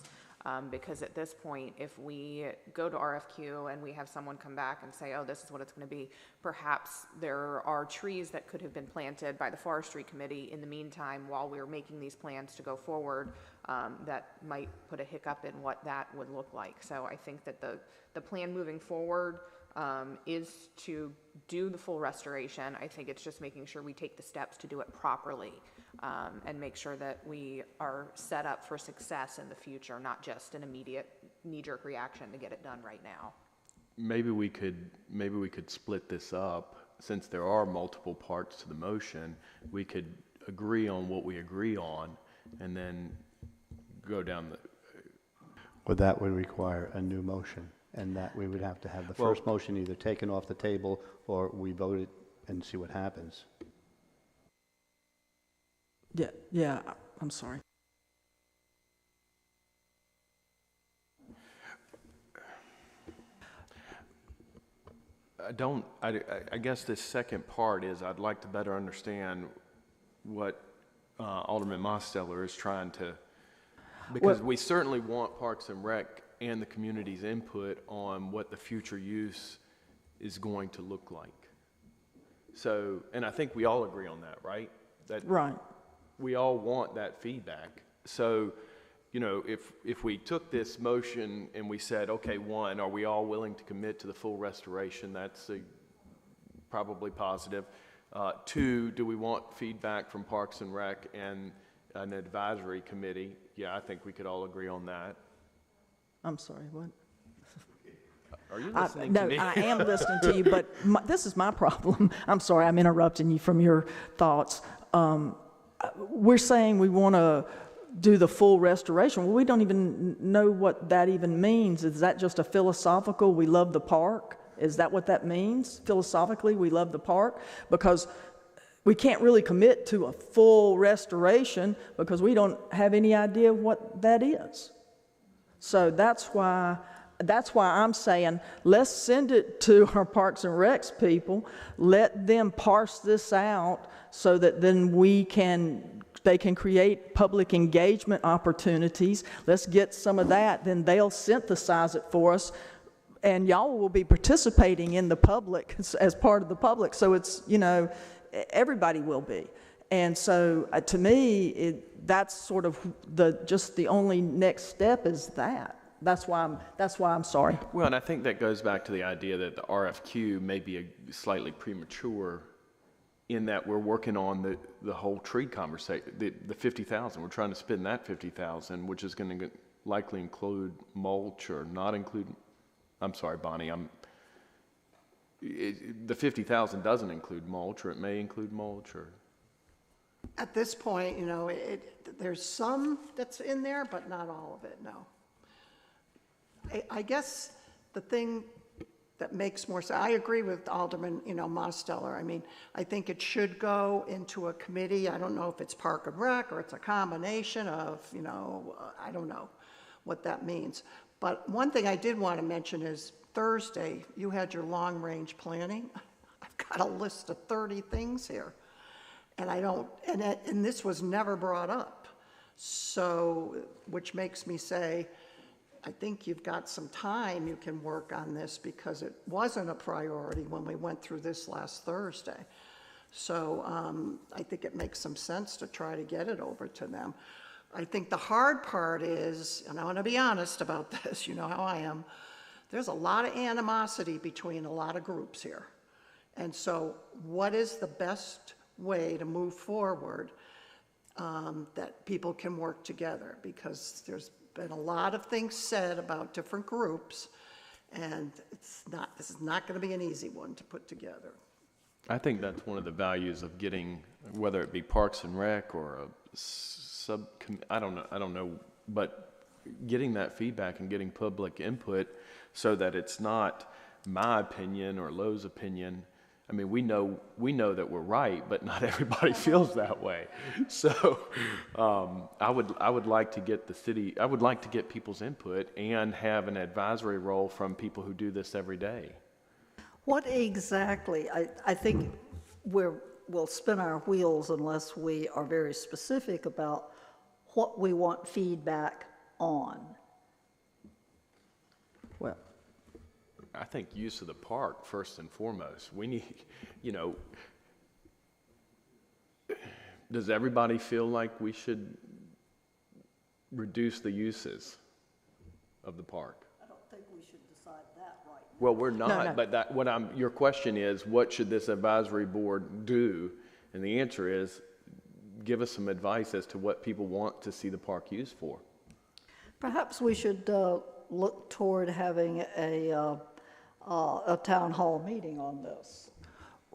Because at this point, if we go to RFQ and we have someone come back and say, oh, this is what it's going to be, perhaps there are trees that could have been planted by the Forestry Committee in the meantime while we're making these plans to go forward, that might put a hiccup in what that would look like. So I think that the plan moving forward is to do the full restoration. I think it's just making sure we take the steps to do it properly, and make sure that we are set up for success in the future, not just an immediate knee-jerk reaction to get it done right now. Maybe we could split this up, since there are multiple parts to the motion. We could agree on what we agree on, and then go down the. Well, that would require a new motion, and that we would have to have the first motion either taken off the table or we vote it and see what happens. Yeah, I'm sorry. I guess this second part is I'd like to better understand what Alderman Mosteller is trying to, because we certainly want Parks and Rec and the community's input on what the future use is going to look like. So, and I think we all agree on that, right? Right. We all want that feedback. So, you know, if we took this motion and we said, okay, one, are we all willing to commit to the full restoration? That's probably positive. Two, do we want feedback from Parks and Rec and an advisory committee? Yeah, I think we could all agree on that. I'm sorry, what? Are you listening no, to me? I am listening to you, but this is my problem. I'm sorry, I'm interrupting you from your thoughts. We're saying we want to do the full restoration. Well, we don't even know what that even means. Is that just a philosophical, we love the park? Is that what that means? Philosophically, we love the park? Because we can't really commit to a full restoration because we don't have any idea what that is. So that's why I'm saying, let's send it to our Parks and Recs people, let them parse this out so that then they can create public engagement opportunities. Let's get some of that, then they'll synthesize it for us, and y'all will be participating in the public as part of the public. So it's, everybody will be. And so to me, that's sort of just the only next step is that. That's why I'm sorry. Well, and I think that goes back to the idea that the RFQ may be slightly premature in that we're working on the whole tree conversation, the 50,000. We're trying to spend that 50,000, which is going to likely include mulch or not include. I'm sorry, Bonnie. The 50,000 doesn't include mulch, or it may include mulch, or. At this point, there's some that's in there, but not all of it, no. I guess the thing that makes more sense, I agree with Alderman, Mosteller. I mean, I think it should go into a committee. I don't know if it's Park and Rec or it's a combination of, I don't know what that means. But one thing I did want to mention is Thursday, you had your long-range planning. I've got a list of 30 things here. And and this was never brought up. So, which makes me say, I think you've got some time you can work on this because it wasn't a priority when we went through this last Thursday. So I think it makes some sense to try to get it over to them. I think the hard part is, and I want to be honest about this, you know how I am, there's a lot of animosity between a lot of groups here. And so what is the best way to move forward that people can work together? Because there's been a lot of things said about different groups, and this is not going to be an easy one to put together. I think that's one of the values of getting, whether it be Parks and Rec or a I don't know, but getting that feedback and getting public input so that it's not my opinion or Lowe's opinion. I mean, we know that we're right, but not everybody feels that way. So I would like to get I would like to get people's input and have an advisory role from people who do this every day. What exactly, I think we'll spin our wheels unless we are very specific about what we want feedback on. Well, I think use of the park first and foremost. We need, does everybody feel like we should reduce the uses of the park? I don't think we should decide that right now. Well, we're not, No. but your question is, what should this advisory board do? And the answer is, give us some advice as to what people want to see the park used for. Perhaps we should look toward having a town hall meeting on this,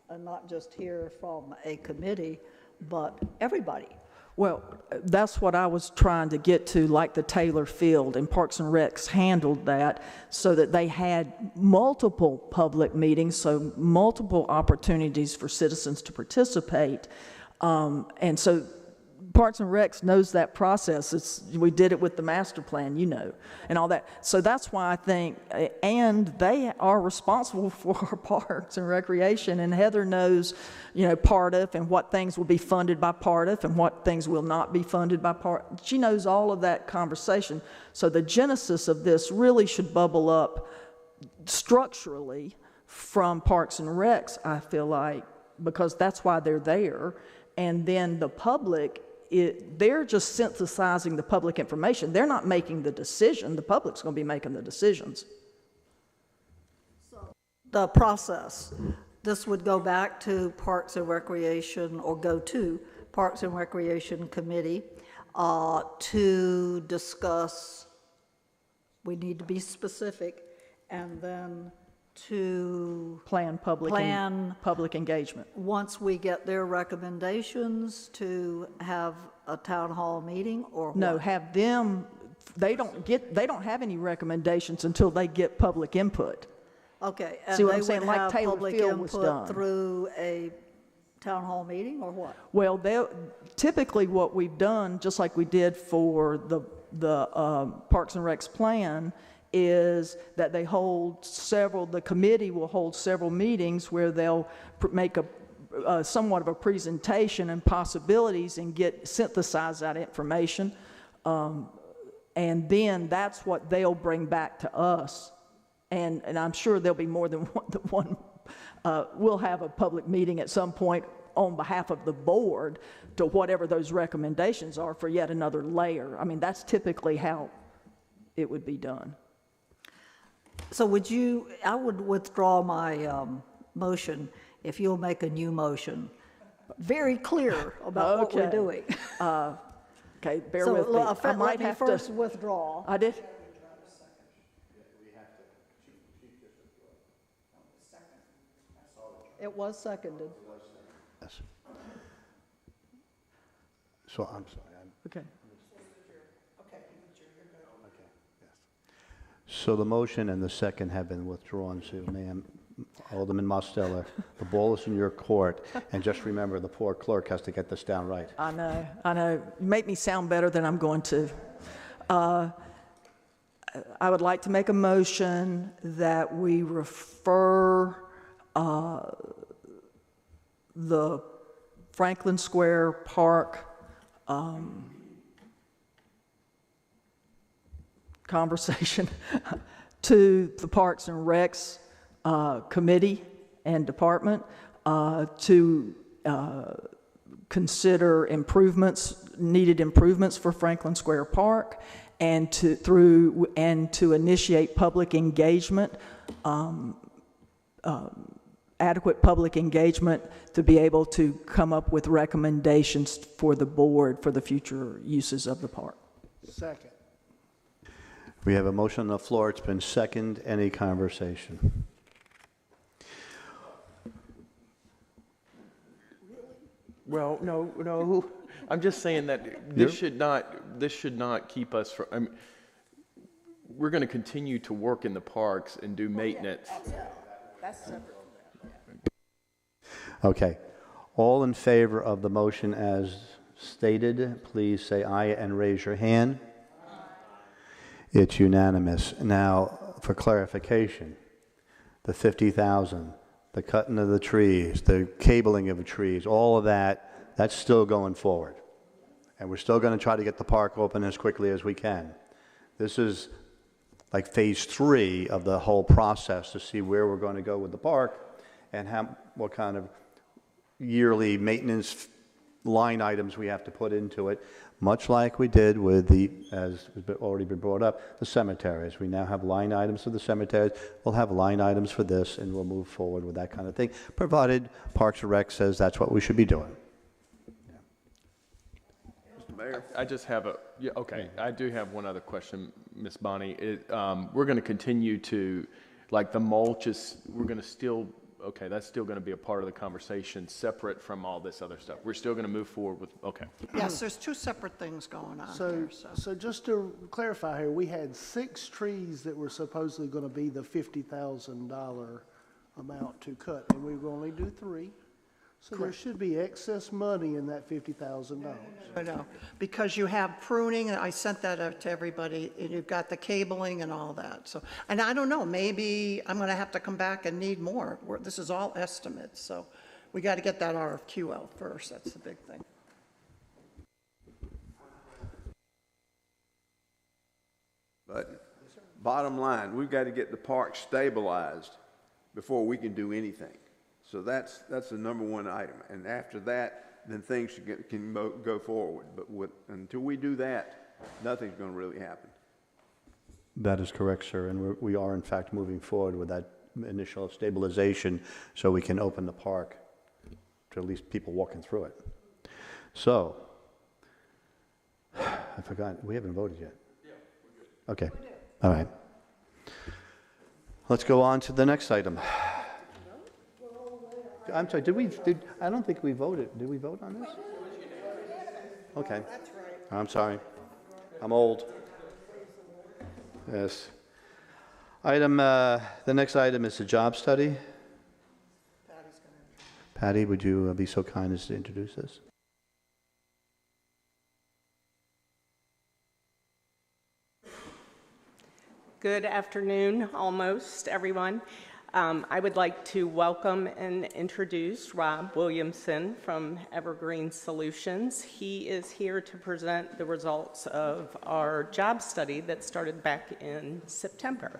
and not just hear from a committee, but everybody. well, that's what I was trying to get to, like the Taylor Field, and Parks and Recs handled that so that they had multiple public meetings, so multiple opportunities for citizens to participate. And so Parks and Recs knows that process. We did it with the master plan, and all that. So that's why I think, and they are responsible for Parks and Recreation, and Heather knows, PARTF and what things will be funded by PARTF and what things will not be funded by PARTF. She knows all of that conversation. So the genesis of this really should bubble up structurally from Parks and Recs, I feel like, because that's why they're there. And then the public, they're just synthesizing the public information. They're not making the decision. The public's going to be making the decisions. So the process, this would go back to Parks and Recreation, or go to Parks and Recreation Committee to discuss, we need to be specific, and then to Plan public engagement. once we get their recommendations, to have a town hall meeting, or what? No, have them, they don't have any recommendations until they get public input. Okay, See and what they I'm saying? would Like have Taylor public Field was done. input through a town hall meeting, or what? Well, typically what we've done, just like we did for the Parks and Recs plan, is that they hold the committee will hold several meetings where they'll make somewhat of a presentation and possibilities and synthesize that information. And then that's what they'll bring back to us. And I'm sure there'll be more than one. We'll have a public meeting at some point on behalf of the board to whatever those recommendations are for yet another layer. I mean, that's typically how it would be done. So I would withdraw my motion if you'll make a new motion, very clear about what we're doing. Okay, bear with me. I might let me have first to withdraw. I did. It was seconded. Yes. So I'm sorry. Okay. So the motion and the second have been withdrawn, so ma'am, Alderman Mosteller, the ball is in your court, and just remember, the poor clerk has to get this down right. I know. You make me sound better than I'm going to. I would like to make a motion that we refer the Franklin Square Park conversation to the Parks and Recs committee and department to consider needed improvements for Franklin Square Park, and to initiate public engagement, adequate public engagement to be able to come up with recommendations for the board for the future uses of the park. Second. We have a motion on the floor. It's been seconded. Any conversation? Well, no. I'm just saying that this should not keep us from. I mean, we're going to continue to work in the parks and do maintenance. That's separate. Okay. All in favor of the motion as stated, please say aye and raise your hand. It's unanimous. Now, for clarification, the 50,000, the cutting of the trees, the cabling of the trees, all of that, that's still going forward. And we're still going to try to get the park open as quickly as we can. This is like phase 3 of the whole process to see where we're going to go with the park and what kind of yearly maintenance line items we have to put into it, much like we did with as has already been brought up, the cemeteries. We now have line items for the cemeteries. We'll have line items for this, and we'll move forward with that kind of thing, provided Parks and Rec says that's what we should be doing. Mr. Mayor? I just have I do have one other question, Ms. Bonnie. We're going to continue to, like the mulch we're going to still, that's still going to be a part of the conversation separate from all this other stuff. We're still going to move forward with, Yes, there's two separate things going on So, here, so just to clarify here, we had 6 trees that were supposedly going to be the $50,000 amount to cut, and we will only do 3. So there should be excess money in that $50,000. I know, because you have pruning, and I sent that out to everybody, and you've got the cabling and all that, so, and I don't know, maybe I'm gonna have to come back and need more. This is all estimates, so we gotta get that RFQ out first, that's the big thing. But bottom line, we've got to get the park stabilized before we can do anything. So that's the number one item. And after that, then things can go forward. But until we do that, nothing's going to really happen. That is correct, sir, and we are in fact moving forward with that initial stabilization so we can open the park to at least people walking through it. So, I forgot, we haven't voted yet. Yeah, we're good. Okay, all right. Let's go on to the next item. I'm sorry, I don't think we voted. Did we vote on this? Okay. That's right. I'm sorry. I'm old. Yes. The next item is the job study. Patty, would you be so kind as to introduce this? Good afternoon, almost, everyone. I would like to welcome and introduce Rob Williamson from Evergreen Solutions. He is here to present the results of our job study that started back in September.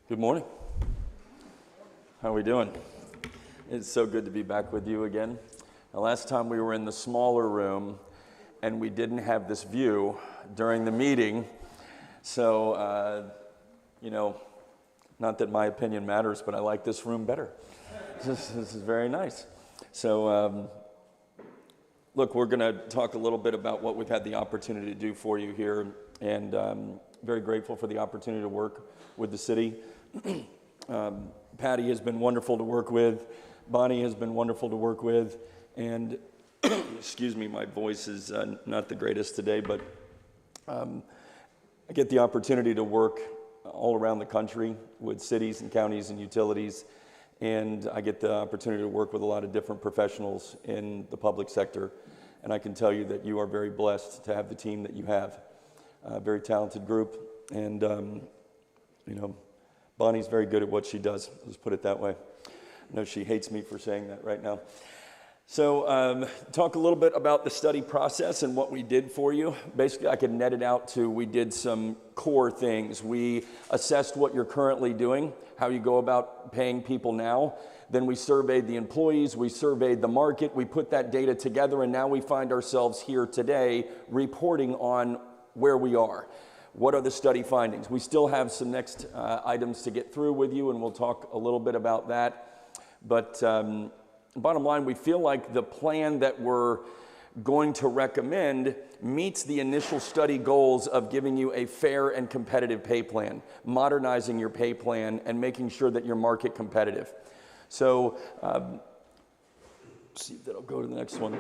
Good morning. How are we doing? It's so good to be back with you again. The last time we were in the smaller room and we didn't have this view during the meeting. So, you know, not that my opinion matters, but I like this room better. This is very nice. So, look, we're going to talk a little bit about what we've had the opportunity to do for you here, and very grateful for the opportunity to work with the city. Patty has been wonderful to work with. Bonnie has been wonderful to work with. And excuse me, my voice is not the greatest today, but I get the opportunity to work all around the country with cities and counties and utilities. And I get the opportunity to work with a lot of different professionals in the public sector. And I can tell you that you are very blessed to have the team that you have. A very talented group. And, you know, Bonnie's very good at what she does, let's put it that way. I know she hates me for saying that right now. So talk a little bit about the study process and what we did for you. Basically, I could net it out to we did some core things. We assessed what you're currently doing, how you go about paying people now. Then we surveyed the employees, we surveyed the market, we put that data together, and now we find ourselves here today reporting on where we are. What are the study findings? We still have some next items to get through with you, and we'll talk a little bit about that. But bottom line, we feel like the plan that we're going to recommend meets the initial study goals of giving you a fair and competitive pay plan, modernizing your pay plan, and making sure that you're market competitive. So, see if that'll go to the next one.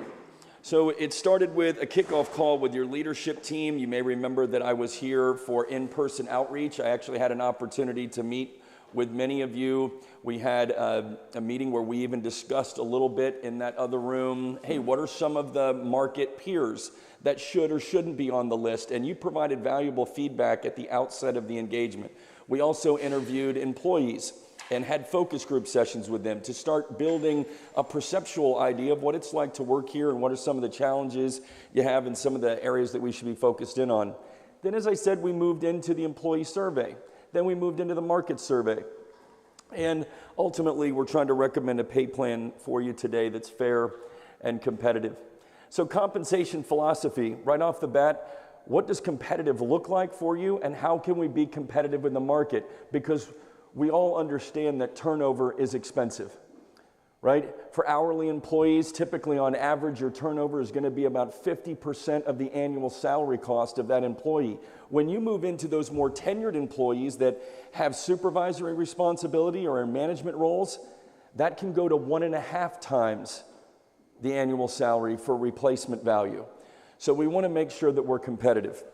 So it started with a kickoff call with your leadership team. You may remember that I was here for in-person outreach. I actually had an opportunity to meet with many of you. We had a meeting where we even discussed a little bit in that other room, hey, what are some of the market peers that should or shouldn't be on the list? And you provided valuable feedback at the outset of the engagement. We also interviewed employees and had focus group sessions with them to start building a perceptual idea of what it's like to work here and what are some of the challenges you have and some of the areas that we should be focused in on. Then, as I said, we moved into the employee survey. Then we moved into the market survey. And ultimately, we're trying to recommend a pay plan for you today that's fair and competitive. So compensation philosophy, right off the bat, what does competitive look like for you and how can we be competitive in the market? Because we all understand that turnover is expensive, right? For hourly employees, typically on average, your turnover is going to be about 50% of the annual salary cost of that employee. When you move into those more tenured employees that have supervisory responsibility or in management roles, that can go to 1.5 times the annual salary for replacement value. So we want to make sure that we're competitive.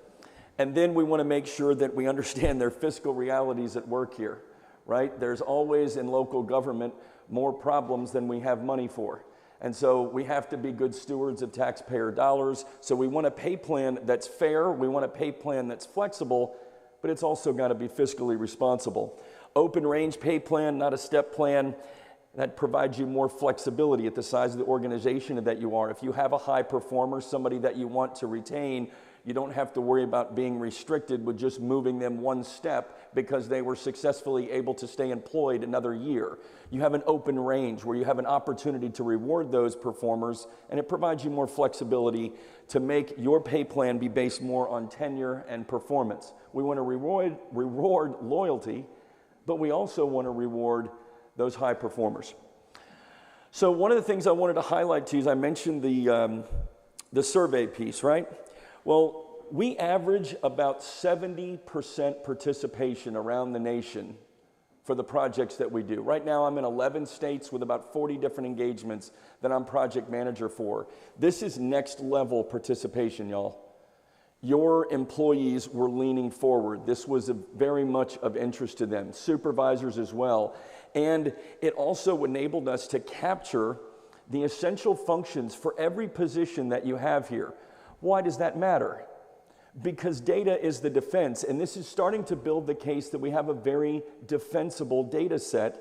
And then we want to make sure that we understand their fiscal realities at work here. Right? There's always in local government more problems than we have money for. And so we have to be good stewards of taxpayer dollars. So we want a pay plan that's fair. We want a pay plan that's flexible, but it's also got to be fiscally responsible. Open range pay plan, not a step plan. That provides you more flexibility at the size of the organization that you are. If you have a high performer, somebody that you want to retain, You don't have to worry about being restricted with just moving them one step because they were successfully able to stay employed another year. You have an open range where you have an opportunity to reward those performers, and it provides you more flexibility to make your pay plan be based more on tenure and performance. We want to reward loyalty, but we also want to reward those high performers. So one of the things I wanted to highlight to you is I mentioned the survey piece, right? Well, we average about 70% participation around the nation for the projects that we do. Right now, I'm in 11 states with about 40 different engagements that I'm project manager for. This is next level participation, y'all. Your employees were leaning forward. This was very much of interest to them, supervisors as well. And it also enabled us to capture the essential functions for every position that you have here. Why does that matter? Because data is the defense, and this is starting to build the case that we have a very defensible data set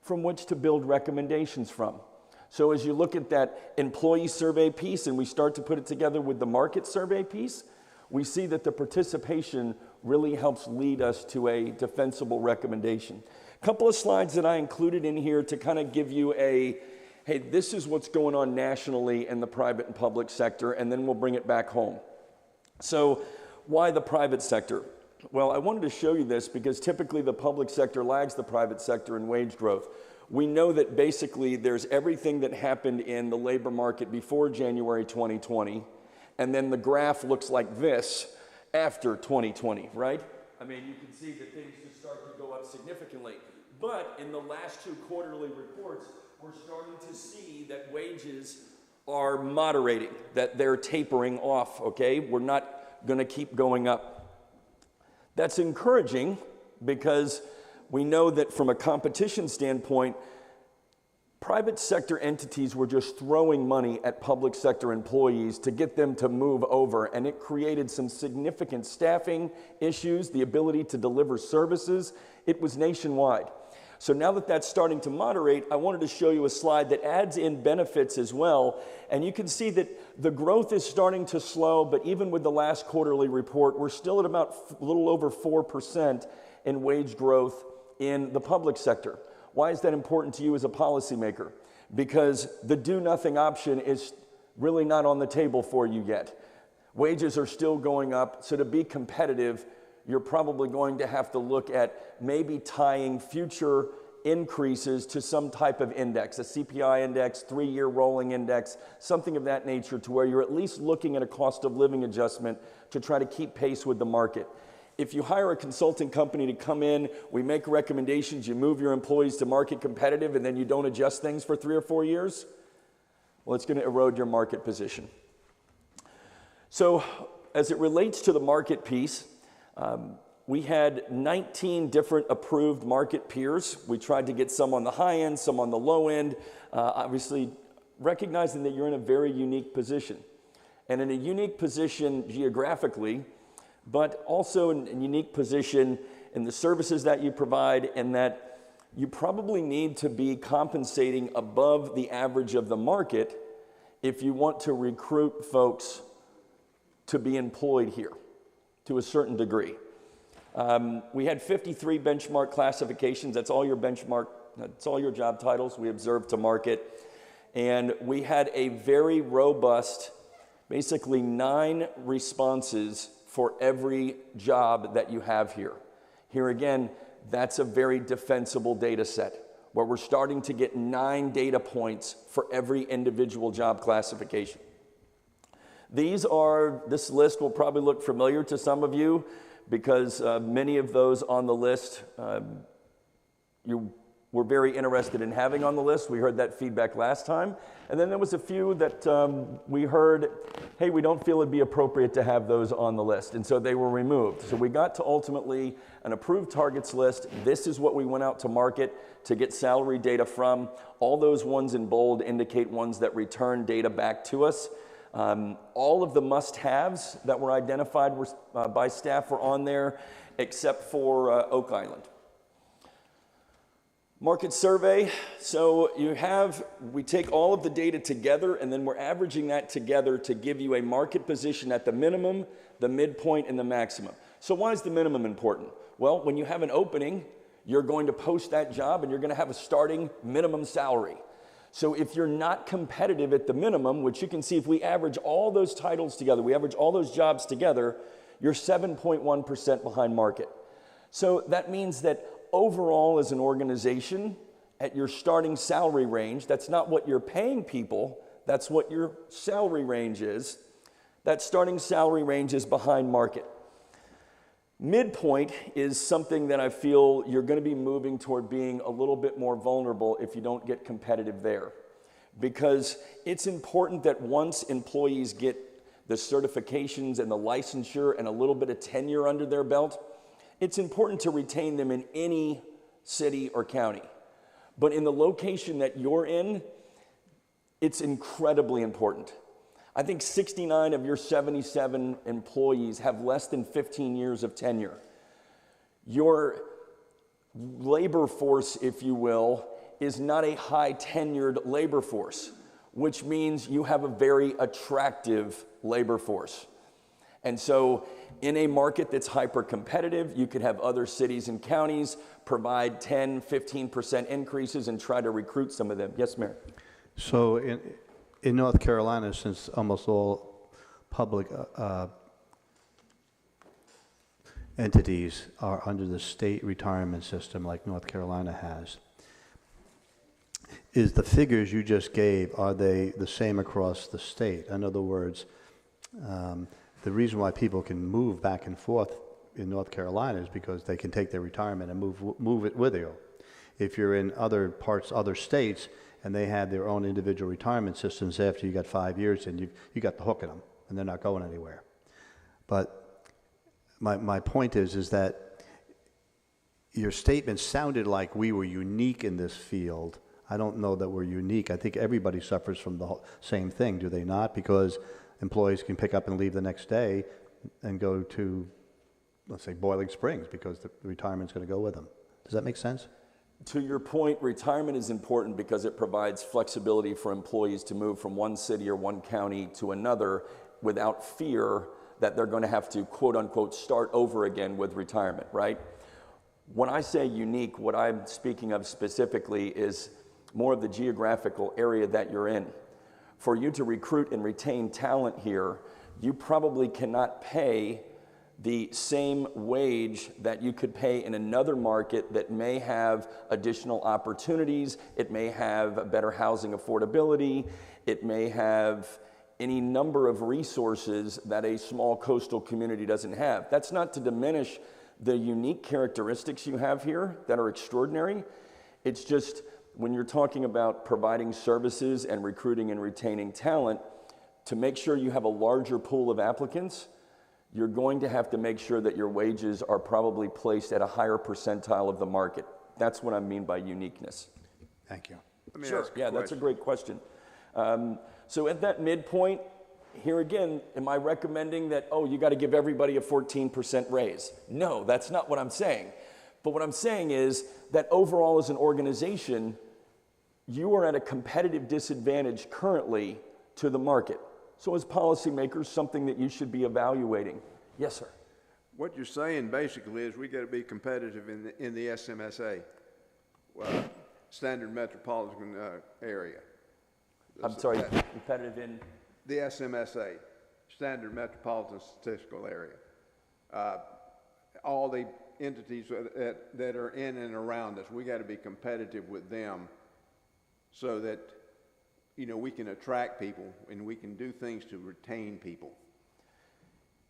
from which to build recommendations from. So as you look at that employee survey piece and we start to put it together with the market survey piece, we see that the participation really helps lead us to a defensible recommendation. A couple of slides that I included in here to kind of give you a, hey, this is what's going on nationally in the private and public sector, and then we'll bring it back home. So why the private sector? Well, I wanted to show you this because typically the public sector lags the private sector in wage growth. We know that basically there's everything that happened in the labor market before January 2020, and then the graph looks like this after 2020, right? I mean, you can see that things just start to go up significantly. But in the last two quarterly reports, we're starting to see that wages are moderating, that they're tapering off, okay? We're not going to keep going up. That's encouraging because we know that from a competition standpoint, private sector entities were just throwing money at public sector employees to get them to move over, and it created some significant staffing issues, the ability to deliver services. It was nationwide. So now that that's starting to moderate, I wanted to show you a slide that adds in benefits as well. And you can see that the growth is starting to slow, but even with the last quarterly report, we're still at about a little over 4% in wage growth in the public sector. Why is that important to you as a policymaker? Because the do-nothing option is really not on the table for you yet. Wages are still going up, so to be competitive, you're probably going to have to look at maybe tying future increases to some type of index, a CPI index, 3-year rolling index, something of that nature to where you're at least looking at a cost of living adjustment to try to keep pace with the market. If you hire a consulting company to come in, we make recommendations, you move your employees to market competitive, and then you don't adjust things for 3 or 4 years, well, it's going to erode your market position. So as it relates to the market piece, we had 19 different approved market peers. We tried to get some on the high end, some on the low end, obviously recognizing that you're in a very unique position. And in a unique position geographically, but also in a unique position in the services that you provide, and that you probably need to be compensating above the average of the market if you want to recruit folks to be employed here to a certain degree. We had 53 benchmark classifications. That's all your benchmark, that's all your job titles we observed to market. And we had a very robust, basically 9 responses for every job that you have here. Here again, that's a very defensible data set where we're starting to get 9 data points for every individual job classification. This list will probably look familiar to some of you because many of those on the list you were very interested in having on the list. We heard that feedback last time. And then there was a few that we heard, hey, we don't feel it'd be appropriate to have those on the list. And so they were removed. So we got to ultimately an approved targets list. This is what we went out to market to get salary data from. All those ones in bold indicate ones that return data back to us. All of the must-haves that were identified by staff were on there, except for Oak Island. Market survey, so we take all of the data together and then we're averaging that together to give you a market position at the minimum, the midpoint, and the maximum. So why is the minimum important? Well, when you have an opening, you're going to post that job and you're going to have a starting minimum salary. So if you're not competitive at the minimum, which you can see if we average all those titles together, we average all those jobs together, you're 7.1% behind market. So that means that overall as an organization, at your starting salary range, that's not what you're paying people, that's what your salary range is. That starting salary range is behind market. Midpoint is something that I feel you're going to be moving toward being a little bit more vulnerable if you don't get competitive there. Because it's important that once employees get the certifications and the licensure and a little bit of tenure under their belt, it's important to retain them in any city or county. But in the location that you're in, it's incredibly important. I think 69 of your 77 employees have less than 15 years of tenure. Your labor force, if you will, is not a high tenured labor force, which means you have a very attractive labor force. And so in a market that's hyper competitive, you could have other cities and counties provide 10, 15% increases and try to recruit some of them. Yes, Mayor? So in North Carolina, since almost all public entities are under the state retirement system like North Carolina has, is the figures you just gave, are they the same across the state? In other words, the reason why people can move back and forth in North Carolina is because they can take their retirement and move it with you. If you're in other parts, other states, and they have their own individual retirement systems, after you got 5 years, and you got the hook in them, and they're not going anywhere. But my point is that your statement sounded like we were unique in this field. I don't know that we're unique. I think everybody suffers from the same thing, do they not? Because employees can pick up and leave the next day and go to, let's say, Boiling Springs because the retirement's going to go with them. Does that make sense? To your point, retirement is important because it provides flexibility for employees to move from one city or one county to another without fear that they're going to have to, quote unquote, start over again with retirement, right? When I say unique, what I'm speaking of specifically is more of the geographical area that you're in. For you to recruit and retain talent here, you probably cannot pay the same wage that you could pay in another market that may have additional opportunities, it may have better housing affordability, it may have any number of resources that a small coastal community doesn't have. That's not to diminish the unique characteristics you have here that are extraordinary. It's just when you're talking about providing services and recruiting and retaining talent, to make sure you have a larger pool of applicants, you're going to have to make sure that your wages are probably placed at a higher percentile of the market. That's what I mean by uniqueness. Thank you. Sure, yeah, that's a great question. So at that midpoint, here again, am I recommending that, oh, you got to give everybody a 14% raise? No, that's not what I'm saying. But what I'm saying is that overall as an organization, you are at a competitive disadvantage currently to the market. So as policymakers, something that you should be evaluating. Yes, sir. What you're saying basically is we got to be competitive in the SMSA, Standard Metropolitan Area. I'm sorry, competitive in? The SMSA, Standard Metropolitan Statistical Area. All the entities that are in and around us, we got to be competitive with them so that we can attract people and we can do things to retain people.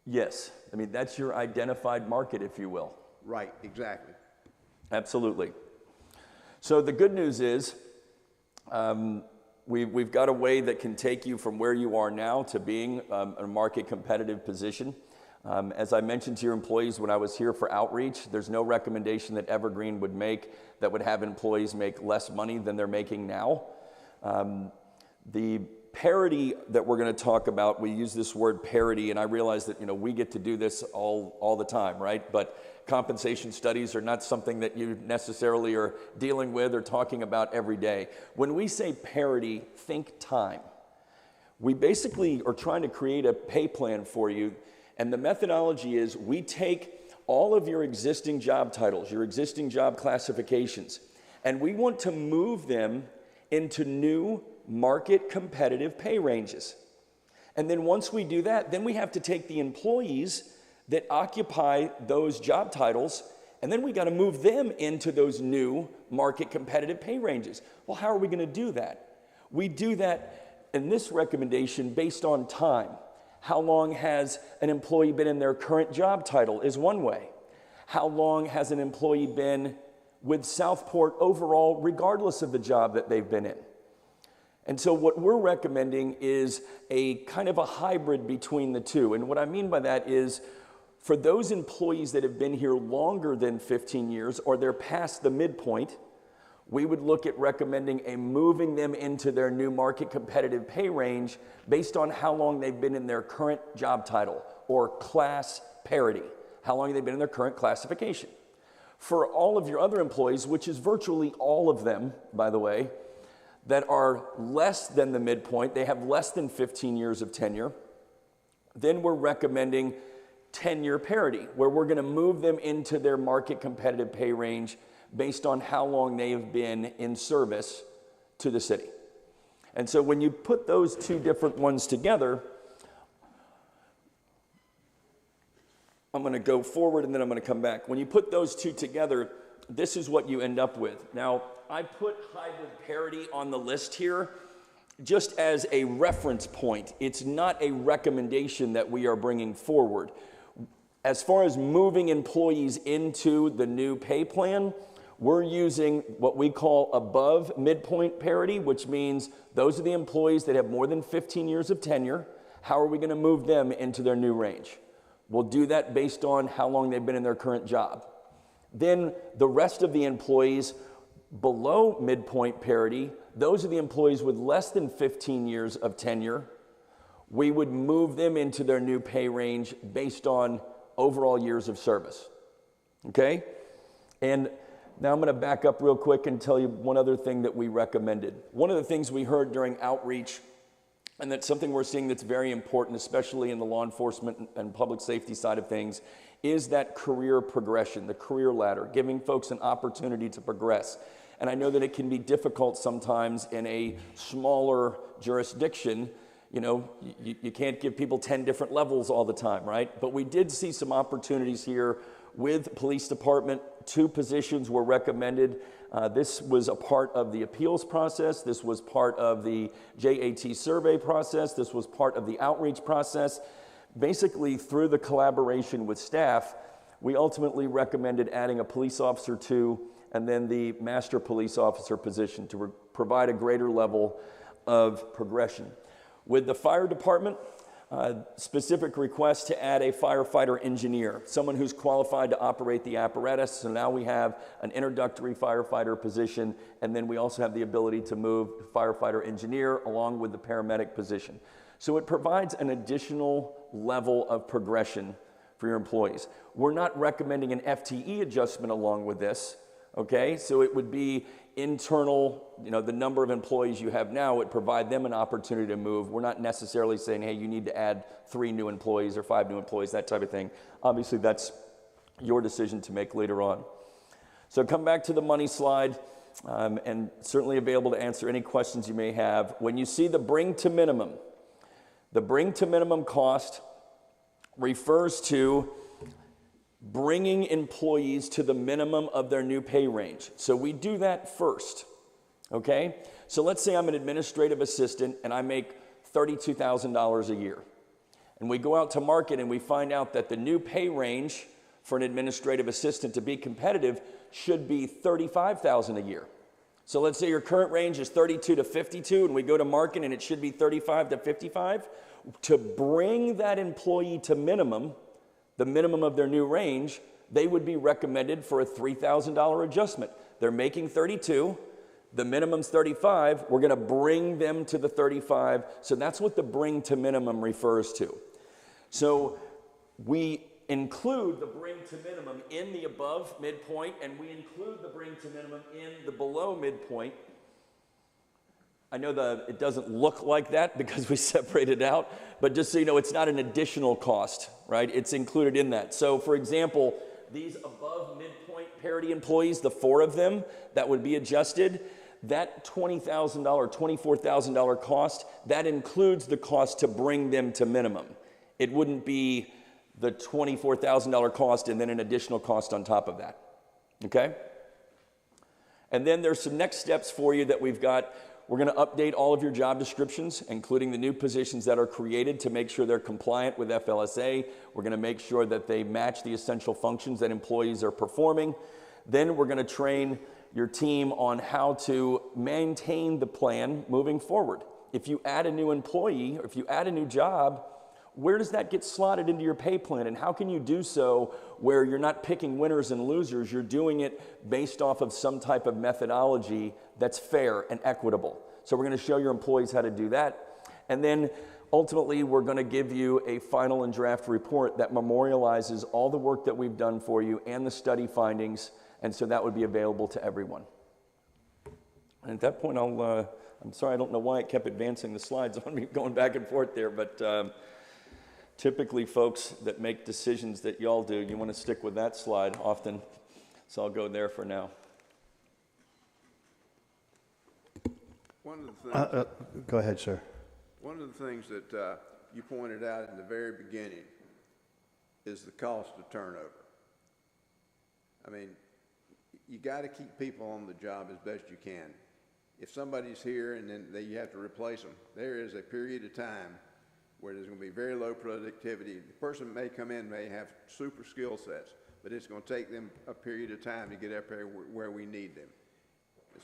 Yes, I mean, that's your identified market, if you will. Right, exactly. Absolutely. So the good news is we've got a way that can take you from where you are now to being a market competitive position. As I mentioned to your employees when I was here for outreach, there's no recommendation that Evergreen would make that would have employees make less money than they're making now. The parity that we're going to talk about. We use this word parity, and I realize that, we get to do this all the time, right? But compensation studies are not something that you necessarily are dealing with or talking about every day. When we say parity, think time. We basically are trying to create a pay plan for you, and the methodology is we take all of your existing job titles, your existing job classifications, and we want to move them into new market competitive pay ranges. And then once we do that, then we have to take the employees that occupy those job titles, and then we got to move them into those new market competitive pay ranges. Well, how are we going to do that? We do that in this recommendation based on time. How long has an employee been in their current job title is one way. How long has an employee been with Southport overall, regardless of the job that they've been in? And so what we're recommending is a kind of a hybrid between the two. And what I mean by that is for those employees that have been here longer than 15 years or they're past the midpoint, we would look at recommending a moving them into their new market competitive pay range based on how long they've been in their current job title or class parity, how long they've been in their current classification. For all of your other employees, which is virtually all of them, by the way, that are less than the midpoint, they have less than 15 years of tenure, then we're recommending tenure parity, where we're going to move them into their market competitive pay range based on how long they have been in service to the city. And so when you put those two different ones together, I'm going to go forward and then I'm going to come back. When you put those two together, this is what you end up with. Now, I put hybrid parity on the list here just as a reference point. It's not a recommendation that we are bringing forward. As far as moving employees into the new pay plan, we're using what we call above midpoint parity, which means those are the employees that have more than 15 years of tenure. How are we going to move them into their new range? We'll do that based on how long they've been in their current job. Then the rest of the employees below midpoint parity, those are the employees with less than 15 years of tenure. We would move them into their new pay range based on overall years of service. Okay? And now I'm going to back up real quick and tell you one other thing that we recommended. One of the things we heard during outreach, and that's something we're seeing that's very important, especially in the law enforcement and public safety side of things, is that career progression, the career ladder, giving folks an opportunity to progress. And I know that it can be difficult sometimes in a smaller jurisdiction. You can't give people 10 different levels all the time, right? But we did see some opportunities here with police department. 2 positions were recommended. This was a part of the appeals process. This was part of the JAT survey process. This was part of the outreach process. Basically, through the collaboration with staff, we ultimately recommended adding a police officer 2 and then the master police officer position to provide a greater level of progression. With the fire department, specific request to add a firefighter engineer, someone who's qualified to operate the apparatus. So now we have an introductory firefighter position, and then we also have the ability to move firefighter engineer along with the paramedic position. So it provides an additional level of progression for your employees. We're not recommending an FTE adjustment along with this, okay? So it would be internal, the number of employees you have now would provide them an opportunity to move. We're not necessarily saying, hey, you need to add 3 new employees or 5 new employees, that type of thing. Obviously, that's your decision to make later on. So come back to the money slide, and certainly available to answer any questions you may have. When you see the bring to minimum cost refers to bringing employees to the minimum of their new pay range. So we do that first, okay? So let's say I'm an administrative assistant and I make $32,000 a year. And we go out to market and we find out that the new pay range for an administrative assistant to be competitive should be $35,000 a year. So let's say your current range is 32 to 52 and we go to market and it should be 35 to 55. To bring that employee to minimum, the minimum of their new range, they would be recommended for a $3,000 adjustment. They're making 32, The minimum's 35, we're gonna bring them to the 35. So that's what the bring to minimum refers to. So we include the bring to minimum in the above midpoint, and we include the bring to minimum in the below midpoint. I know it doesn't look like that because we separated it out, but just so you know, it's not an additional cost, right? It's included in that. So for example, these above midpoint parity employees, the 4 of them that would be adjusted, that $20,000, $24,000 cost, that includes the cost to bring them to minimum. It wouldn't be the $24,000 cost and then an additional cost on top of that, okay? And then there's some next steps for you that we've got. We're gonna update all of your job descriptions, including the new positions that are created to make sure they're compliant with FLSA. We're gonna make sure that they match the essential functions that employees are performing. Then we're gonna train your team on how to maintain the plan moving forward. If you add a new employee, or if you add a new job, where does that get slotted into your pay plan, and how can you do so where you're not picking winners and losers, you're doing it based off of some type of methodology that's fair and equitable. So we're gonna show your employees how to do that. And then ultimately, we're gonna give you a final and draft report that memorializes all the work that we've done for you and the study findings, and so that would be available to everyone. And at that point, I'm sorry, I don't know why it kept advancing the slides on me going back and forth there, but typically folks that make decisions that y'all do, you want to stick with that slide often, so I'll go there for now. One of the things, Go ahead, sir. one of the things that you pointed out in the very beginning is the cost of turnover. I mean, you got to keep people on the job as best you can. If somebody's here and then you have to replace them, there is a period of time where there's going to be very low productivity. The person may come in, may have super skill sets, but it's going to take them a period of time to get up there where we need them.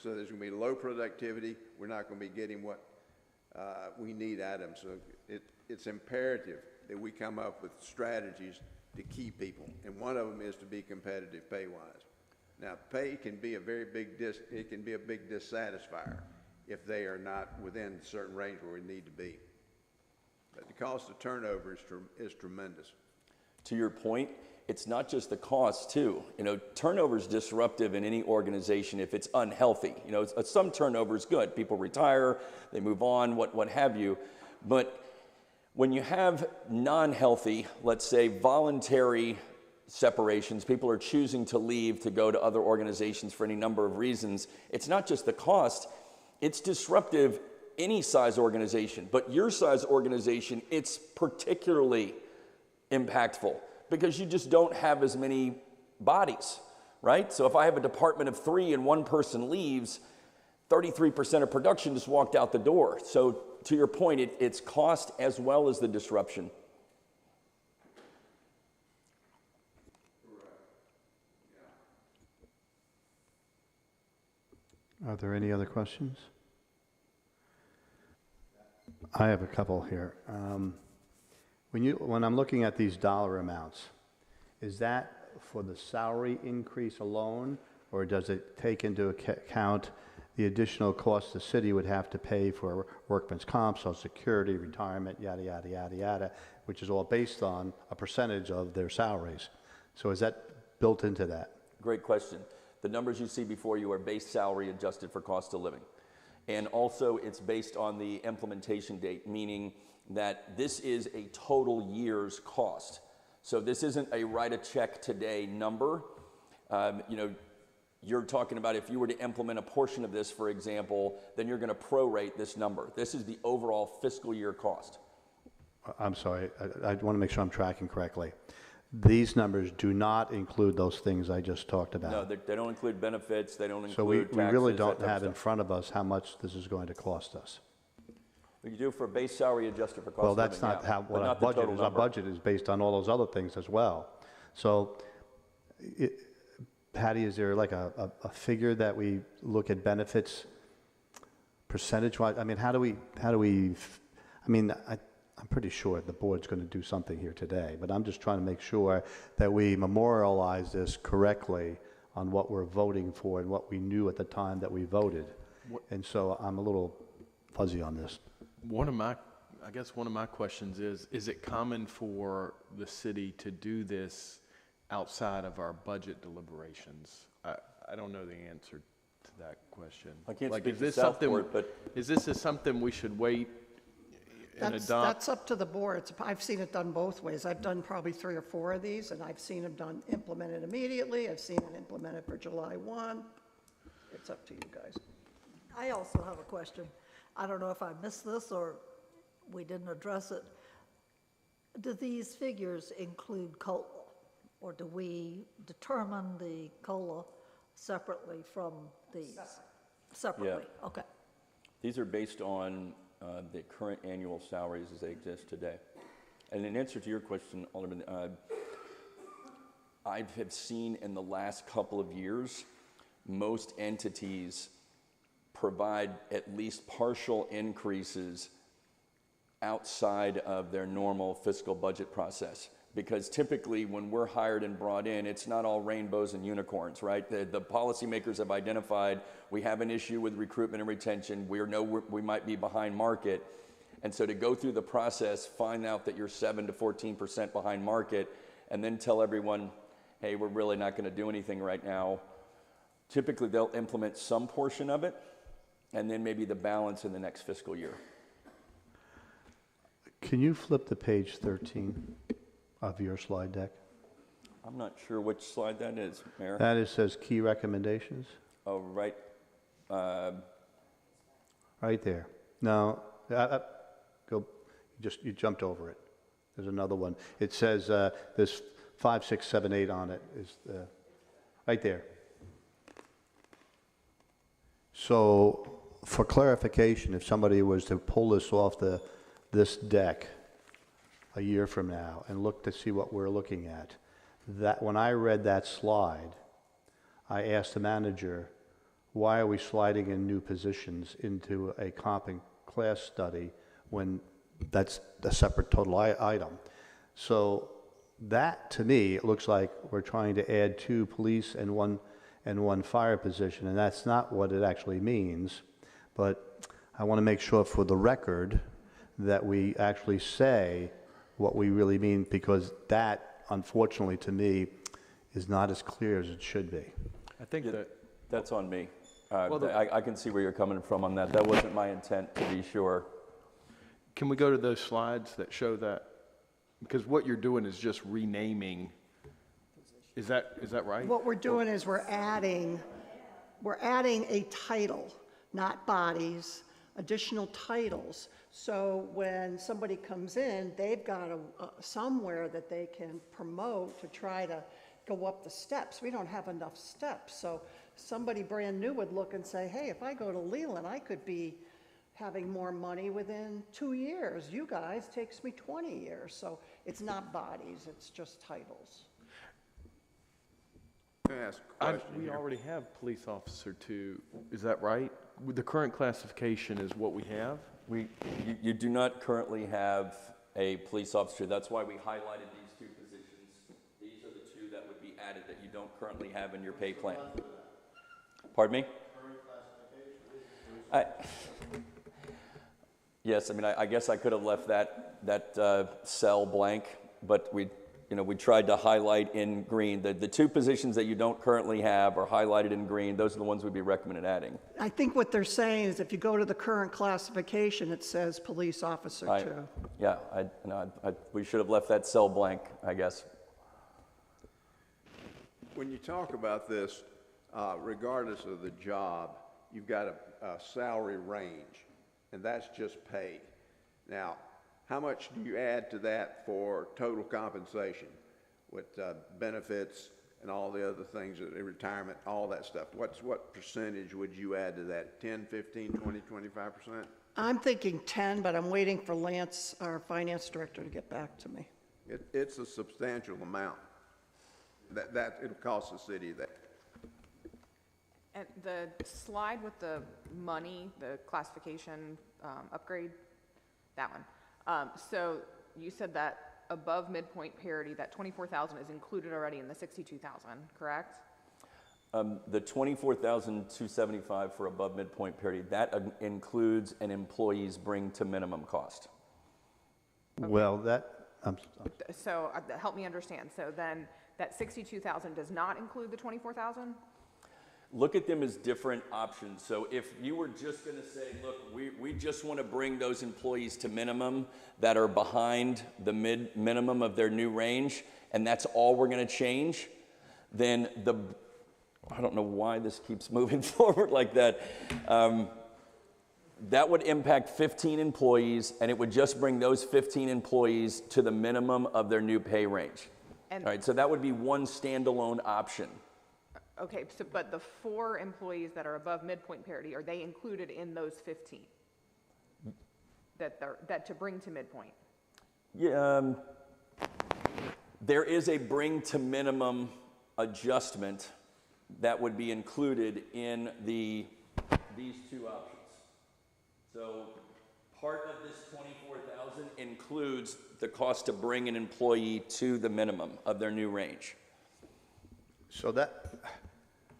So there's going to be low productivity. We're not going to be getting what we need out of them. So it's imperative that we come up with strategies to keep people, and one of them is to be competitive pay-wise. Now, pay can be a very big dissatisfier if they are not within a certain range where we need to be. But the cost of turnover is tremendous. To your point, it's not just the cost too. You know, turnover is disruptive in any organization if it's unhealthy. You know, some turnover is good. People retire, they move on, what have you. But when you have non-healthy, let's say voluntary separations, people are choosing to leave to go to other organizations for any number of reasons, it's not just the cost, it's disruptive any size organization, but your size organization, it's particularly impactful because you just don't have as many bodies, right? So if I have a department of 3 and one person leaves, 33% of production just walked out the door. So to your point, it's cost as well as the disruption. Are there any other questions? I have a couple here. When I'm looking at these dollar amounts, is that for the salary increase alone, or does it take into account the additional costs the city would have to pay for workman's comp, social security, retirement, yada, yada, yada, yada, which is all based on a percentage of their salaries? So is that built into that? Great question. The numbers you see before you are base salary adjusted for cost of living. And also it's based on the implementation date, meaning that this is a total year's cost. So this isn't a write a check today number. You know, you're talking about if you were to implement a portion of this, for example, then you're going to prorate this number. This is the overall fiscal year cost. I'm sorry, I want to make sure I'm tracking correctly. These numbers do not include those things I just talked about. No, they don't include benefits, they don't include So we really taxes, don't that type have of in stuff. front of us how much this is going to cost us. You do for base salary adjusted for cost Well, of that's living, not yeah, how, but what our not the budget total is. Our number. budget is based on all those other things as well. So, Patty, is there like a figure that we look at benefits percentage-wise? I mean, how do we, I mean, I'm pretty sure the board's going to do something here today, but I'm just trying to make sure that we memorialize this correctly on what we're voting for and what we knew at the time that we voted. And so I'm a little fuzzy on this. I guess one of my questions is it common for the city to do this outside of our budget deliberations? I don't know the answer to that question. I can't like, speak is to this Southport, something, but is this something we should wait and adopt? That's up to the board. I've seen it done both ways. I've done probably 3 or 4 of these, and I've seen them implemented immediately. I've seen it implemented for July 1. It's up to you guys. I also have a question. I don't know if I missed this or we didn't address it. Do these figures include COLA, or do we determine the COLA separately from these? Separately, okay. these are based on the current annual salaries as they exist today. And in answer to your question, Alderman, I have seen in the last couple of years, most entities provide at least partial increases outside of their normal fiscal budget process. Because typically when we're hired and brought in, it's not all rainbows and unicorns, right? The policymakers have identified we have an issue with recruitment and retention. We might be behind market. And so to go through the process, find out that you're 7 to 14% behind market, and then tell everyone, hey, we're really not going to do anything right now. Typically they'll implement some portion of it, and then maybe the balance in the next fiscal year. Can you flip to page 13 of your slide deck? I'm not sure which slide that is, Mayor. That it says key recommendations. Oh, right. Right there. No, you jumped over it. There's another one. It says there's 5, 6, 7, 8 on it. Is right there. So, for clarification, if somebody was to pull this off this deck a year from now and look to see what we're looking at, that when I read that slide, I asked the manager, why are we sliding in new positions into a comp and class study when that's a separate total item? So that, to me, it looks like we're trying to add 2 police and one fire position, and that's not what it actually means. But I want to make sure for the record that we actually say what we really mean, because that, unfortunately, to me, is not as clear as it should be. I think that's on me. I can see where you're coming from on that. That wasn't my intent, to be sure. Can we go to those slides that show that? Because what you're doing is just renaming. Is that right? What we're doing is we're adding a title, not bodies, additional titles. So when somebody comes in, they've got somewhere that they can promote to try to go up the steps. We don't have enough steps. So somebody brand new would look and say, hey, if I go to Leland, I could be having more money within 2 years. You guys, takes me 20 years. So it's not bodies, it's just titles. Can I ask a question We here? already have police officer 2. Is that right? The current classification is what we have? You do not currently have a police officer. That's why we highlighted these 2 positions. These are the 2 that would be added that you don't currently have in your pay plan. Pardon me? Yes, I mean, I guess I could have left that cell blank, but we tried to highlight in green. The 2 positions that you don't currently have are highlighted in green. Those are the ones we'd be recommended adding. I think what they're saying is if you go to the current classification, it says police officer 2. Yeah, we should have left that cell blank, I guess. When you talk about this, regardless of the job, you've got a salary range, and that's just pay. Now, how much do you add to that for total compensation with benefits and all the other things, retirement, all that stuff? What percentage would you add to that? 10, 15, 20, 25%? I'm thinking 10, but I'm waiting for Lance, our finance director, to get back to me. It's a substantial amount that it'll cost the city that. And the slide with the money, the classification upgrade, that one. So you said that above midpoint parity, that 24,000 is included already in the 62,000, correct? The 24,275 for above midpoint parity, that includes an employee's bring to minimum cost. Well, that, So help me understand. So then that 62,000 does not include the 24,000? Look at them as different options. So if you were just going to say, look, we just want to bring those employees to minimum that are behind the minimum of their new range, and that's all we're going to change, then I don't know why this keeps moving forward like that. That would impact 15 employees, and it would just bring those 15 employees to the minimum of their new pay range. All right, so that would be one standalone option. Okay, so, but the 4 employees that are above midpoint parity, are they included in those 15? That to bring to midpoint? Yeah, there is a bring to minimum adjustment that would be included in these 2 options. So part of this 24,000 includes the cost to bring an employee to the minimum of their new range. so that,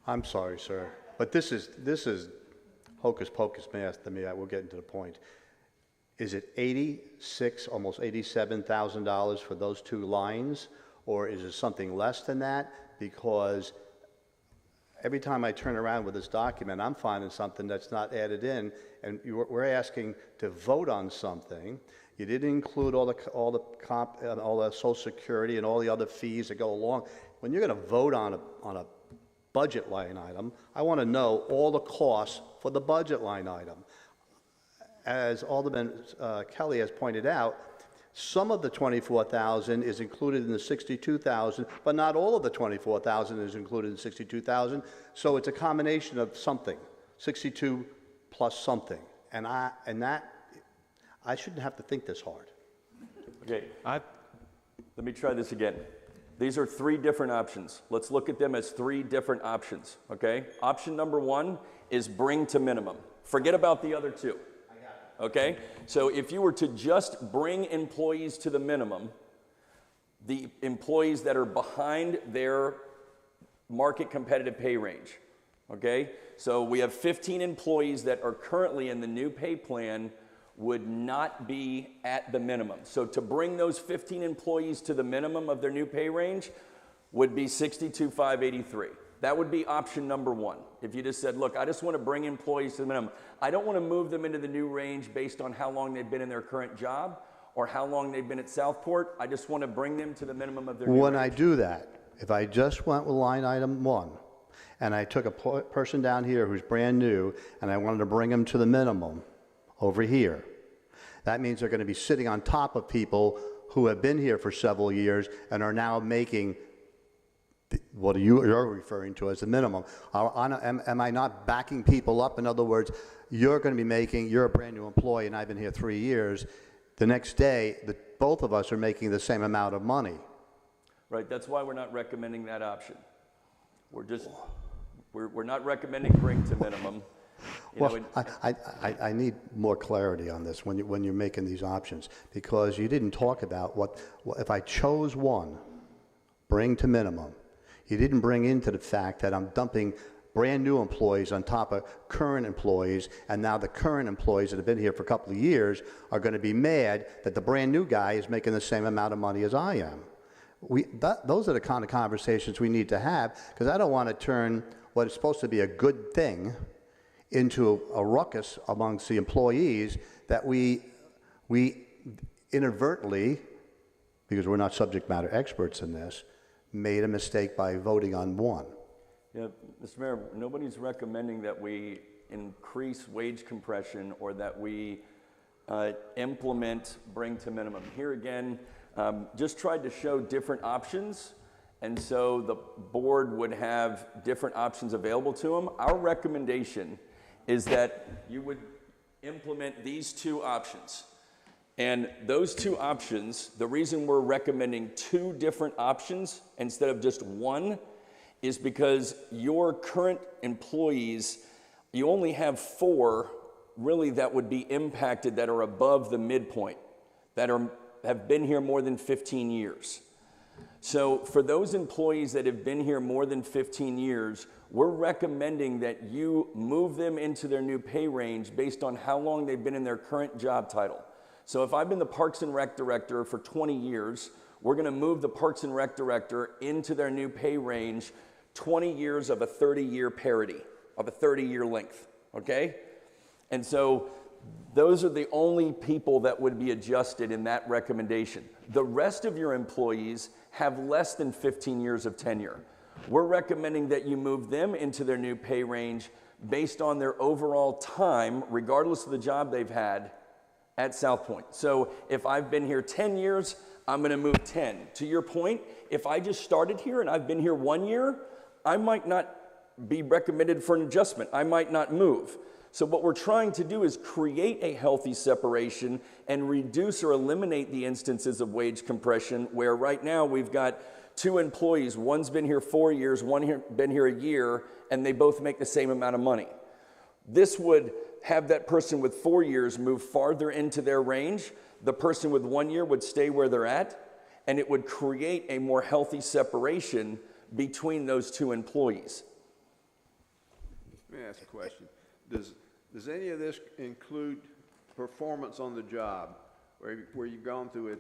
I'm sorry, sir, but this is hocus pocus math to me. I will get into the point. Is it $86, almost $87,000 for those 2 lines, or is it something less than that? Because every time I turn around with this document, I'm finding something that's not added in, and we're asking to vote on something. You didn't include all the Social Security and all the other fees that go along. When you're going to vote on a budget line item, I want to know all the costs for the budget line item. As Alderman Kelly has pointed out, some of the 24,000 is included in the 62,000, but not all of the 24,000 is included in 62,000. So it's a combination of something, 62 plus something, and I shouldn't have to think this hard. Okay, let me try this again. These are 3 different options. Let's look at them as 3 different options. Okay, option number 1 is bring to minimum. Forget about the other 2. Okay, so if you were to just bring employees to the minimum, the employees that are behind their market competitive pay range, okay, so we have 15 employees that are currently in the new pay plan would not be at the minimum. So to bring those 15 employees to the minimum of their new pay range would be $62,583. That would be option number 1. If you just said, look, I just want to bring employees to the minimum. I don't want to move them into the new range based on how long they've been in their current job or how long they've been at Southport. I just want to bring them to the minimum of their new range. When I do that, if I just went with line item 1, and I took a person down here who's brand new, and I wanted to bring them to the minimum over here, that means they're going to be sitting on top of people who have been here for several years and are now making what you're referring to as the minimum. Am I not backing people up? In other words, you're going to be making, you're a brand new employee and I've been here 3 years. The next day, both of us are making the same amount of money. Right, that's why we're not recommending that option. We're not recommending bring to minimum. Well, I need more clarity on this when you're making these options, because you didn't talk about what if I chose 1, bring to minimum. You didn't bring into the fact that I'm dumping brand new employees on top of current employees, and now the current employees that have been here for a couple of years are going to be mad that the brand new guy is making the same amount of money as I am. Those are the kind of conversations we need to have, because I don't want to turn what is supposed to be a good thing into a ruckus amongst the employees that we inadvertently, because we're not subject matter experts in this, made a mistake by voting on 1. Yeah, Mr. Mayor, nobody's recommending that we increase wage compression or that we implement bring to minimum. Here again, just tried to show different options, and so the board would have different options available to them. Our recommendation is that you would implement these 2 options. And those 2 options, the reason we're recommending 2 different options instead of just 1 is because your current employees, you only have 4 really that would be impacted that are above the midpoint, that have been here more than 15 years. So for those employees that have been here more than 15 years, we're recommending that you move them into their new pay range based on how long they've been in their current job title. So if I've been the Parks and Rec Director for 20 years, we're gonna move the Parks and Rec Director into their new pay range, 20 years of a 30-year parity, of a 30-year length, okay? And so those are the only people that would be adjusted in that recommendation. The rest of your employees have less than 15 years of tenure. We're recommending that you move them into their new pay range based on their overall time, regardless of the job they've had at South Point. So if I've been here 10 years, I'm gonna move 10. To your point, if I just started here and I've been here 1 year, I might not be recommended for an adjustment. I might not move. So what we're trying to do is create a healthy separation and reduce or eliminate the instances of wage compression where right now we've got 2 employees, one's been here 4 years, been here a year, and they both make the same amount of money. This would have that person with 4 years move farther into their range. The person with 1 year would stay where they're at, and it would create a more healthy separation between those 2 employees. Let me ask a question. Does any of this include performance on the job, where you've gone through it?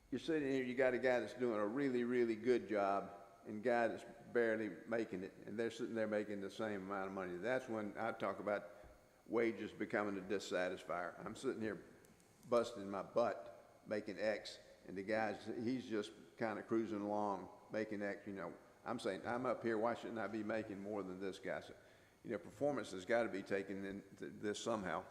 You're sitting here, you got a guy that's doing a really, really good job, and a guy that's barely making it, and they're sitting there making the same amount of money. That's when I talk about wages becoming a dissatisfier. I'm sitting here busting my butt making X, and the guy's, he's just kind of cruising along making X, you know. I'm saying, I'm up here, why shouldn't I be making more than this guy? So, you know, performance has got to be taken into this somehow.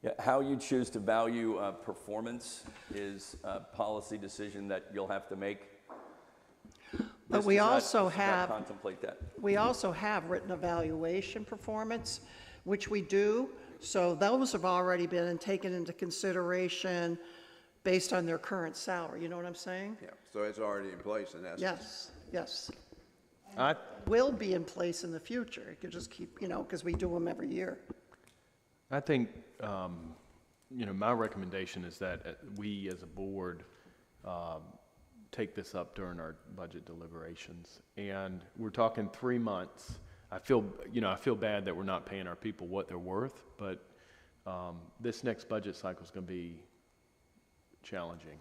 Yeah, how you choose to value performance is a policy decision that you'll have to make. But we also have contemplate that. We also have written evaluation performance, which we do. So those have already been taken into consideration based on their current salary. You know what I'm saying? Yeah. So it's already in place in essence. Yes. Yes. Will be in place in the future. It could just keep, you know, because we do them every year. I think, you know, my recommendation is that we as a board take this up during our budget deliberations. And we're talking 3 months. I feel bad that we're not paying our people what they're worth, but this next budget cycle is going to be challenging.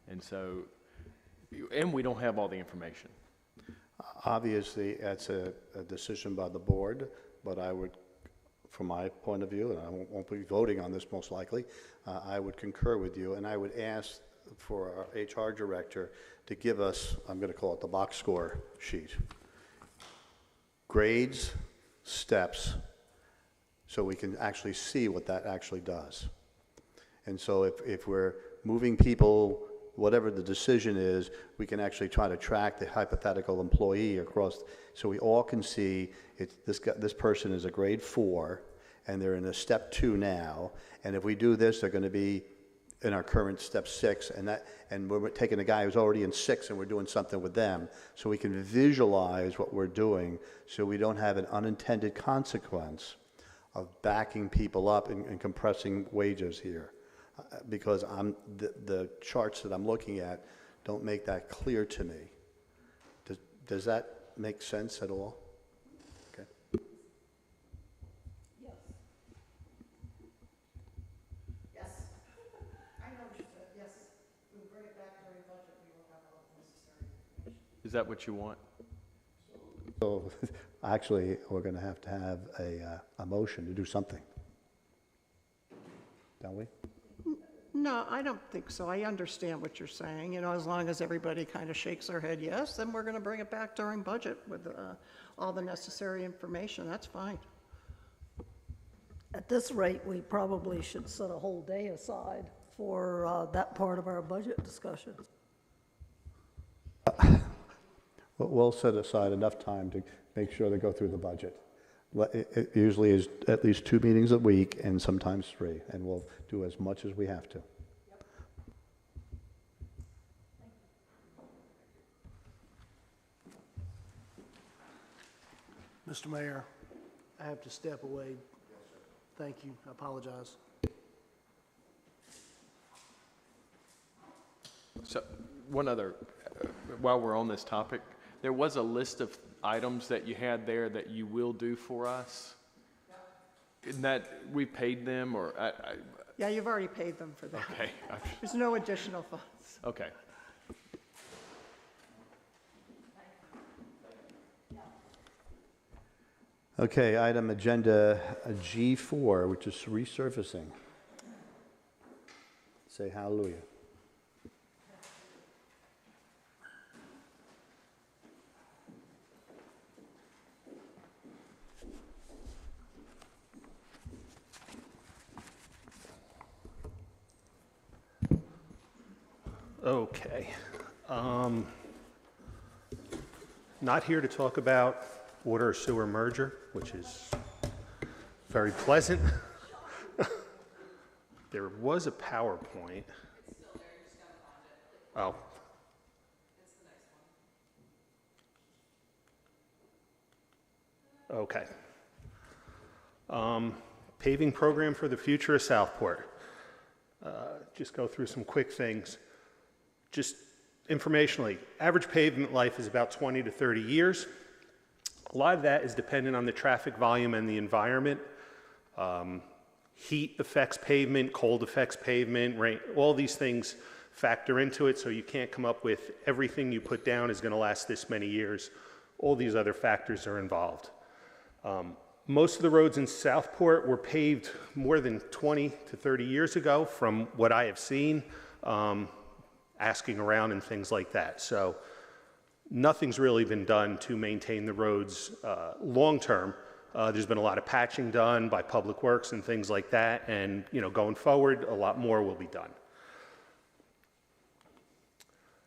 And so, and we don't have all the information. Obviously, that's a decision by the board, but I would, from my point of view, and I won't be voting on this most likely, I would concur with you, and I would ask for our HR director to give us, I'm going to call it the box score sheet, grades, steps, so we can actually see what that actually does. And so if we're moving people, whatever the decision is, we can actually try to track the hypothetical employee across, so we all can see this person is a grade 4, and they're in a step 2 now, and if we do this, they're going to be in our current step 6, and we're taking a guy who's already in 6 and we're doing something with them, so we can visualize what we're doing, so we don't have an unintended consequence of backing people up and compressing wages here. Because the charts that I'm looking at don't make that clear to me. Does that make sense at all? Okay. Yes. Yes. I know what you said. Yes. We'll bring it back during budget. We will have all the necessary information. Is that what you want? So actually, we're going to have a motion to do something. Don't we? No, I don't think so. I understand what you're saying. You know, as long as everybody kind of shakes their head yes, then we're going to bring it back during budget with all the necessary information. That's fine. At this rate, we probably should set a whole day aside for that part of our budget discussion. We'll set aside enough time to make sure they go through the budget. It usually is at least 2 meetings a week and sometimes 3, and we'll do as much as we have to. Mr. Mayor, I have to step away. Thank you. I apologize. So one other, while we're on this topic, there was a list of items that you had there that you will do for us. Isn't that, we paid them or? Yeah, you've already paid them for that. Okay. There's no additional funds. Okay. Okay, item agenda G4, which is resurfacing. Say hallelujah. Okay. Not here to talk about water or sewer merger, which is very pleasant. There was a PowerPoint. Oh. Okay. Paving program for the future of Southport. Just go through some quick things. Just informationally, average pavement life is about 20 to 30 years. A lot of that is dependent on the traffic volume and the environment. Heat affects pavement, cold affects pavement, rain, all these things factor into it, so you can't come up with everything you put down is going to last this many years. All these other factors are involved. Most of the roads in Southport were paved more than 20 to 30 years ago from what I have seen, asking around and things like that. So nothing's really been done to maintain the roads long term. There's been a lot of patching done by Public Works and things like that, and going forward, a lot more will be done.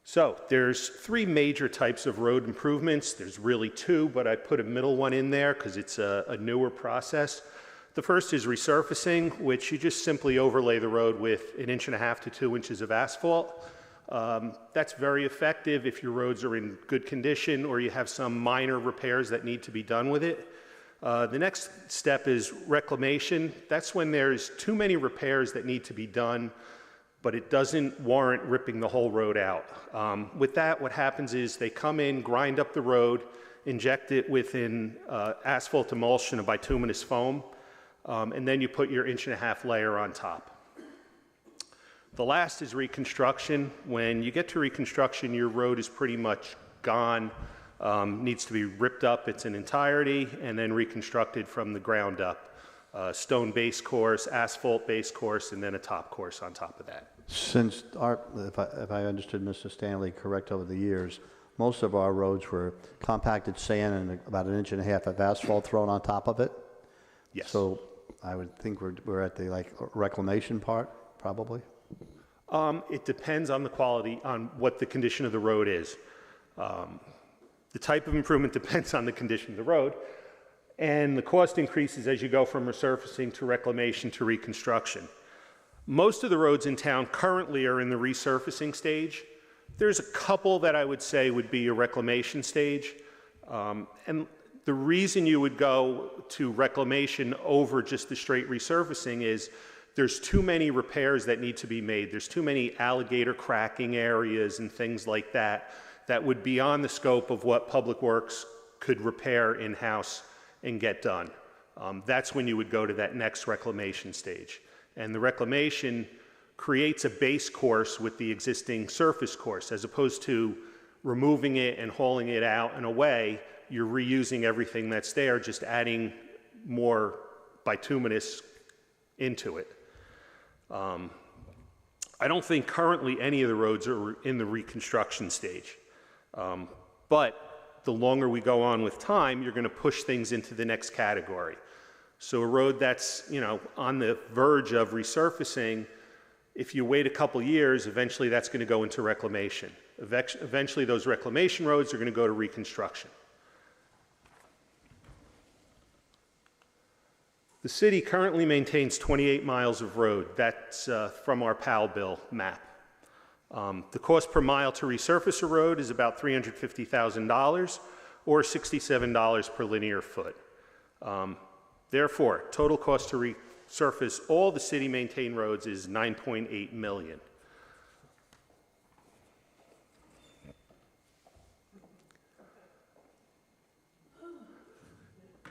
So there's three major types of road improvements. There's really two, but I put a middle one in there because it's a newer process. The first is resurfacing, which you just simply overlay the road with 1.5 inches to 2 inches of asphalt. That's very effective if your roads are in good condition or you have some minor repairs that need to be done with it. The next step is reclamation. That's when there's too many repairs that need to be done, but it doesn't warrant ripping the whole road out. With that, what happens is they come in, grind up the road, inject it with an asphalt emulsion, a bituminous foam, and then you put your 1.5 inch layer on top. The last is reconstruction. When you get to reconstruction, your road is pretty much gone, needs to be ripped up its entirety and then reconstructed from the ground up. Stone base course, asphalt base course, and then a top course on top of that. Since if I understood Mr. Stanley correct over the years, most of our roads were compacted sand and about 1.5 inches of asphalt thrown on top of it. Yes. So I would think we're at the reclamation part, probably. It depends on the quality, on what the condition of the road is. The type of improvement depends on the condition of the road, and the cost increases as you go from resurfacing to reclamation to reconstruction. Most of the roads in town currently are in the resurfacing stage. There's a couple that I would say would be a reclamation stage, and the reason you would go to reclamation over just the straight resurfacing is there's too many repairs that need to be made. There's too many alligator cracking areas and things like that that would be beyond the scope of what Public Works could repair in-house and get done. That's when you would go to that next reclamation stage. And the reclamation creates a base course with the existing surface course, as opposed to removing it and hauling it out and away. You're reusing everything that's there, just adding more bituminous into it. I don't think currently any of the roads are in the reconstruction stage. But the longer we go on with time, you're going to push things into the next category. So a road that's, on the verge of resurfacing, if you wait a couple years, eventually that's going to go into reclamation. Eventually those reclamation roads are going to go to reconstruction. The city currently maintains 28 miles of road. That's from our PAL bill map. The cost per mile to resurface a road is about $350,000 or $67 per linear foot. Therefore, total cost to resurface all the city-maintained roads is $9.8 million.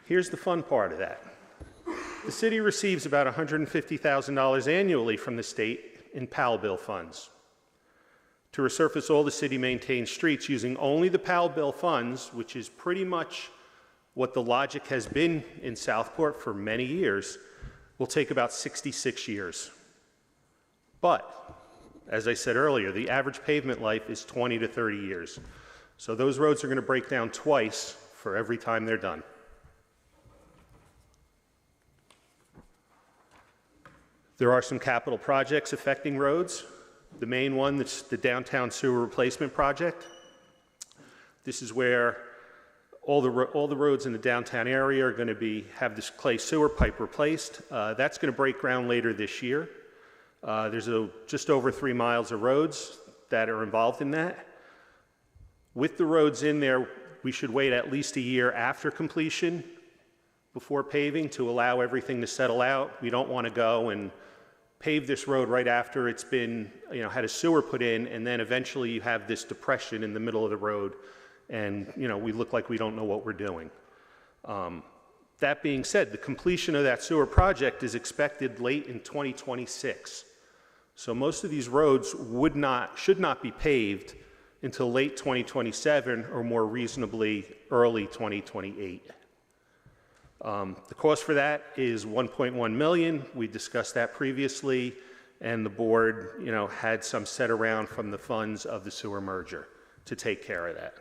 Here's the fun part of that. The city receives about $150,000 annually from the state in PAL bill funds. To resurface all the city-maintained streets using only the PAL bill funds, which is pretty much what the logic has been in Southport for many years, will take about 66 years. But, as I said earlier, the average pavement life is 20 to 30 years. So those roads are going to break down twice for every time they're done. There are some capital projects affecting roads. The main one, that's the downtown sewer replacement project. This is where all the roads in the downtown area are going to have this clay sewer pipe replaced. That's going to break ground later this year. There's just over 3 miles of roads that are involved in that. With the roads in there, we should wait at least a year after completion before paving to allow everything to settle out. We don't want to go and pave this road right after it's been, had a sewer put in, and then eventually you have this depression in the middle of the road, and we look like we don't know what we're doing. That being said, the completion of that sewer project is expected late in 2026. So most of these roads should not be paved until late 2027 or more reasonably early 2028. The cost for that is $1.1 million. We discussed that previously, and the board, had some set around from the funds of the sewer merger to take care of that.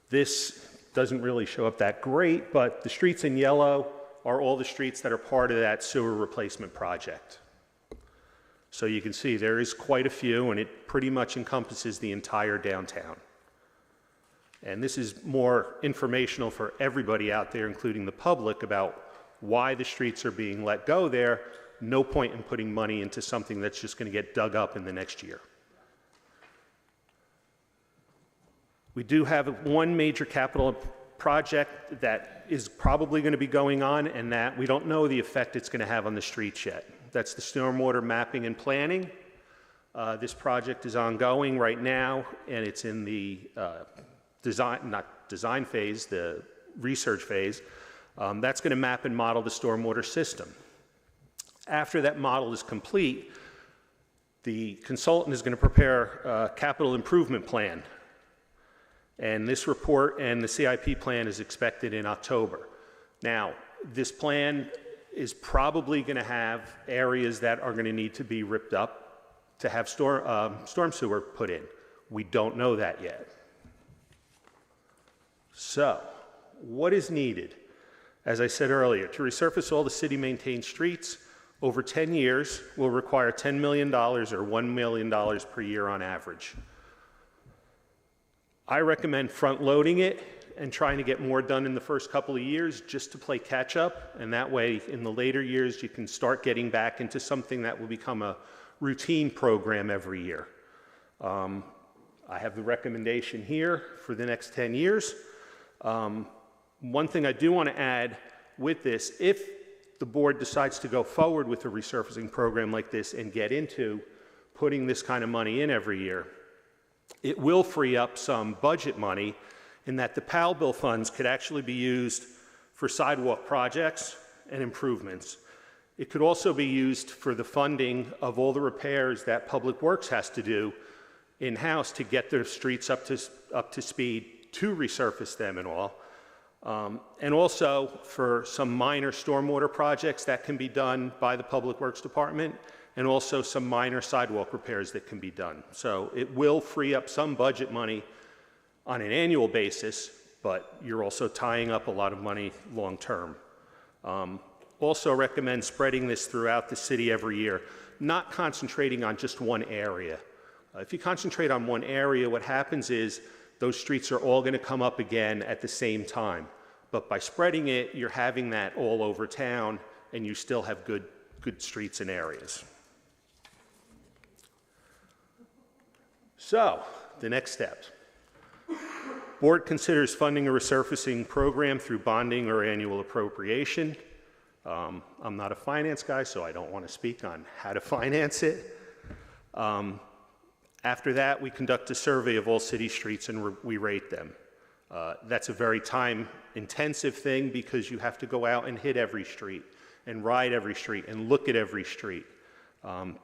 This doesn't really show up that great, but the streets in yellow are all the streets that are part of that sewer replacement project. So you can see there is quite a few, and it pretty much encompasses the entire downtown. And this is more informational for everybody out there, including the public, about why the streets are being let go there. No point in putting money into something that's just going to get dug up in the next year. We do have one major capital project that is probably going to be going on, and that we don't know the effect it's going to have on the streets yet. That's the stormwater mapping and planning. This project is ongoing right now, and it's in the design phase, the research phase. That's going to map and model the stormwater system. After that model is complete, the consultant is going to prepare a capital improvement plan. And this report and the CIP plan is expected in October. Now, this plan is probably going to have areas that are going to need to be ripped up to have storm sewer put in. We don't know that yet. So, what is needed? As I said earlier, to resurface all the city-maintained streets over 10 years will require $10 million or $1 million per year on average. I recommend front-loading it and trying to get more done in the first couple of years just to play catch-up, and that way in the later years you can start getting back into something that will become a routine program every year. I have the recommendation here for the next 10 years. One thing I do want to add with this, if the board decides to go forward with a resurfacing program like this and get into putting this kind of money in every year, it will free up some budget money in that the PAL bill funds could actually be used for sidewalk projects and improvements. It could also be used for the funding of all the repairs that Public Works has to do in-house to get their streets up to speed to resurface them and all. And also for some minor stormwater projects that can be done by the Public Works Department, and also some minor sidewalk repairs that can be done. So it will free up some budget money on an annual basis, but you're also tying up a lot of money long-term. Also recommend spreading this throughout the city every year, not concentrating on just one area. If you concentrate on one area, what happens is those streets are all going to come up again at the same time. But by spreading it, you're having that all over town, and you still have good streets and areas. So, the next steps. Board considers funding a resurfacing program through bonding or annual appropriation. I'm not a finance guy, so I don't want to speak on how to finance it. After that, we conduct a survey of all city streets and we rate them. That's a very time-intensive thing because you have to go out and hit every street and ride every street and look at every street.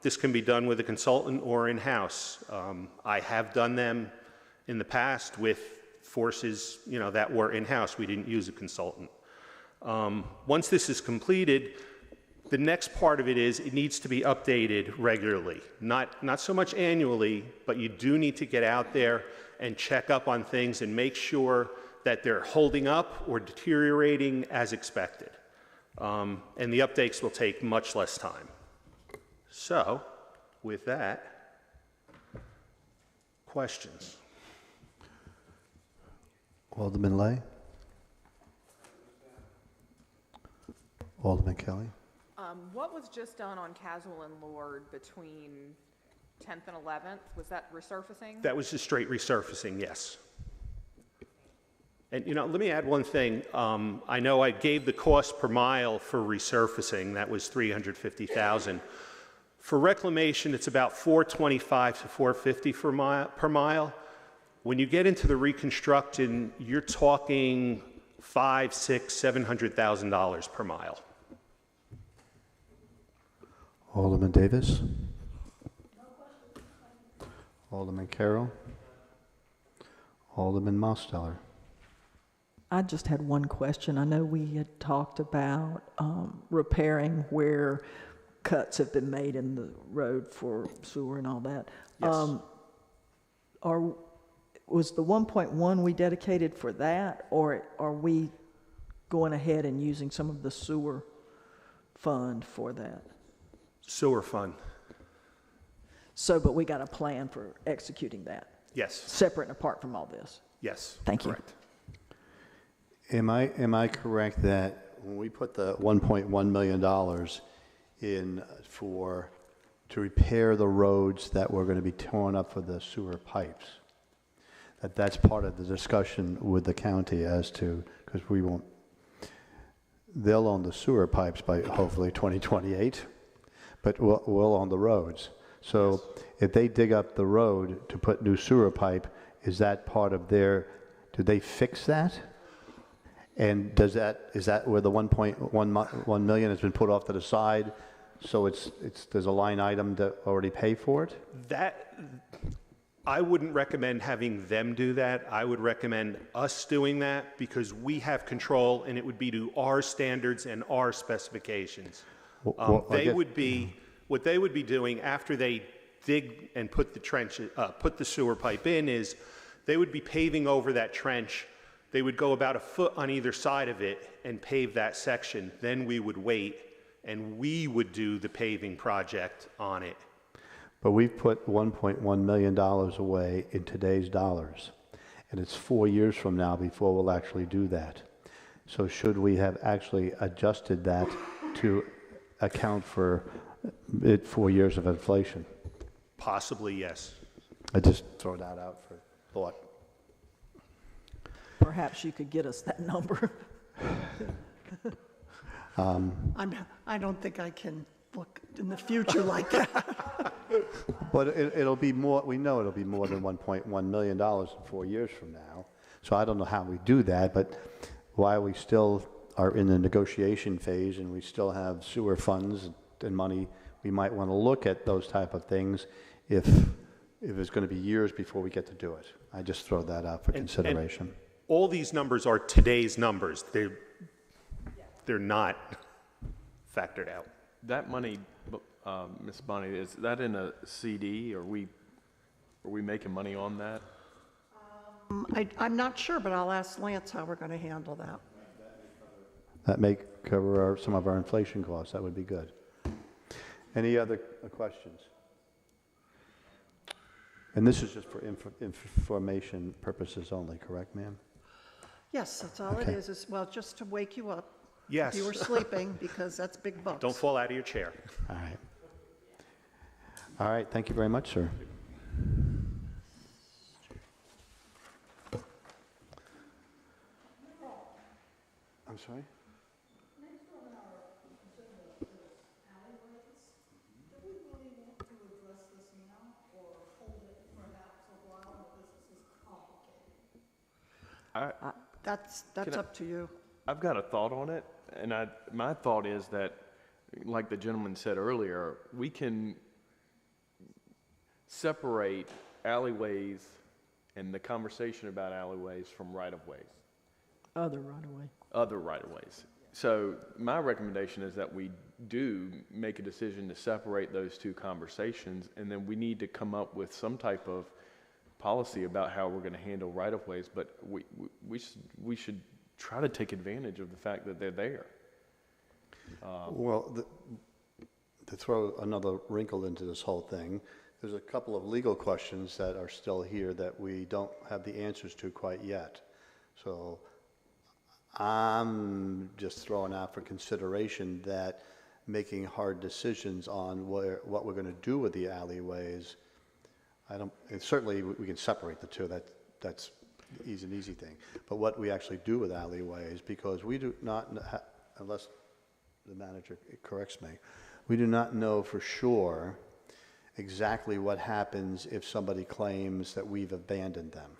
This can be done with a consultant or in-house. I have done them in the past with forces, that were in-house. We didn't use a consultant. Once this is completed, the next part of it is it needs to be updated regularly. Not so much annually, but you do need to get out there and check up on things and make sure that they're holding up or deteriorating as expected. And the updates will take much less time. So, with that, questions? Alderman Lay? Alderman Kelly? What was just done on Caswell and Lord between 10th and 11th? Was that resurfacing? That was just straight resurfacing, yes. And let me add one thing. I know I gave the cost per mile for resurfacing. That was $350,000. For reclamation, it's about $425 to $450 per mile. When you get into the reconstruction, you're talking $500,000, $600,000, $700,000 per mile. Alderman Davis? Alderman Carroll? Alderman Mosteller? I just had one question. I know we had talked about repairing where cuts have been made in the road for sewer and all that. Yes. Was the 1.1 we dedicated for that, or are we going ahead and using some of the sewer fund for that? Sewer fund. So, but we got a plan for executing that? Yes. Separate and apart from all this? Yes. Thank you. Correct. Am I correct that when we put the $1.1 million in to repair the roads that were going to be torn up for the sewer pipes, that's part of the discussion with the county as to, because they'll own the sewer pipes by hopefully 2028, but we'll own the roads. So if they dig up the road to put new sewer pipe, is that part of do they fix that? And is that where the 1.1 million has been put off to the side? So there's a line item to already pay for it? I wouldn't recommend having them do that. I would recommend us doing that because we have control and it would be to our standards and our specifications. What they would be doing after they dig and put the sewer pipe in is they would be paving over that trench. They would go about a foot on either side of it and pave that section. Then we would wait and we would do the paving project on it. But we've put $1.1 million away in today's dollars, and it's 4 years from now before we'll actually do that. So should we have actually adjusted that to account for 4 years of inflation? Possibly, yes. I just throw that out for thought. Perhaps you could get us that number. I don't think I can look in the future like that. But it'll be more, we know it'll be more than $1.1 million in 4 years from now. So I don't know how we do that, but while we still are in the negotiation phase and we still have sewer funds and money, we might want to look at those type of things if it's going to be years before we get to do it. I just throw that out for consideration. And all these numbers are today's numbers. They're not factored out. That money, Ms. Bonnie, is that in a CD? Are we making money on that? I'm not sure, but I'll ask Lance how we're going to handle that. That may cover some of our inflation costs. That would be good. Any other questions? And this is just for information purposes only, correct, ma'am? Yes, that's all it is, well, just to wake you up. Yes. If you were sleeping, because that's big bucks. Don't fall out of your chair. All right. All right, thank you very much, sir. I'm sorry? That's Can I- up to you. I've got a thought on it, and my thought is that, like the gentleman said earlier, we can separate alleyways and the conversation about alleyways from right-of-ways. Other right-of-way. Other right-of-ways. So my recommendation is that we do make a decision to separate those two conversations, and then we need to come up with some type of policy about how we're going to handle right-of-ways, but we should try to take advantage of the fact that they're there. Well, to throw another wrinkle into this whole thing, there's a couple of legal questions that are still here that we don't have the answers to quite yet. So I'm just throwing out for consideration that making hard decisions on what we're going to do with the alleyways, and certainly we can separate the two. That's an easy thing. But what we actually do with alleyways, because we do not, unless the manager corrects me, we do not know for sure exactly what happens if somebody claims that we've abandoned them.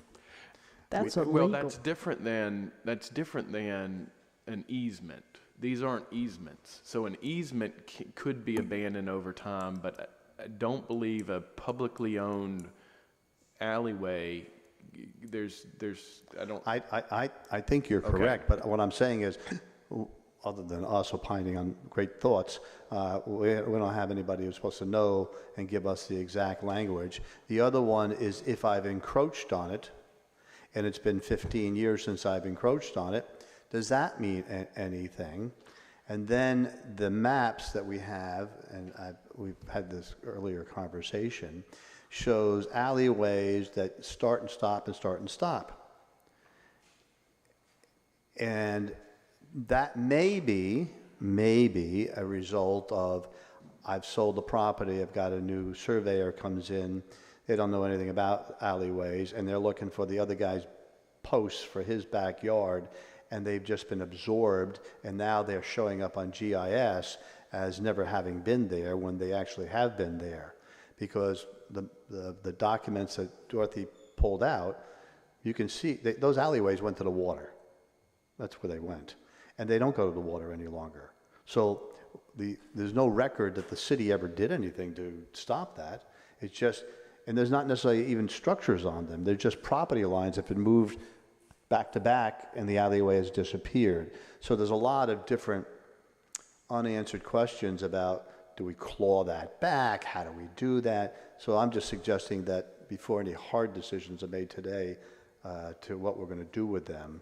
That's illegal. Well, that's different than an easement. These aren't easements. So an easement could be abandoned over time, but I don't believe a publicly owned alleyway. I think you're correct, but what I'm saying is, other than us opining on great thoughts, we don't have anybody who's supposed to know and give us the exact language. The other one is if I've encroached on it, and it's been 15 years since I've encroached on it, does that mean anything? And then the maps that we have, and we've had this earlier conversation, shows alleyways that start and stop and start and stop. And that may be a result of I've sold the property, I've got a new surveyor comes in, they don't know anything about alleyways, and they're looking for the other guy's posts for his backyard, and they've just been absorbed, and now they're showing up on GIS as never having been there when they actually have been there. Because the documents that Dorothy pulled out, you can see those alleyways went to the water. That's where they went. And they don't go to the water any longer. So there's no record that the city ever did anything to stop that. It's just, and there's not necessarily even structures on them. They're just property lines that have been moved back to back and the alleyway has disappeared. So there's a lot of different unanswered questions about, do we claw that back? How do we do that? So I'm just suggesting that before any hard decisions are made today to what we're going to do with them,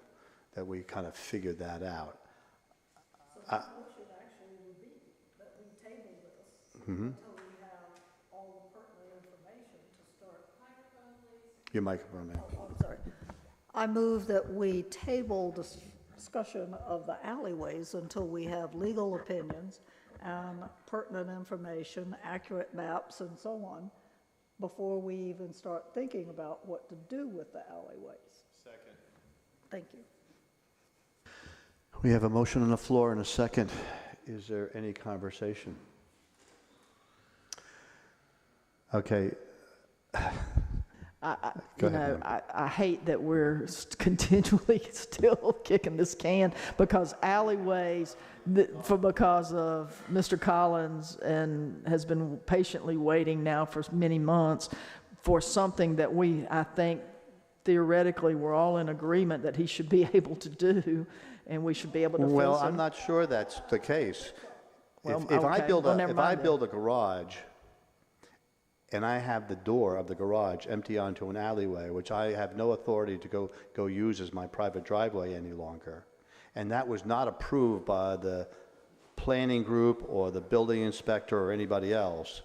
that we kind of figure that out. So the motion actually would be that we table this until we have all the pertinent information to start. Microphone, please. Your microphone, ma'am. Oh, I'm sorry. I move that we table discussion of the alleyways until we have legal opinions and pertinent information, accurate maps, and so on, before we even start thinking about what to do with the alleyways. Second. Thank you. We have a motion on the floor and a second. Is there any conversation? Okay. I hate that we're continually still kicking this can because alleyways, because of Mr. Collins and has been patiently waiting now for many months for something that I think theoretically we're all in agreement that he should be able to do, and we should be able to. Well, I'm not sure that's the case. Well, if I build then. a garage, and I have the door of the garage empty onto an alleyway, which I have no authority to go use as my private driveway any longer, and that was not approved by the planning group or the building inspector or anybody else,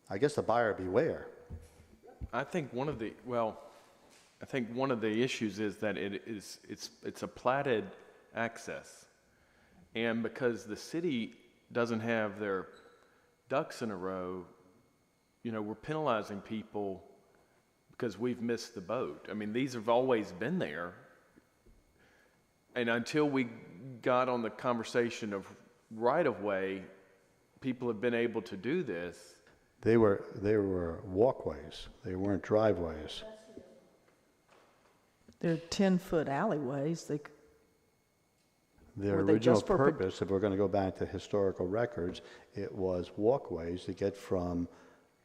I guess the buyer beware. I think one of the issues is that it's a platted access, and because the city doesn't have their ducks in a row, we're penalizing people because we've missed the boat. I mean, these have always been there, and until we got on the conversation of right-of-way, people have been able to do this. They were walkways. They weren't driveways. They're 10-foot alleyways. Their Were they original just for purpose, if we're going to go back to historical records, it was walkways to get from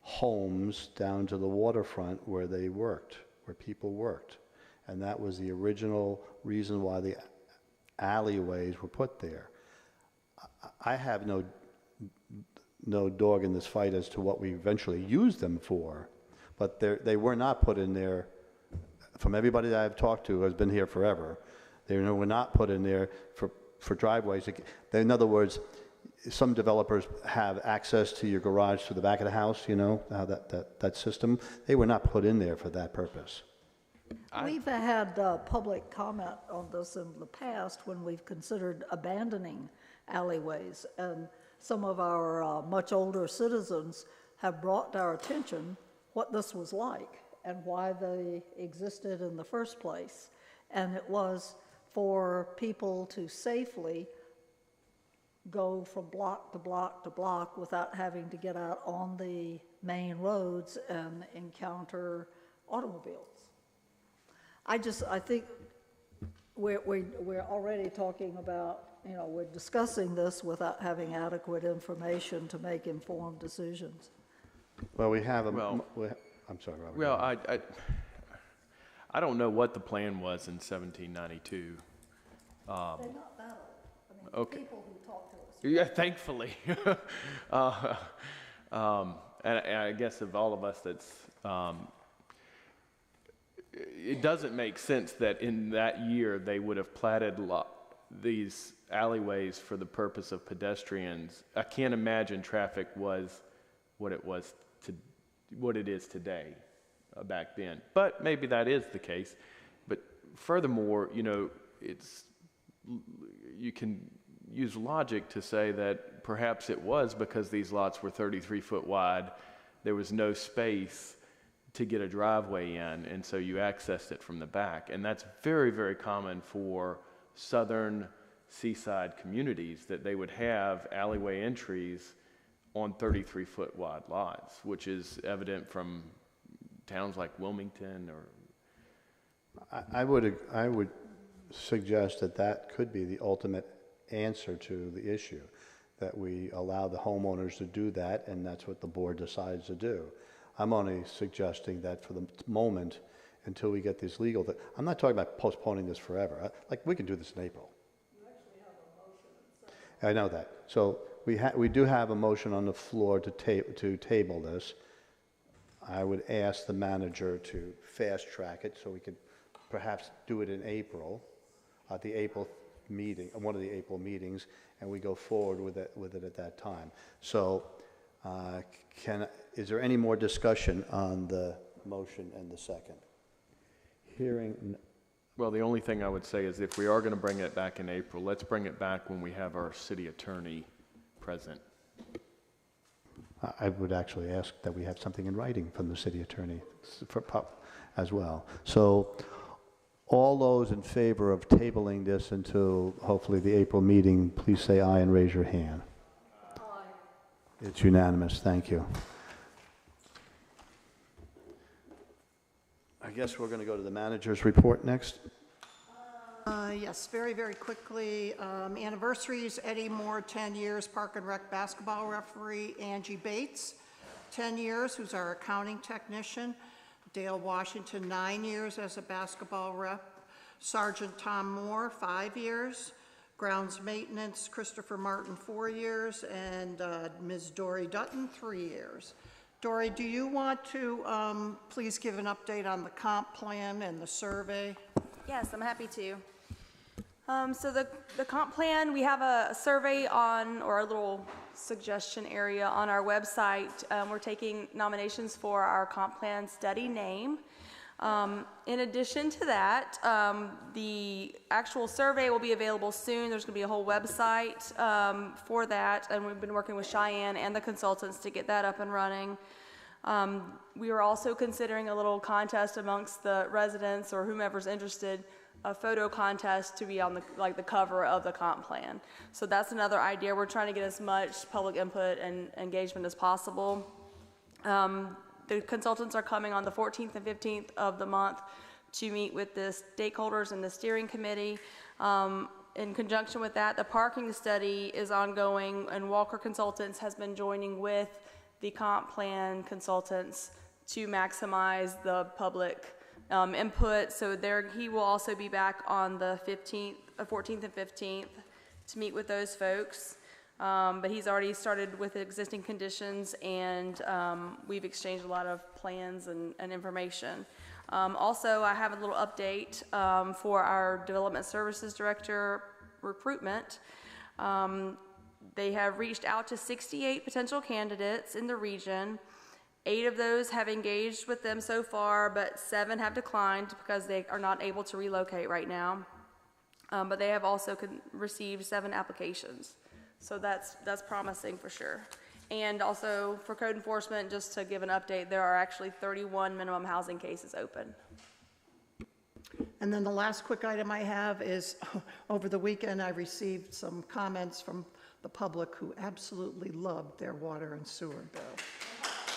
homes down to the waterfront where they worked, where people worked. And that was the original reason why the alleyways were put there. I have no dog in this fight as to what we eventually used them for, but they were not put in there. From everybody that I've talked to who has been here forever, they were not put in there for driveways. In other words, some developers have access to your garage to the back of the house, you know, that system. They were not put in there for that purpose. We've had public comment on this in the past when we've considered abandoning alleyways, and some of our much older citizens have brought to our attention what this was like and why they existed in the first place. And it was for people to safely go from block to block to block without having to get out on the main roads and encounter automobiles. I think we're already talking about, you know, we're discussing this without having adequate information to make informed decisions. Well, we have Well, I'm sorry, Robert. Well, I don't know what the plan was in 1792. They're not that old. I mean, Okay. people who talk to us. Yeah, thankfully. And I guess of all of us, it doesn't make sense that in that year they would have platted these alleyways for the purpose of pedestrians. I can't imagine traffic was what it is today back then. But maybe that is the case. But furthermore, you know, you can use logic to say that perhaps it was because these lots were 33 foot wide. There was no space to get a driveway in, and so you accessed it from the back. And that's very, very common for southern seaside communities, that they would have alleyway entries on 33 foot wide lots, which is evident from towns like Wilmington. Or I would suggest that could be the ultimate answer to the issue, that we allow the homeowners to do that, and that's what the board decides to do. I'm only suggesting that for the moment, until we get this legal, I'm not talking about postponing this forever. Like, we can do this in April. You actually have a motion. I know that. So we do have a motion on the floor to table this. I would ask the manager to fast track it so we could perhaps do it in April, at the April meeting, one of the April meetings, and we go forward with it at that time. So is there any more discussion on the motion and the second? Hearing. Well, the only thing I would say is if we are going to bring it back in April, let's bring it back when we have our city attorney present. I would actually ask that we have something in writing from the city attorney as well. So all those in favor of tabling this until hopefully the April meeting, please say aye and raise your hand. Aye. It's unanimous. Thank you. I guess we're going to go to the manager's report next. Yes, very, very quickly. Anniversaries: Eddie Moore, 10 years, Park and Rec basketball referee. Angie Bates, 10 years, who's our accounting technician. Dale Washington, 9 years as a basketball rep. Sergeant Tom Moore, 5 years. Grounds maintenance, Christopher Martin, 4 years. And Ms. Dory Dutton, 3 years. Dory, do you want to please give an update on the comp plan and the survey? Yes, I'm happy to. So the comp plan, we have a survey on, or a little suggestion area on our website. We're taking nominations for our comp plan study name. In addition to that, the actual survey will be available soon. There's going to be a whole website for that, and we've been working with Cheyenne and the consultants to get that up and running. We are also considering a little contest amongst the residents or whomever's interested, a photo contest to be on the cover of the comp plan. So that's another idea. We're trying to get as much public input and engagement as possible. The consultants are coming on the 14th and 15th of the month to meet with the stakeholders and the steering committee. In conjunction with that, the parking study is ongoing, and Walker Consultants has been joining with the comp plan consultants to maximize the public input. So he will also be back on the 14th and 15th to meet with those folks. But he's already started with existing conditions, and we've exchanged a lot of plans and information. Also, I have a little update for our Development Services Director recruitment. They have reached out to 68 potential candidates in the region. 8 of those have engaged with them so far, but 7 have declined because they are not able to relocate right now. But they have also received 7 applications. So that's promising for sure. And also for code enforcement, just to give an update, there are actually 31 minimum housing cases open. And then the last quick item I have is, over the weekend, I received some comments from the public who absolutely loved their water and sewer bill.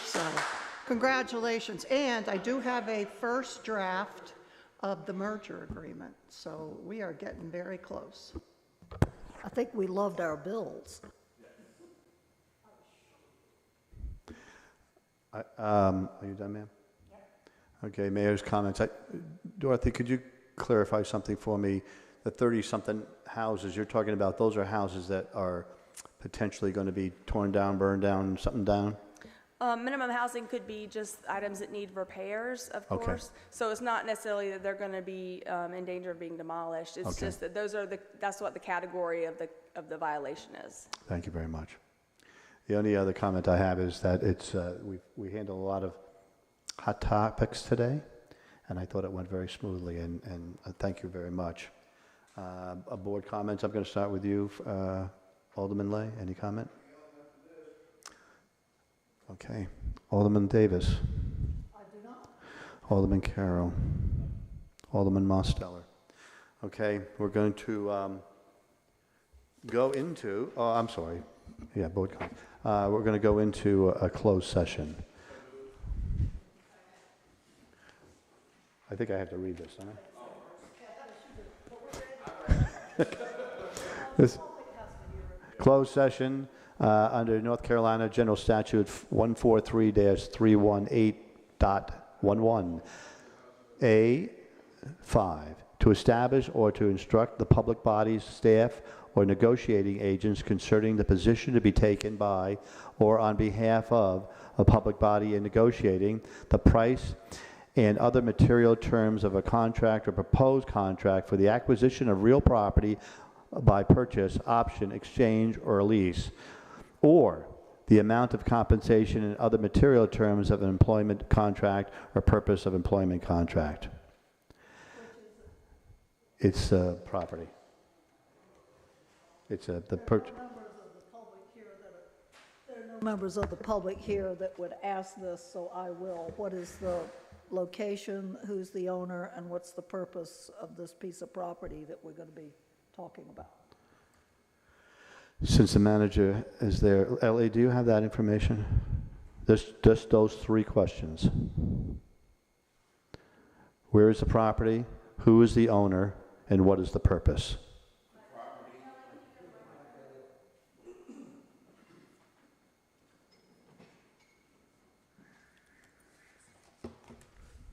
So, congratulations. And I do have a first draft of the merger agreement, so we are getting very close. I think we loved our bills. Are you done, ma'am? Okay, Mayor's comments. Dorothy, could you clarify something for me? The 30-something houses you're talking about, those are houses that are potentially going to be torn down, burned down, something down? Minimum housing could be just items that need repairs, of course. So it's not necessarily that they're going to be in danger of being demolished. It's just that that's what the category of the violation is. Thank you very much. The only other comment I have is that we handled a lot of hot topics today, and I thought it went very smoothly, and thank you very much. Board comments, I'm going to start with you, Alderman Lay. Any comment? Okay. Alderman Davis. I do not. Alderman Carroll. Alderman Mosteller. Okay, we're going to go into, I'm sorry. Yeah, board comment. We're going to go into a closed session. I think I have to read this, don't I? This closed session under North Carolina General Statute 143-318.11 A5 to establish or to instruct the public bodies, staff, or negotiating agents concerning the position to be taken by or on behalf of a public body in negotiating the price and other material terms of a contract or proposed contract for the acquisition of real property by purchase, option, exchange, or lease, or the amount of compensation and other material terms of an employment contract or purpose of employment contract. It's property. It's the purchase. There are no members of the public here that would ask this, so I will. What is the location, who's the owner, and what's the purpose of this piece of property that we're going to be talking about? Since the manager is there, Ellie, do you have that information? Just those 3 questions. Where is the property? Who is the owner? And what is the purpose?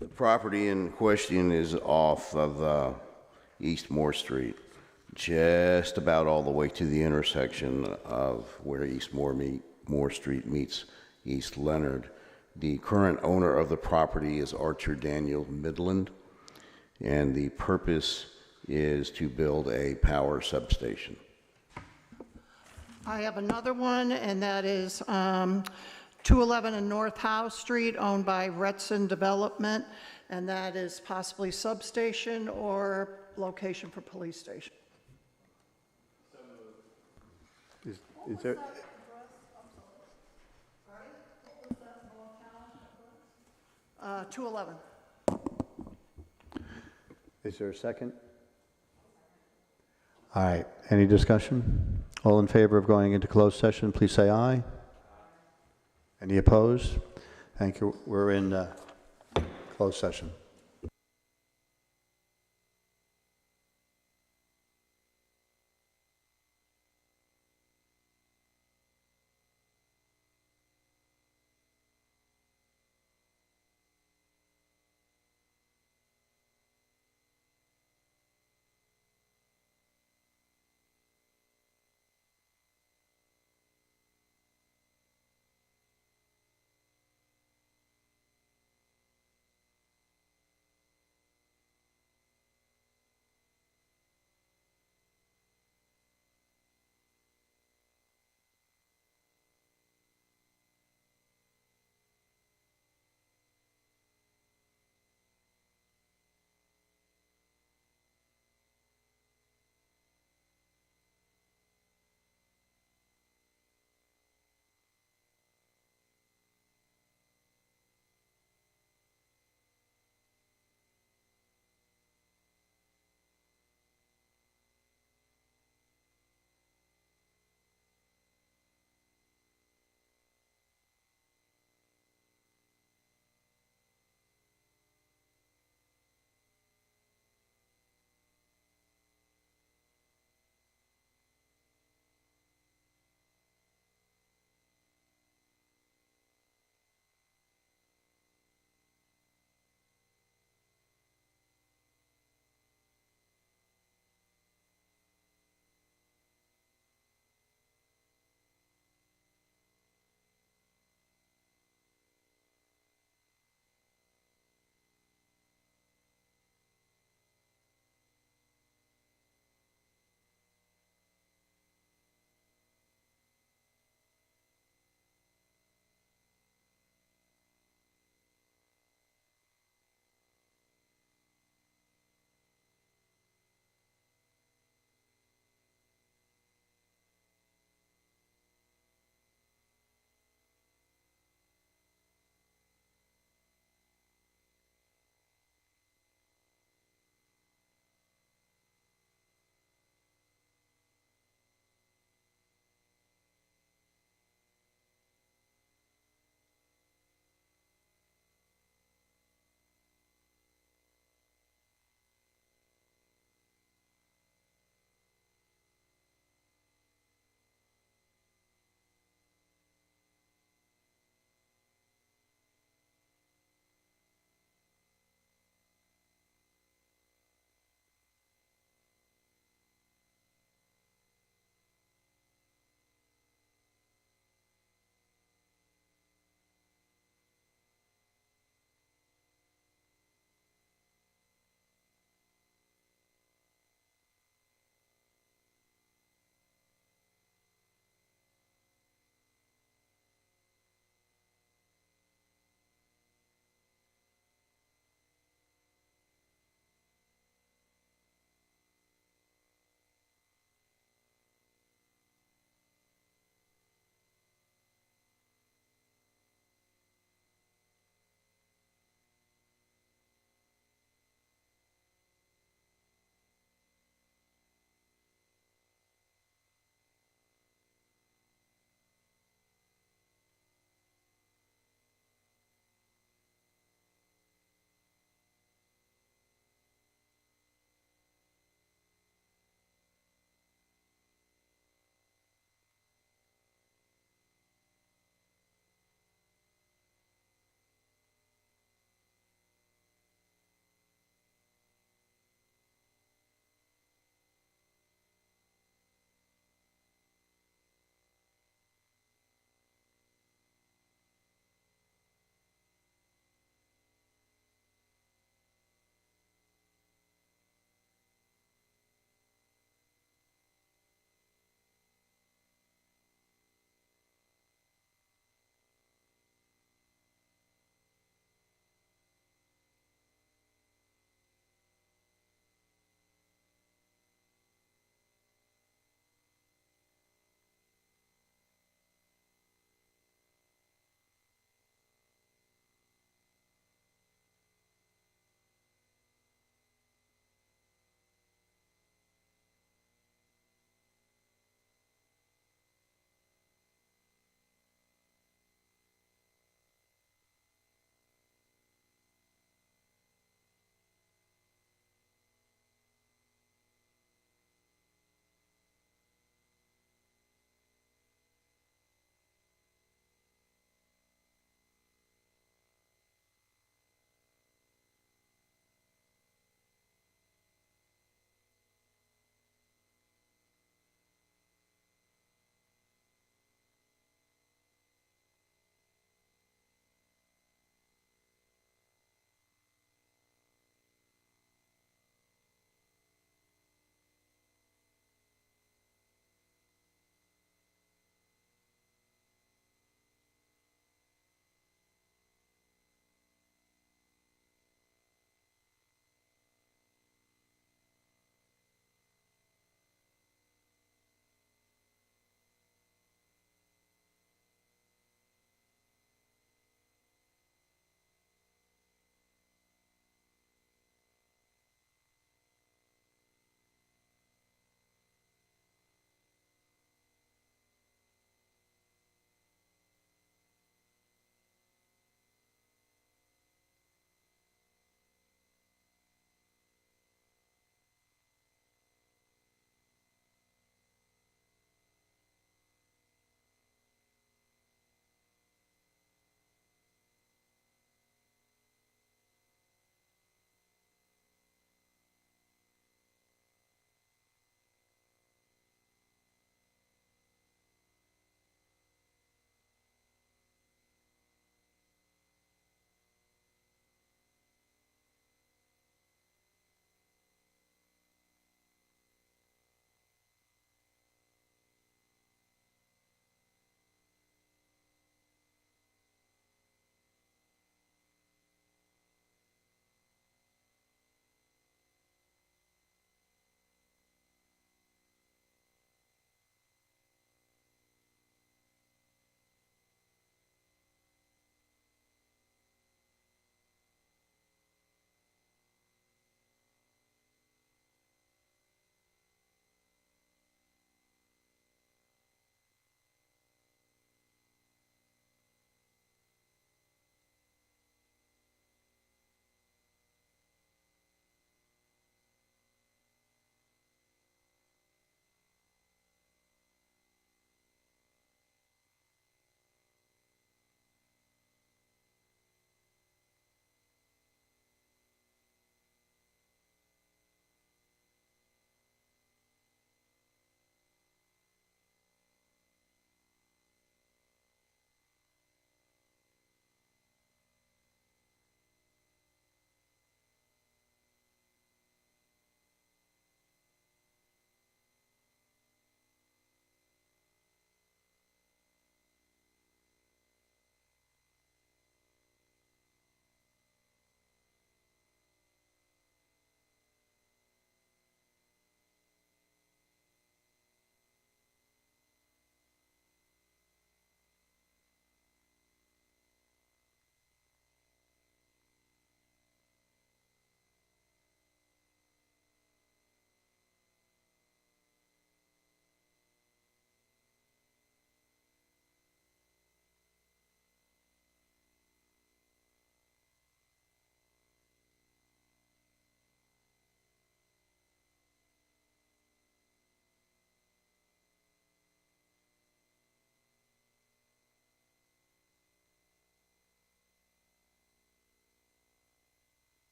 The property in question is off of East Moore Street, just about all the way to the intersection of where East Moore Street meets East Leonard. The current owner of the property is Archer Daniel Midland, and the purpose is to build a power substation. I have another one, and that is 211 and North Howe Street, owned by Retson Development, and that is possibly substation or location for police station. Is there? 211. Is there a second? All right, any discussion? All in favor of going into closed session, please say aye. Any opposed? Thank you. We're in closed session.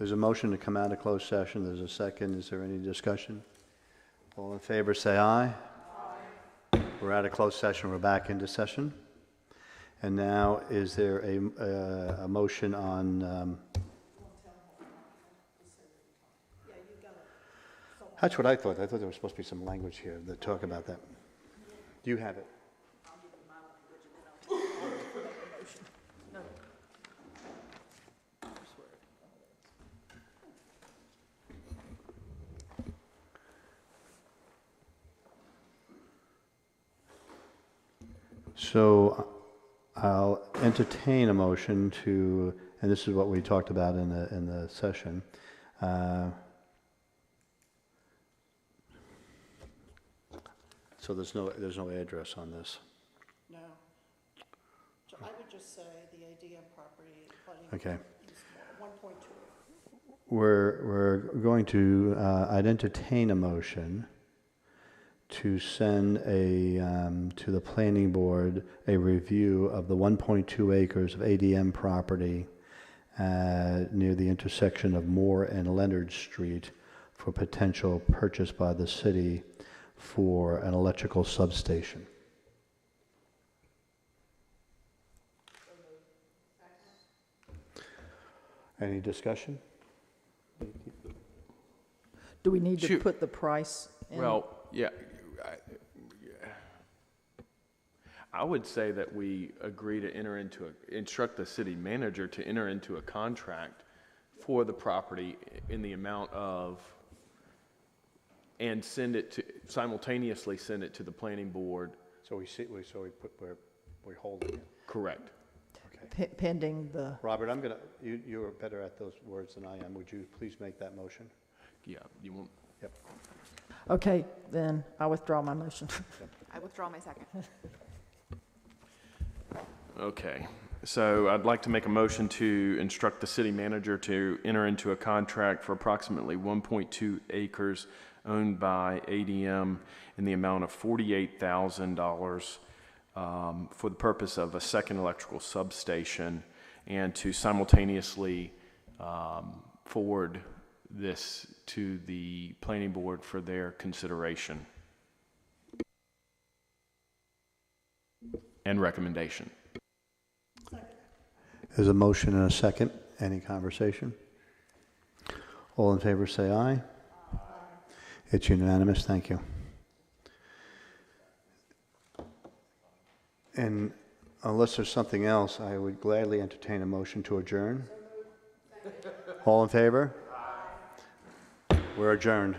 There's a motion to come out of closed session. There's a second. Is there any discussion? All in favor, say aye. Aye. We're out of closed session. We're back into session. And now, is there a motion on... That's what I thought. I thought there was supposed to be some language here that talk about that. Do you have it? So I'll entertain a motion to, and this is what we talked about in the session. So there's no address on this. No. So I would just say the ADM property. Okay. 1.2. We're going to, I'd entertain a motion to send to the planning board a review of the 1.2 acres of ADM property near the intersection of Moore and Leonard Street for potential purchase by the city for an electrical substation. Any discussion? Do we need to put the price in? Well, yeah. I would say that we agree to instruct the city manager to enter into a contract for the property in the amount of, and simultaneously send it to the planning board. So we're holding it. Correct. Pending the... Robert, you are better at those words than I am. Would you please make that motion? Yeah, you want? Yep. Okay, then I withdraw my motion. I withdraw my second. Okay, so I'd like to make a motion to instruct the city manager to enter into a contract for approximately 1.2 acres owned by ADM in the amount of $48,000 for the purpose of a second electrical substation, and to simultaneously forward this to the planning board for their consideration and recommendation. There's a motion and a second. Any conversation? All in favor say aye. Aye. It's unanimous. Thank you. And unless there's something else, I would gladly entertain a motion to adjourn. All in favor? Aye. We're adjourned.